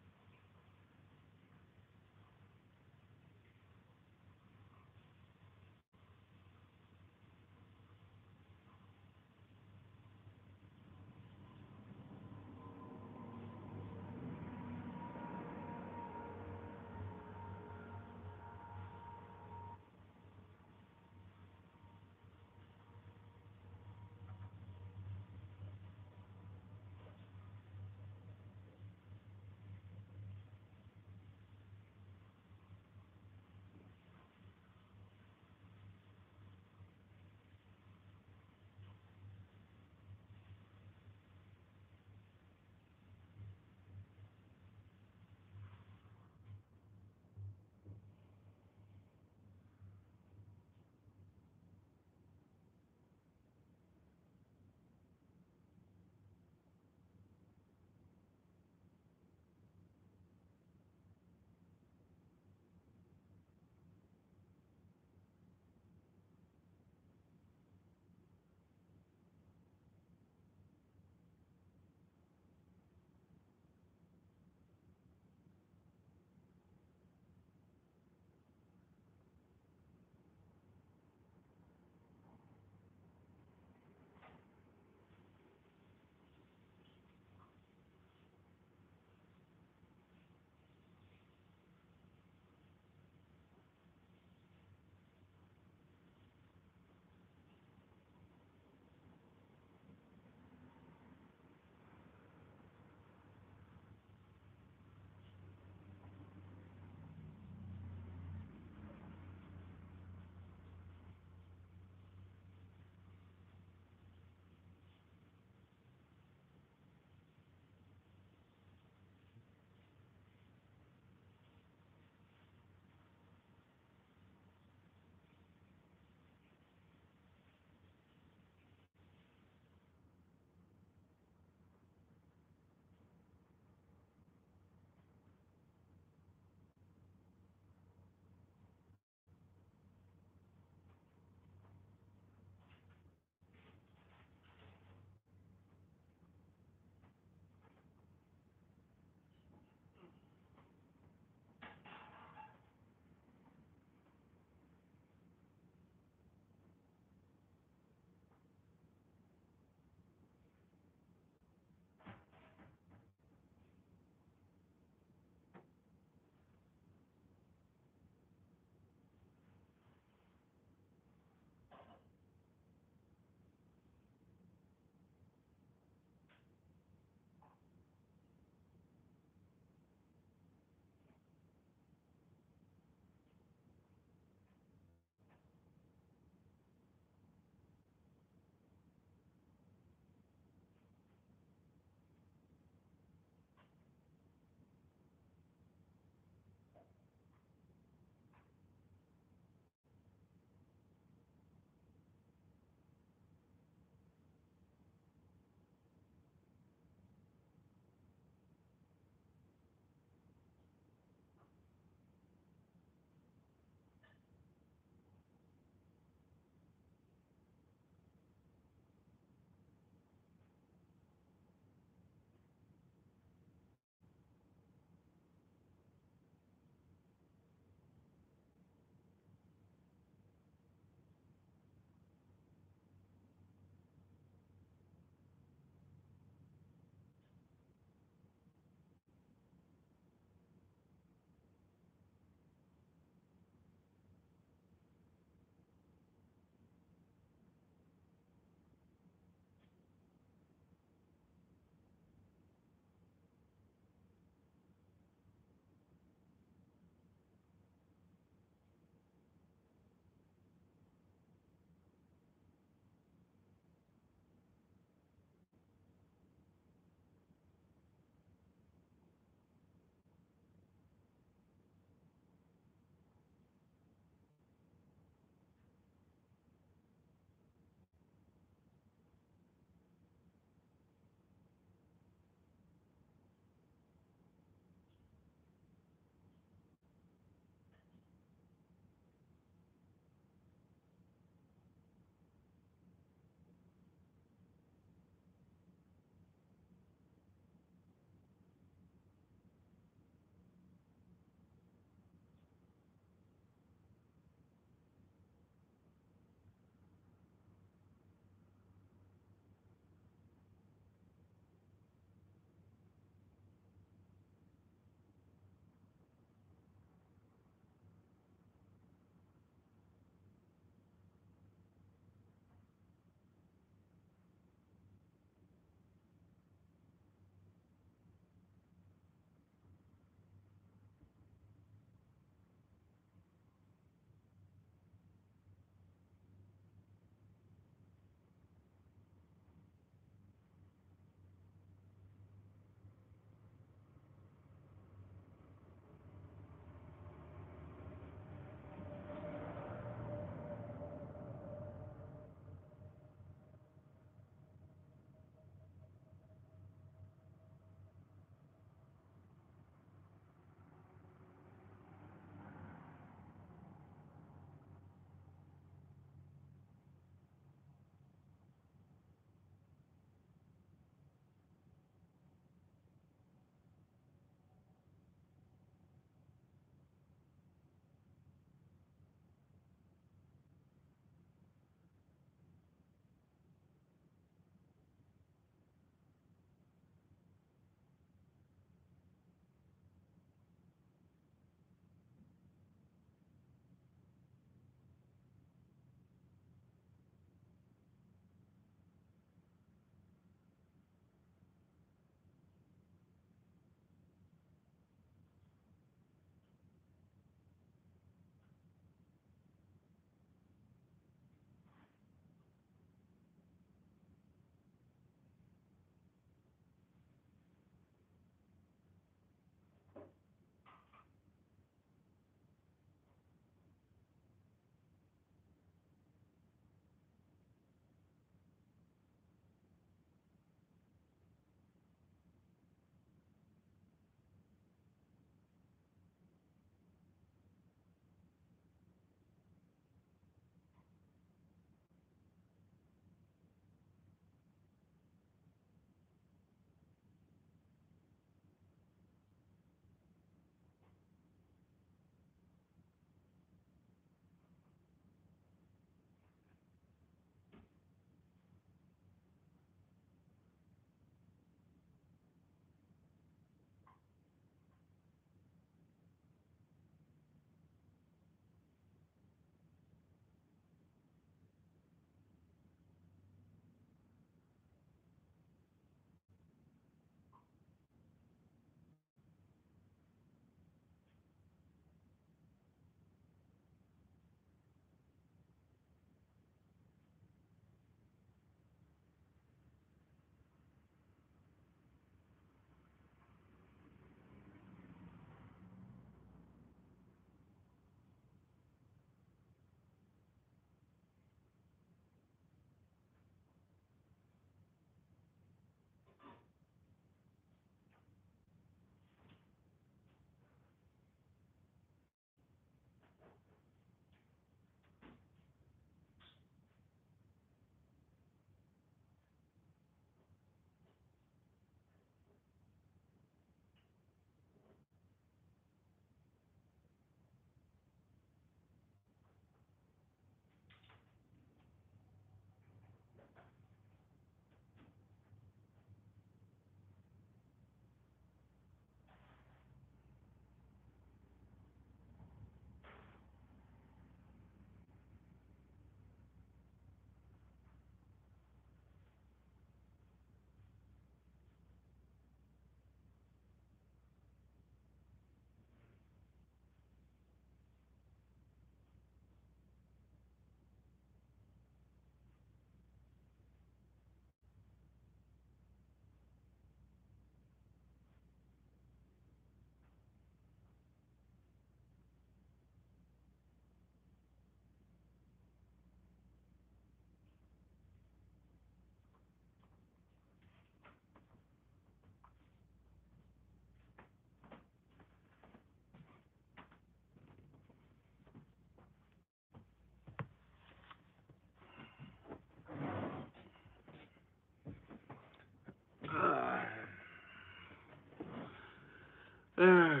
I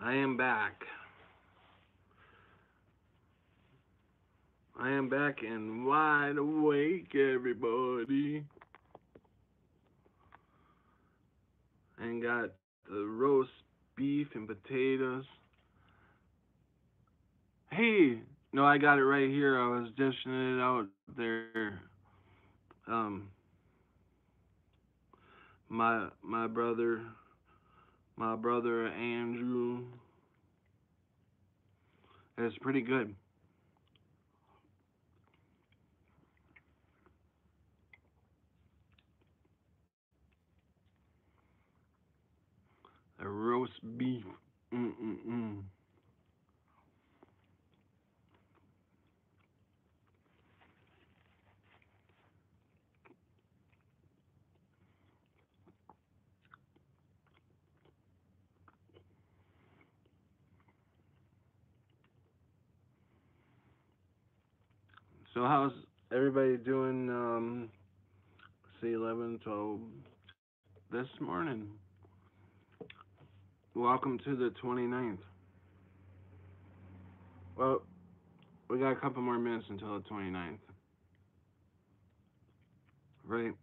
am back. I am back and wide awake, everybody. And got the roast beef and potatoes. Hey, no, I got it right here. I was dishing it out there. Um, my brother Andrew. It's pretty good. A roast beef. Mm-mm-mm. So how's everybody doing? See 11, 12 this morning. Welcome to the 29th. Well, we got a couple more minutes until the 29th. Right?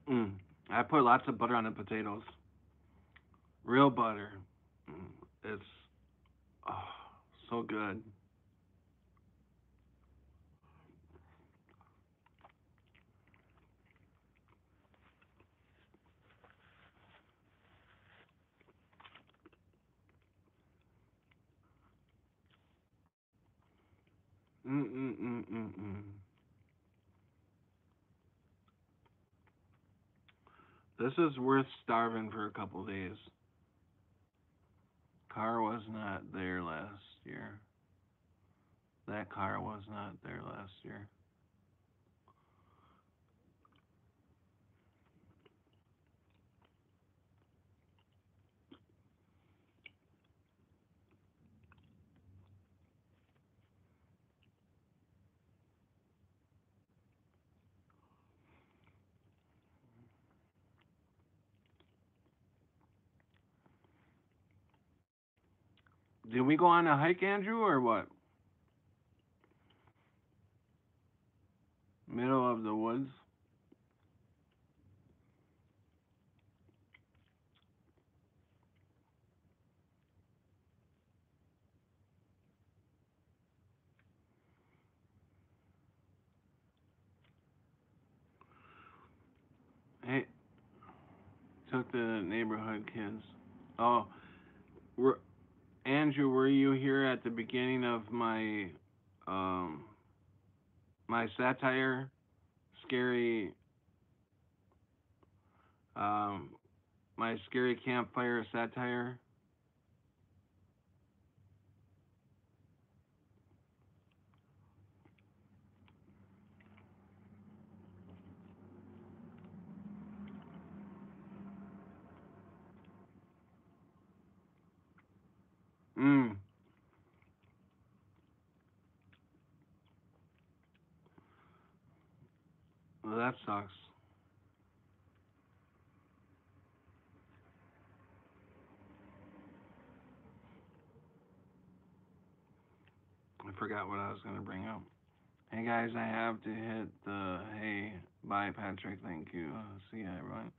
Mm. I put lots of butter on the potatoes. Real butter. Mm. It's oh, so good. Mm-mm-mm-mm-mm. This is worth starving for a couple days. Car was not there last year. That car was not there last year. Did we go on a hike, Andrew, or what? Middle of the woods? Hey, took the neighborhood kids. Oh, were, Andrew, were you here at the beginning of um my satire, scary um my scary campfire satire? Mm, well, that sucks. I forgot what I was gonna bring up. Hey guys, I have to hit the hey. Bye, Patrick. Thank you. See ya, everyone.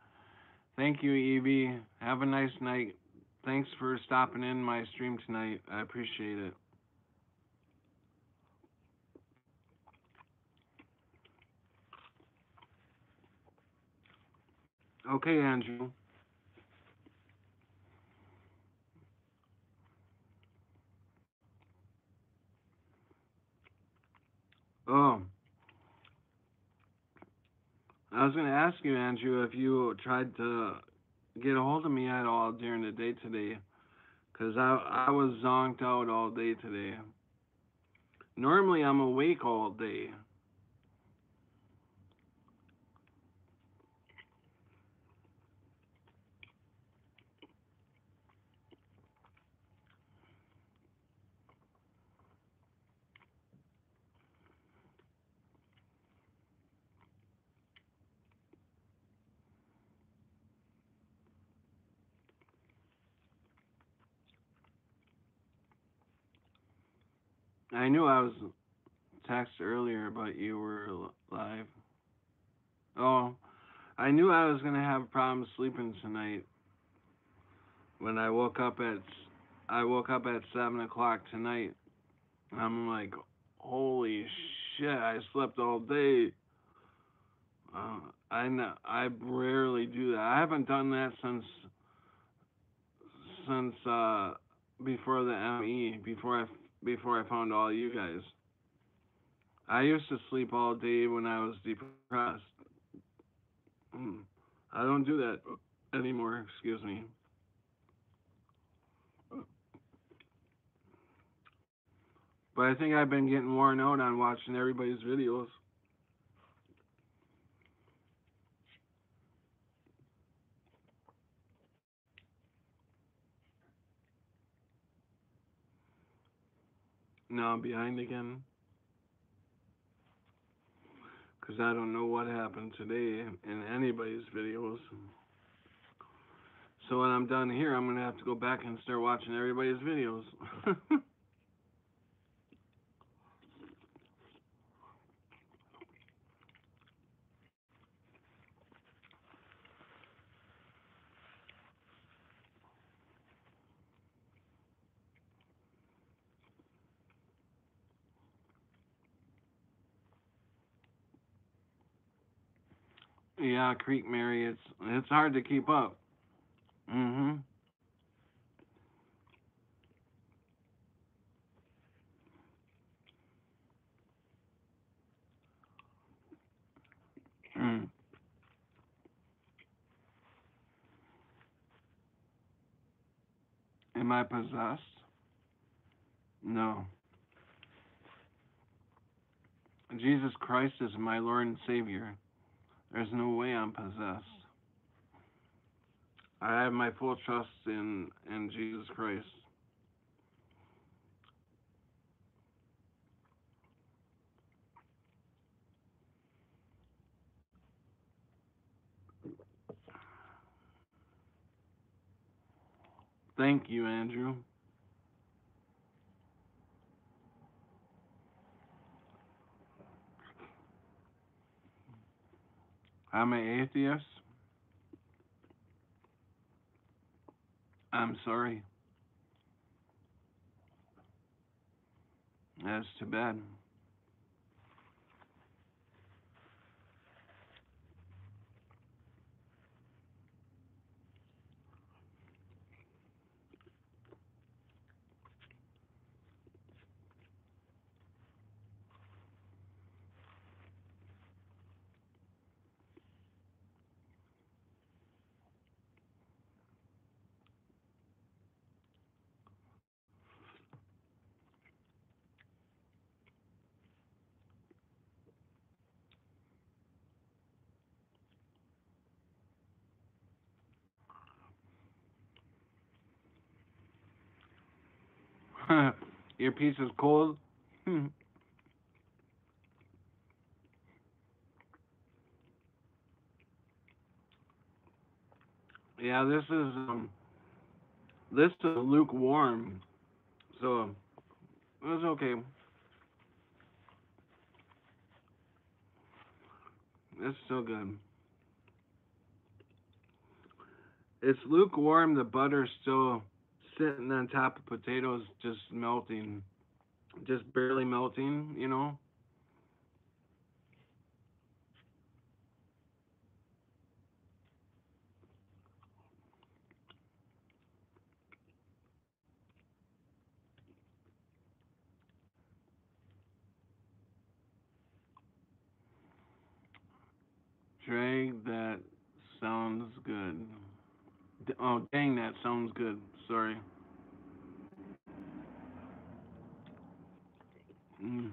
Thank you, Evie. Have a nice night. Thanks for stopping in my stream tonight. I appreciate it. Okay, Andrew. Oh, I was gonna ask you, Andrew, if you tried to get a hold of me at all during the day today. 'Cause I was zonked out all day today. Normally I'm awake all day. I knew I was text earlier, but you were live. Oh, I knew I was gonna have problems sleeping tonight when I woke up at 7 o'clock tonight. I'm like, holy shit! I slept all day. I rarely do that. I haven't done that since before the ME before I found all you guys. I used to sleep all day when I was depressed. Mm. I don't do that anymore. Excuse me. But I think I've been getting worn out on watching everybody's videos. Now I'm behind again because I don't know what happened today in anybody's videos. So when I'm done here, I'm gonna have to go back and start watching everybody's videos. Yeah, Creek Mary, it's hard to keep up. Mhm. Mm. Am I possessed? No. Jesus Christ is my Lord and Savior. There's no way I'm possessed. I have my full trust in Jesus Christ. Thank you, Andrew. I'm an atheist. I'm sorry. That's too bad. Your piece is cold. Yeah, this is lukewarm, so it's okay. It's still good. It's lukewarm. The butter's still sitting on top of potatoes, just melting, just barely melting. You know. Drag, that sounds good. Oh, dang, that sounds good. Sorry. Mm.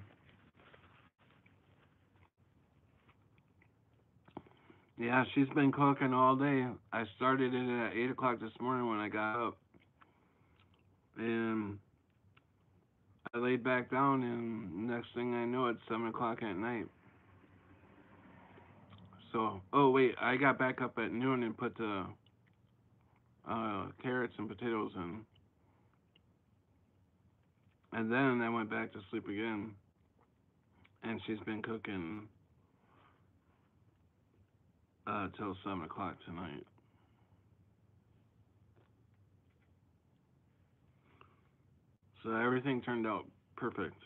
Yeah, she's been cooking all day. I started it at 8 o'clock this morning when I got up, and I laid back down, and next thing I know, it's 7 o'clock at night. So, oh wait, I got back up at noon and put the carrots and potatoes in, and then I went back to sleep again. And she's been cooking till 7 o'clock tonight. So everything turned out perfect.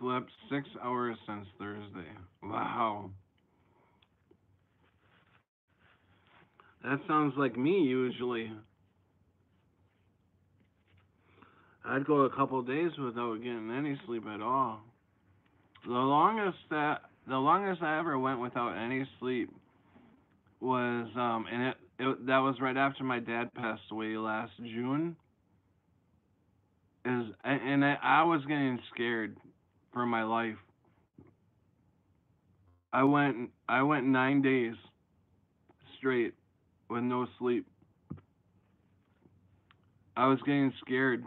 Slept 6 hours since Thursday. Wow. That sounds like me usually. I'd go a couple days without getting any sleep at all. The longest I ever went without any sleep was and it that was right after my dad passed away last June. I was getting scared for my life. I went 9 days straight with no sleep. I was getting scared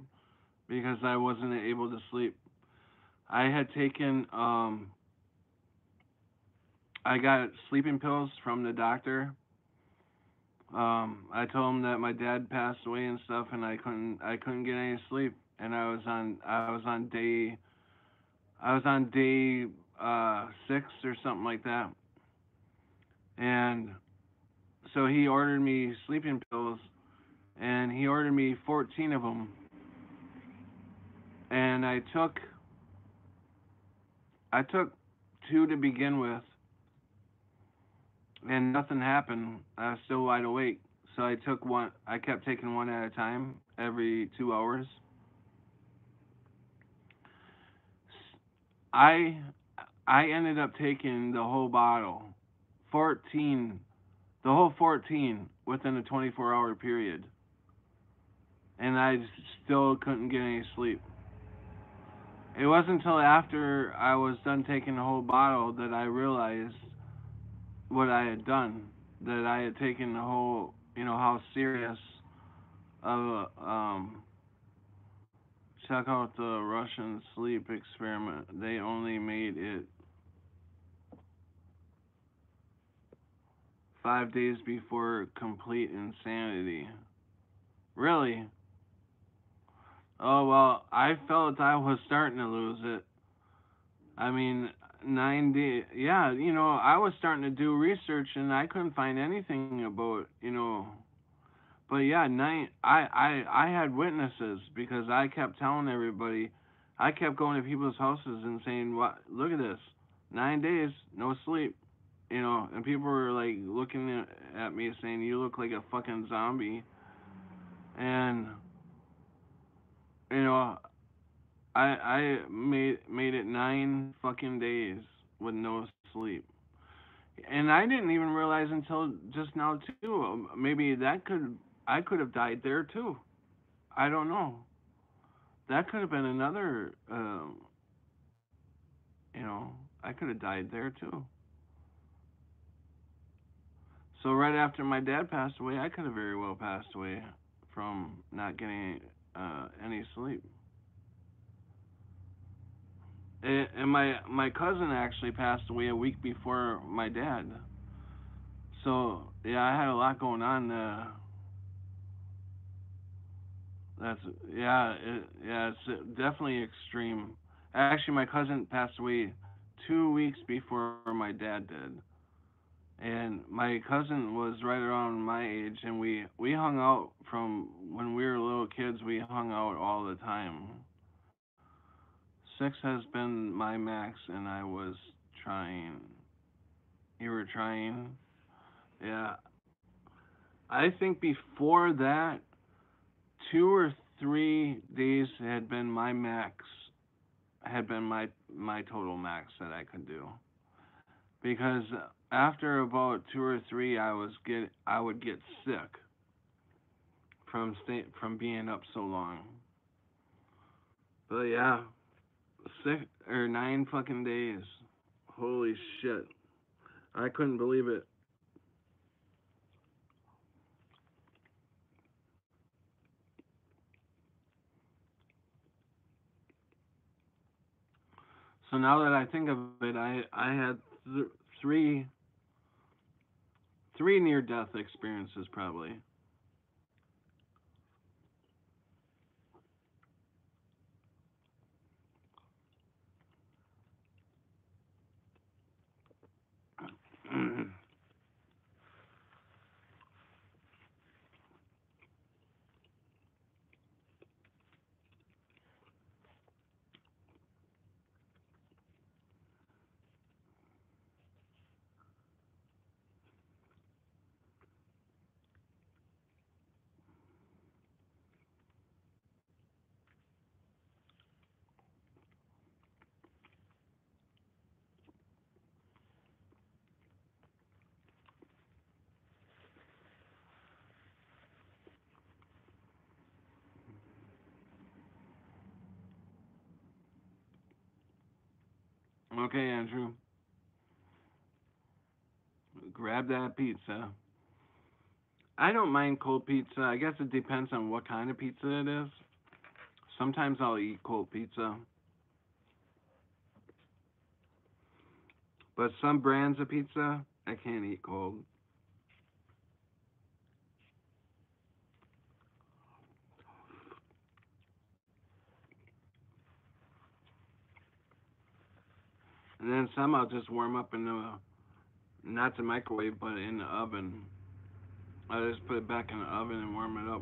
because I wasn't able to sleep. I had taken I got sleeping pills from the doctor. I told him that my dad passed away and stuff, and I couldn't get any sleep, and I was on day 6 or something like that, and so he ordered me sleeping pills, and he ordered me 14 of them, and I took two to begin with, and nothing happened. I was still wide awake, so I took one. I kept taking one at a time every 2 hours. I I ended up taking the whole bottle, 14, the whole 14 within a 24-hour period, and I still couldn't get any sleep. It wasn't until after I was done taking the whole bottle that I realized what I had done. That I had taken the whole, how serious of check out the Russian sleep experiment. They only made it 5 days before complete insanity. Really? Oh well, I felt I was starting to lose it. I mean, 9 days. Yeah, I was starting to do research and I couldn't find anything about. But yeah, I had witnesses because I kept telling everybody. I kept going to people's houses and saying, "What? Look at this. 9 days, no sleep." And people were like looking at me saying, "You look like a fucking zombie." And you know, I made it 9 fucking days with no sleep, and I didn't even realize until just now too. Maybe I could have died there too. I don't know. That could have been another. I could have died there too. So right after my dad passed away, I could have very well passed away from not getting any sleep. And my cousin actually passed away a week before my dad. So yeah, I had a lot going on. That's yeah, it's definitely extreme. Actually, my cousin passed away 2 weeks before my dad did, and my cousin was right around my age, and we hung out from when we were little kids. We hung out all the time. 6 has been my max, and I was trying. You were trying? Yeah. I think before that, 2 or 3 days had been my max, had been my total max that I could do. Because after about 2 or 3, I would get sick from being up so long. But yeah, 6 or 9 fucking days. Holy shit. I couldn't believe it. So now that I think of it, I had three three near death experiences probably. Okay, Andrew, grab that pizza. I don't mind cold pizza. I guess it depends on what kind of pizza it is. Sometimes I'll eat cold pizza, but some brands of pizza I can't eat cold. And then some I'll just warm up in the not the microwave, but in the oven. I just put it back in the oven and warm it up.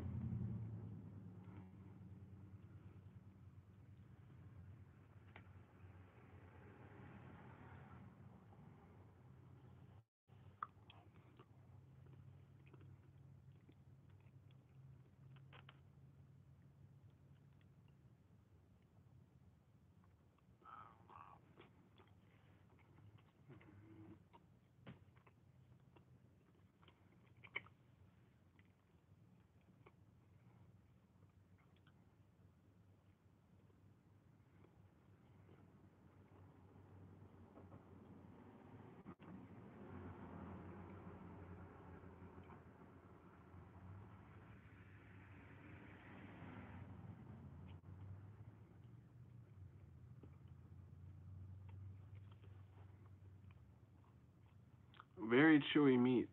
Very chewy meat.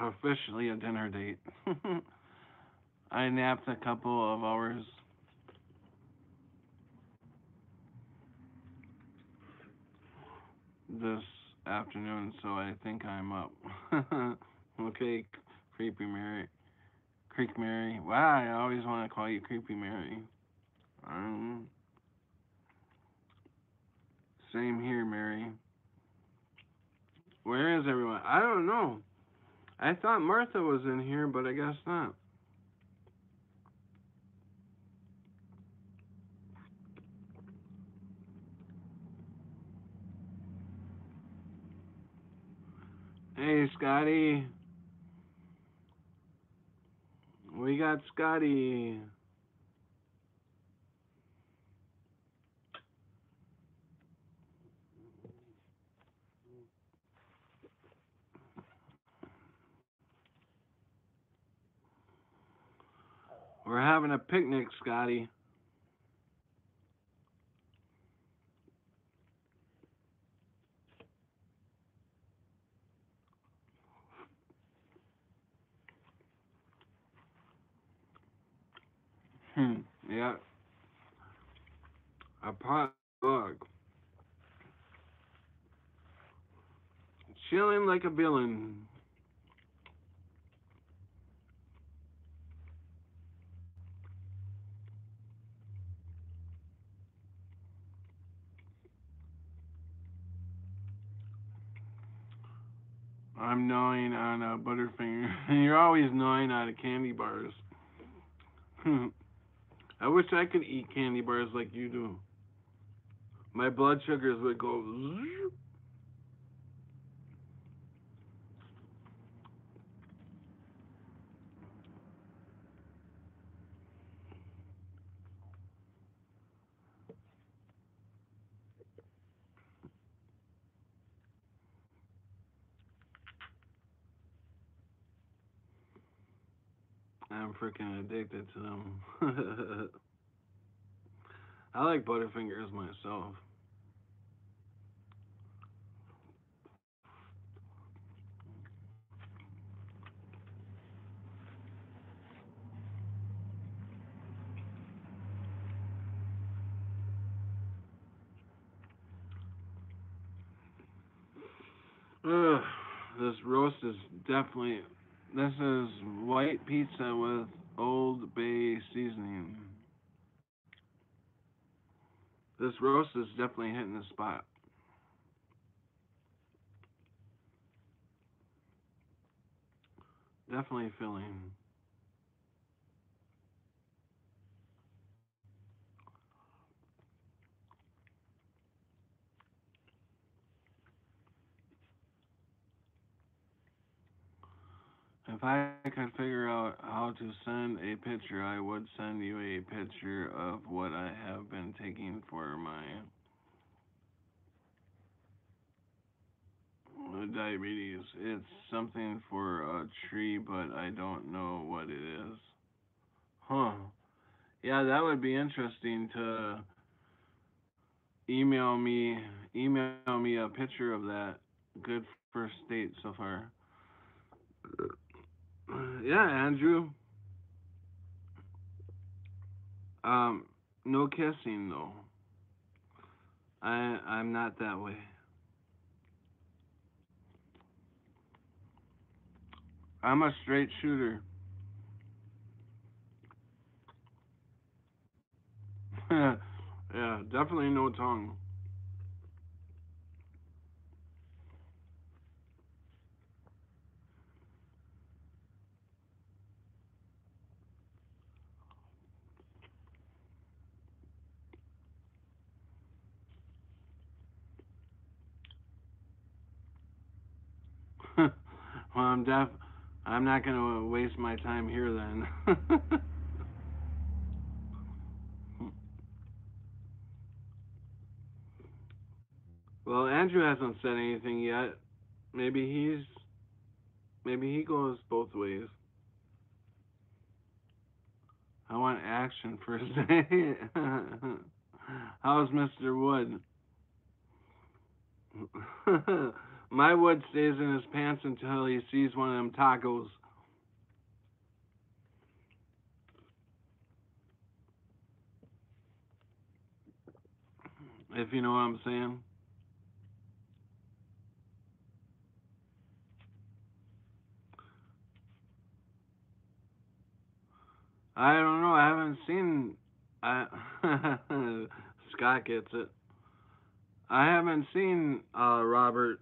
Officially a dinner date. I napped a couple of hours this afternoon, so I think I'm up. Okay, Creepy Mary. Creek Mary. Wow, I always want to call you Creepy Mary. Um, Same here, Mary. Where is everyone? I don't know. I thought Martha was in here, but I guess not. Hey, Scotty. We got Scotty. We're having a picnic, Scotty. Hmm. Yeah. A pot dog. Chilling like a villain. I'm gnawing on a Butterfinger. You're always gnawing on candy bars. I wish I could eat candy bars like you do. My blood sugars would go. I'm freaking addicted to them. I like Butterfingers myself. Ugh, this roast is definitely. This is white pizza with Old Bay seasoning. This roast is definitely hitting the spot. Definitely filling. If I could figure out how to send a picture, I would send you a picture of what I have been taking for my diabetes. It's something for a tree, but I don't know what it is. Huh. Yeah, that would be interesting to email me email me a picture of that. Good first date so far. Yeah, Andrew. Um, no kissing though. I'm not that way. I'm a straight shooter. Yeah, definitely no tongue. Well, I'm not gonna waste my time here then. Well, Andrew hasn't said anything yet. Maybe he's maybe he goes both ways. I want action first. How's Mr. Wood? My Wood stays in his pants until he sees one of them tacos. If you know what I'm saying. I don't know. I haven't seen. I Scott gets it. I haven't seen Robert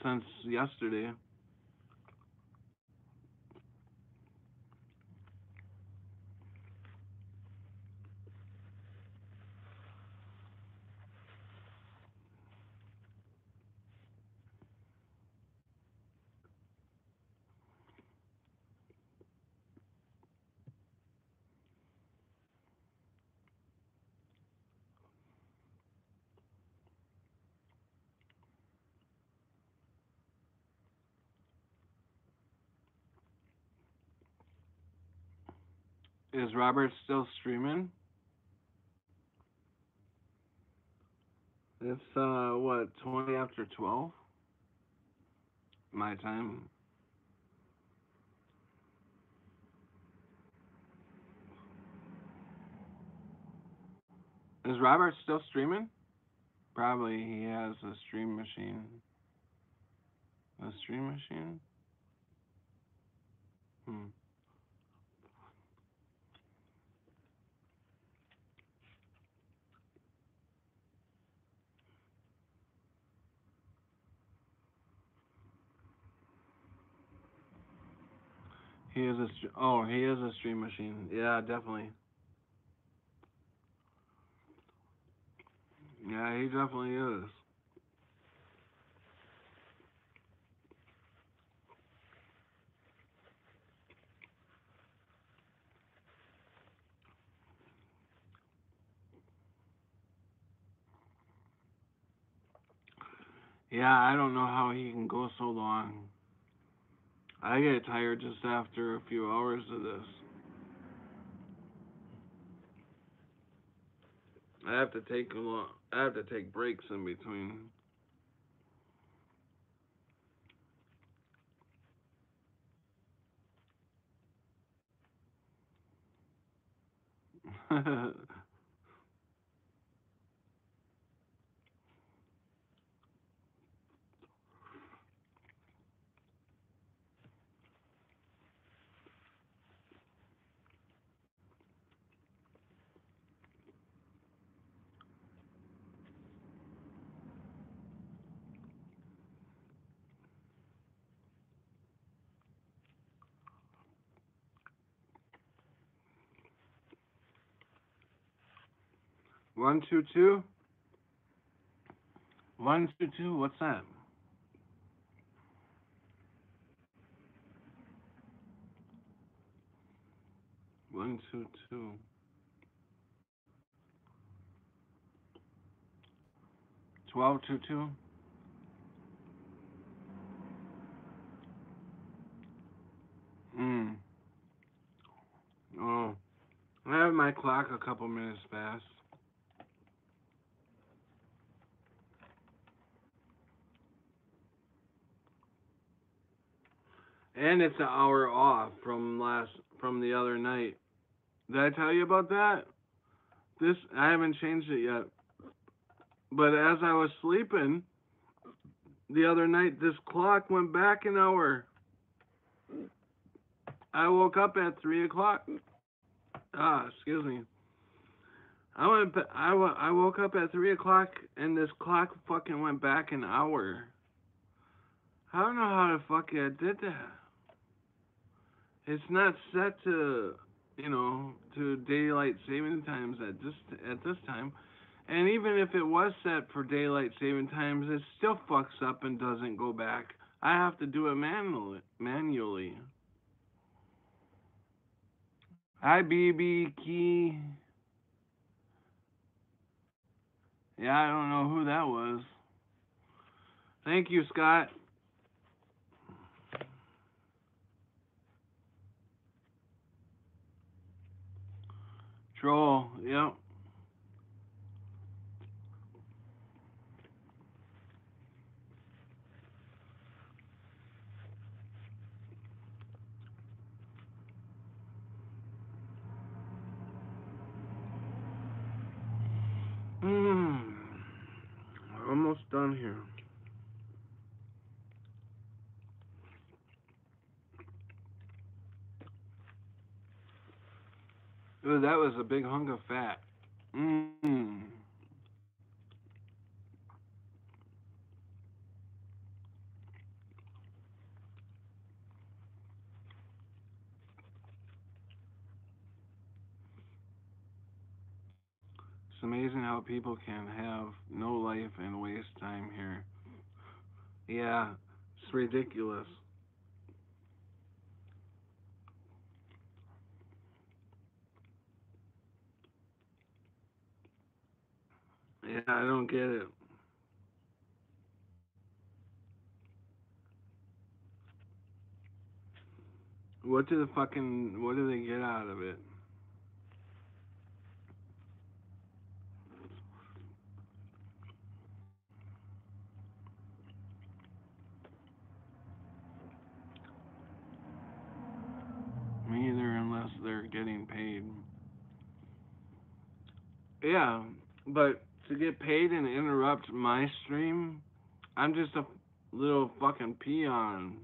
since yesterday. Is Robert still streaming? It's what 20 after 12 my time. Is Robert still streaming? Probably he has a stream machine. A stream machine? Hmm. He is a stream machine. Yeah, definitely. Yeah, he definitely is. Yeah, I don't know how he can go so long. I get tired just after a few hours of this. I have to take breaks in between. One two two. 122. What's that? 122. 1222. Hmm. Oh, I have my clock a couple minutes fast. And it's an hour off from the other night. Did I tell you about that? This I haven't changed it yet. But as I was sleeping the other night, this clock went back an hour. I woke up at 3 o'clock. Excuse me. I woke up at 3 o'clock and this clock fucking went back an hour. I don't know how the fuck I did that. It's not set to, to daylight saving times at this time. And even if it was set for daylight saving times, it still fucks up and doesn't go back. I have to do it manually. Hi, BB Key. Yeah, I don't know who that was. Thank you, Scott. Troll. Yep. Hmm. We're almost done here. Ooh, that was a big hunk of fat. Mmm. It's amazing how people can have no life and waste time here. Yeah, it's ridiculous. Yeah, I don't get it. What do they get out of it? Me either, unless they're getting paid. Yeah, but to get paid and interrupt my stream, I'm just a little fucking peon.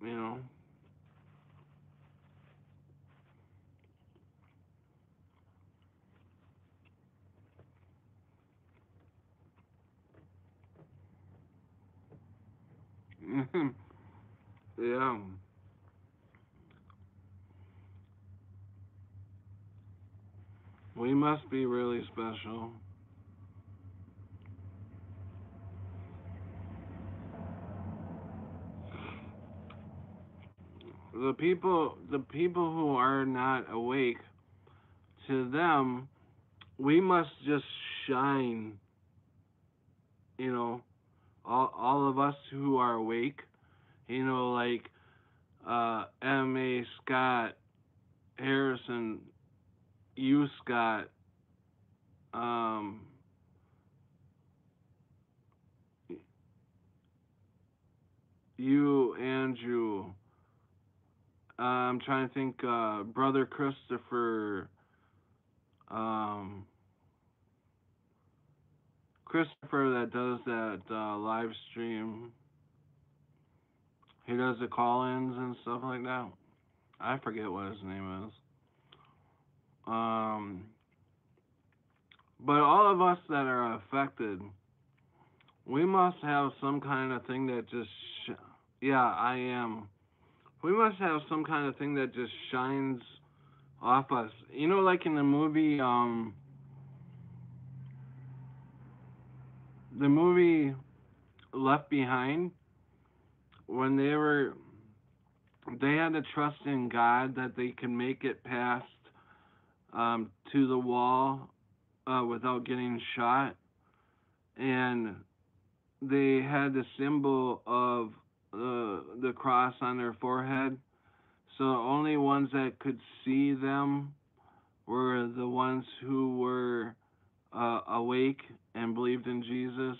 You know? Yeah. We must be really special. The people who are not awake, to them, we must just shine, you know, all of us who are awake, like M.A. Scott, Harrison, you Scott, um, you Andrew, I'm trying to think, Brother Christopher, um, Christopher that does that live stream. He does the call-ins and stuff like that. I forget what his name is. Um, but all of us that are affected, we must have some kind of thing that just, yeah, I am. We must have some kind of thing that just shines off us. Like in the movie Left Behind, when they had to trust in God that they can make it past to the wall without getting shot, and they had the symbol of the cross on their forehead. So the only ones that could see them were the ones who were awake and believed in Jesus,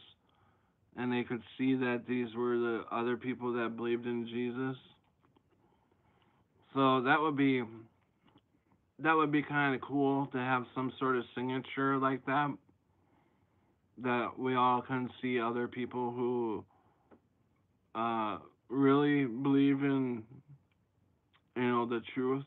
and they could see that these were the other people that believed in Jesus. So that would be kind of cool to have some sort of signature like that we all can see other people who uh, really believe in the truth.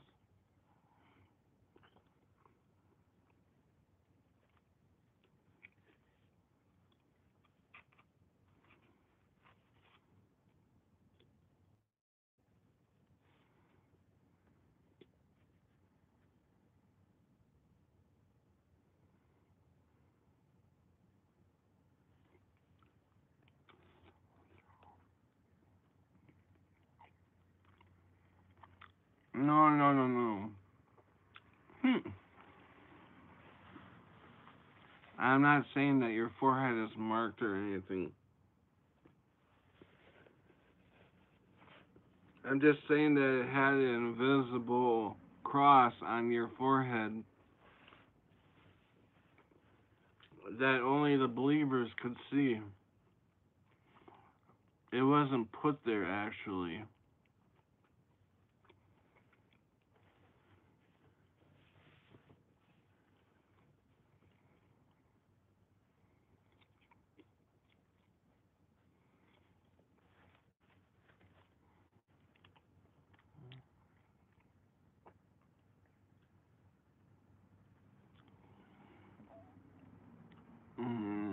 No, no, no, no. I'm not saying that your forehead is marked or anything. I'm just saying that it had an invisible cross on your forehead that only the believers could see. It wasn't put there actually.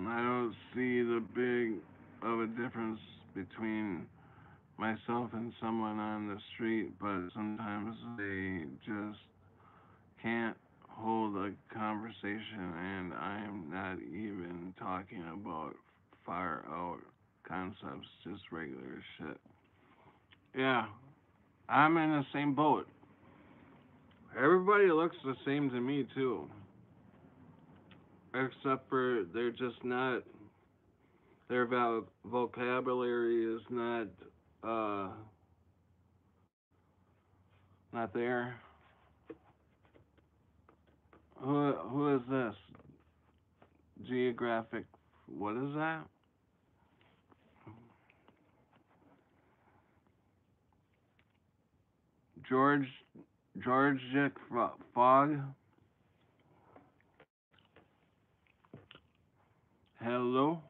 I don't see the big of a difference between myself and someone on the street, but sometimes they just can't hold a conversation, and I'm not even talking about far out concepts, just regular shit. Yeah, I'm in the same boat. Everybody looks the same to me, too, except for they're just not, their vocabulary is uh, not there. Who is this? Geographic. What is that? George Georgic Fog. Hello.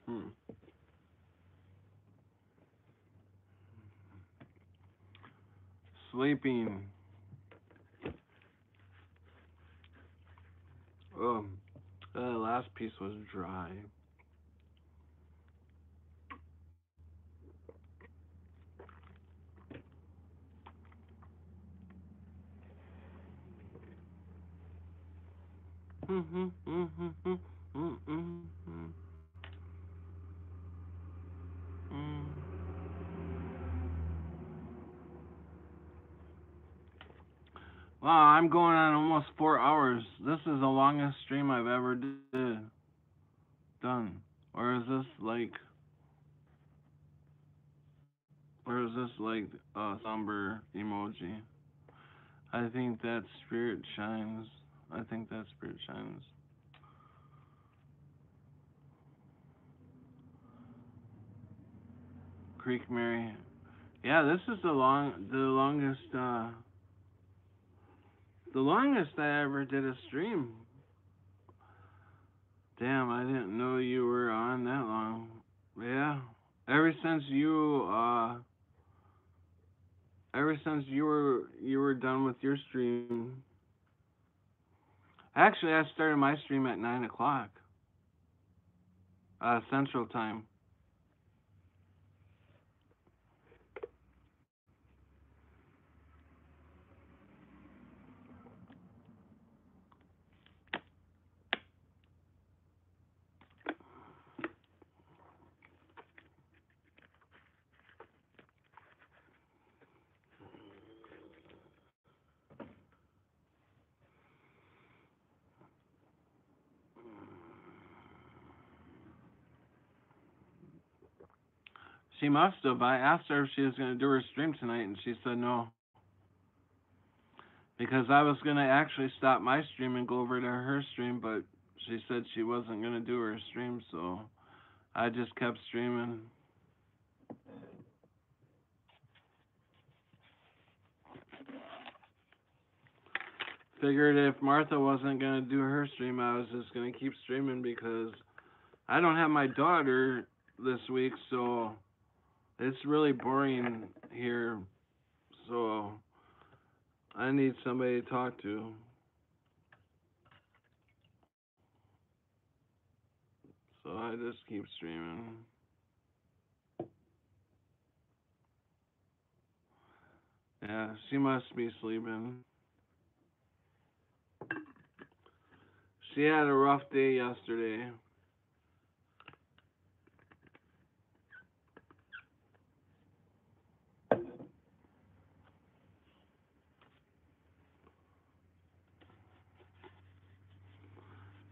Hmm. Sleeping. Oh, the last piece was dry. Wow, I'm going on almost 4 hours. This is the longest stream I've ever done. Or is this like, or is this like a somber emoji? I think that spirit shines. I think that spirit shines. Creek Mary. Yeah, this is the longest I ever did a stream. Damn, I didn't know you were on that long. Yeah, ever since you were done with your stream. Actually, I started my stream at 9 o'clock, Central Time. She must have. I asked her if she was going to do her stream tonight, and she said no. Because I was going to actually stop my stream and go over to her stream, but she said she wasn't going to do her stream, so I just kept streaming. Figured if Martha wasn't going to do her stream, I was just going to keep streaming because I don't have my daughter this week, so it's really boring here. So I need somebody to talk to. So I just keep streaming. Yeah, she must be sleeping. She had a rough day yesterday.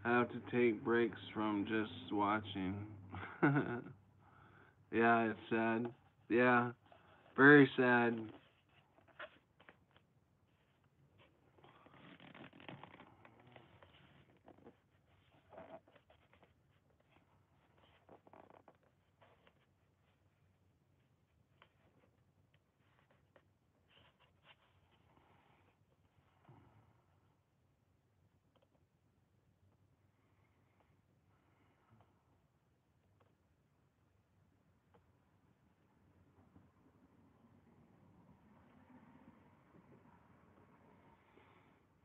I have to take breaks from just watching. Yeah, it's sad. Yeah, very sad.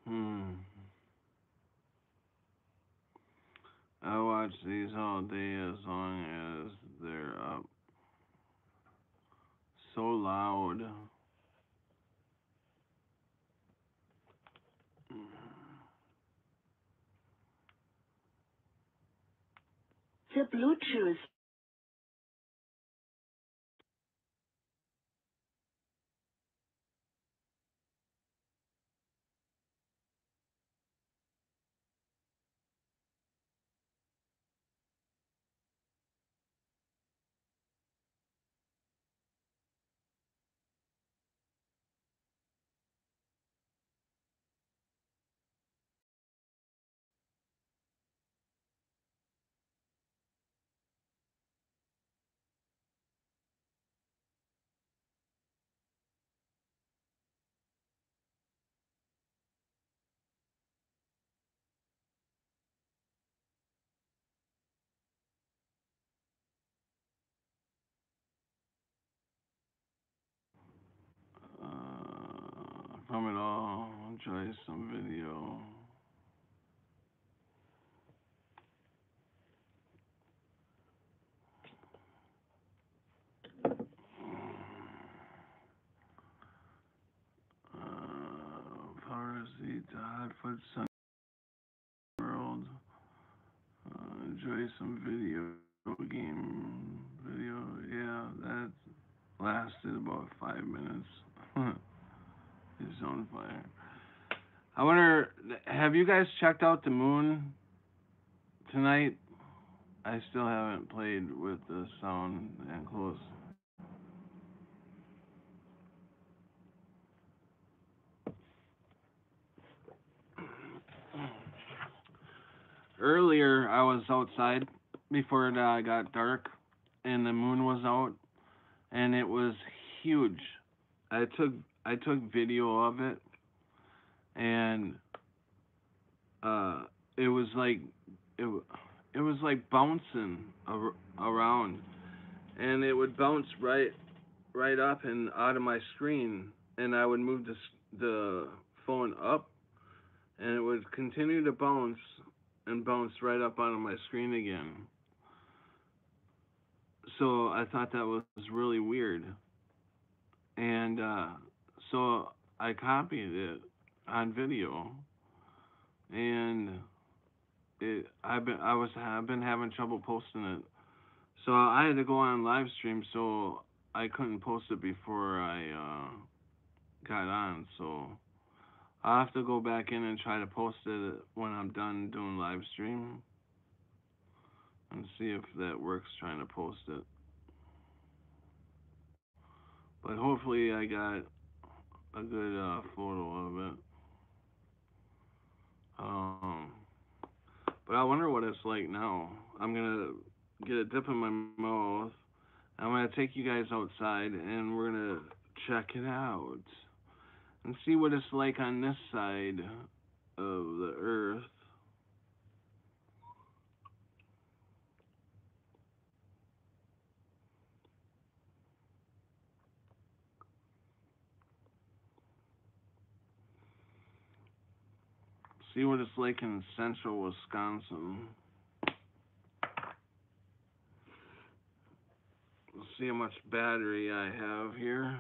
Hmm. I watch these all day as long as they're up. So loud. The Bluetooth enjoy some video. Piracy to Hotfoot Sun World. Enjoy some video game video. Yeah, that lasted about 5 minutes. He's on fire. I wonder, have you guys checked out the moon tonight? I still haven't played with the sound and close. Earlier, I was outside before it got dark, and the moon was out, and it was huge. I took video of it, and it was like it it was like bouncing around, and it would bounce right up and out of my screen, and I would move the phone up, and it would continue to bounce and bounce right up out of my screen again. So I thought that was really weird, and so I copied it on video, and I've been having trouble posting it. So I had to go on live stream, so I couldn't post it before I got on. So I'll have to go back in and try to post it when I'm done doing live stream and see if that works, trying to post it. But hopefully I got a good photo of it. Um, but I wonder what it's like now. I'm gonna get a dip in my mouth. I'm gonna take you guys outside and we're gonna check it out and see what it's like on this side of the earth. See what it's like in central Wisconsin. Let's see how much battery I have here.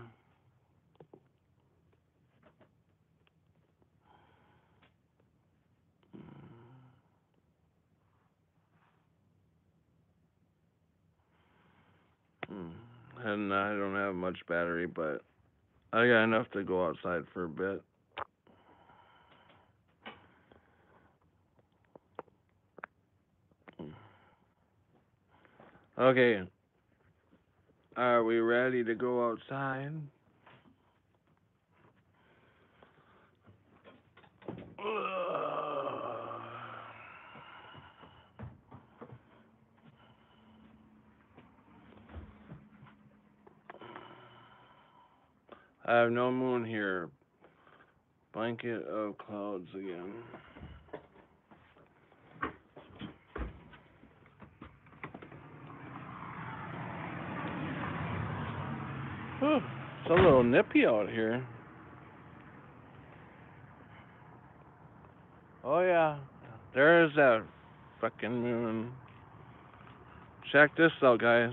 And I don't have much battery, but I got enough to go outside for a bit. Okay. Are we ready to go outside? I have no moon here. Blanket of clouds again. Whew, it's a little nippy out here. Oh yeah, there's that fucking moon. Check this out, guys.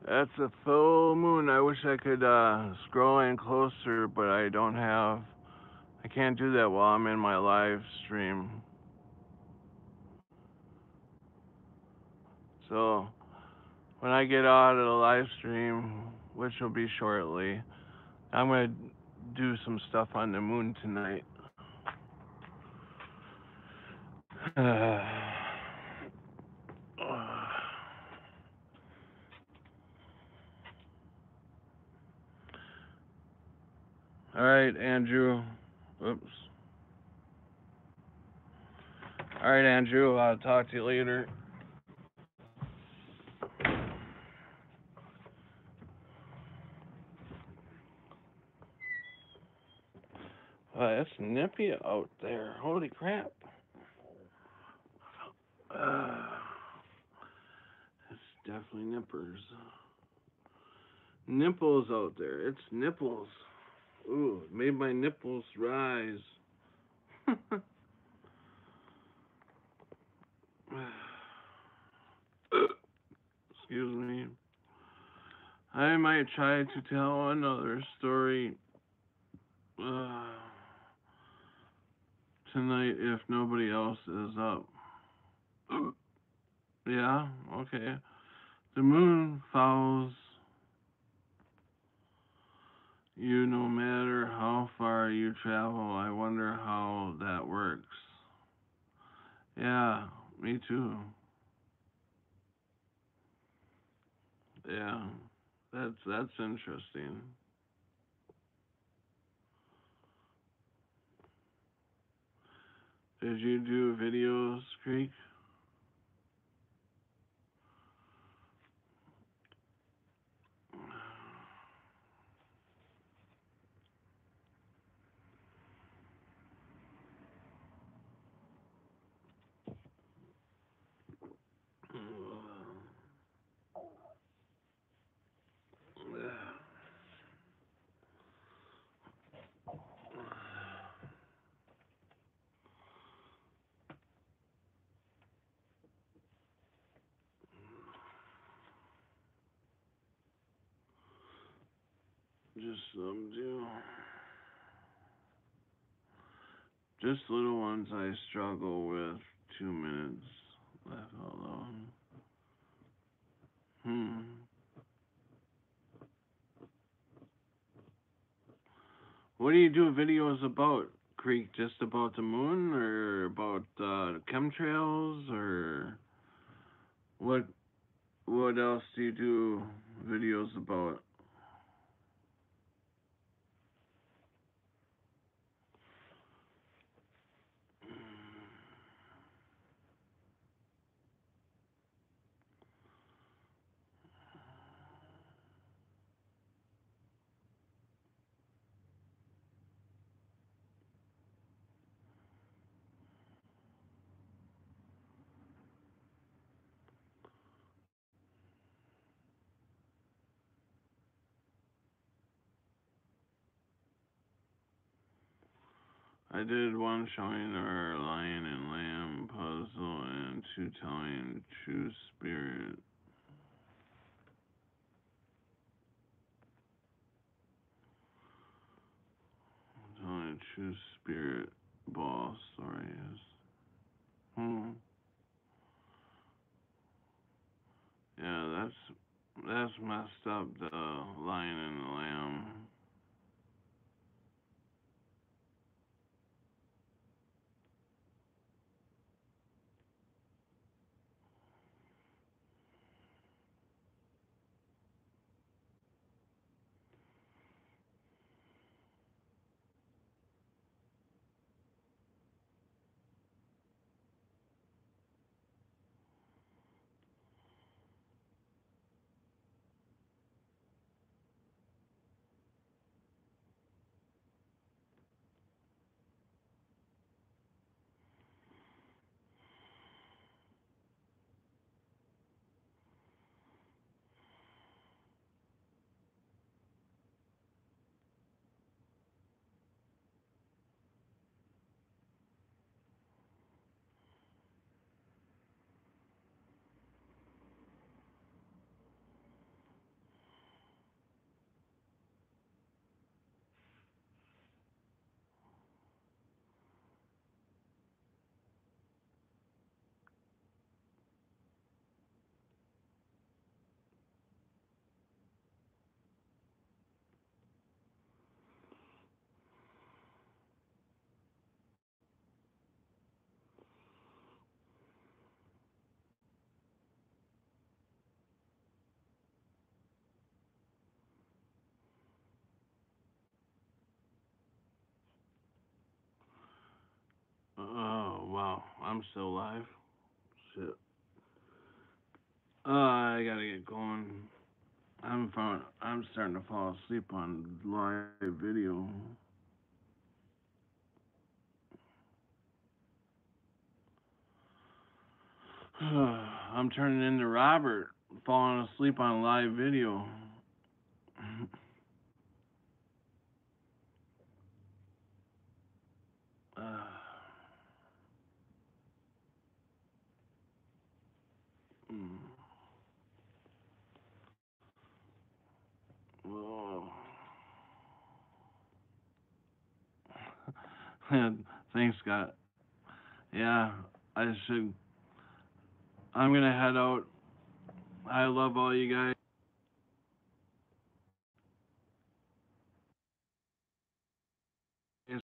That's a full moon. I wish I could scroll in closer, but I don't have. I can't do that while I'm in my live stream. So when I get out of the live stream, which will be shortly, I'm gonna do some stuff on the moon tonight. All right, Andrew. Oops. All right, Andrew. I'll talk to you later. It's nippy out there. Holy crap. It's definitely nippers. Nipples out there. It's nipples. Ooh, it made my nipples rise. Excuse me. I might try to tell another story tonight if nobody else is up. Yeah, okay. The moon follows you no matter how far you travel. I wonder how that works. Yeah, me too. Yeah, that's interesting. Did you do videos, Creek? Just some do. Just little ones I struggle with. 2 minutes. Laugh out loud. What do you do videos about, Creek? Just about the moon, or about chemtrails, or what? What else do you do videos about? I did one showing our lion and lamb puzzle and two telling true spirit. Telling true spirit ball stories. Yeah, that's messed up. The lion and the lamb. I'm still live. Shit. I gotta get going. I'm starting to fall asleep on live video. I'm turning into Robert, falling asleep on live video. uh, mm. Oh. Thanks, Scott. Yeah, I should. I'm gonna head out. I love all you guys.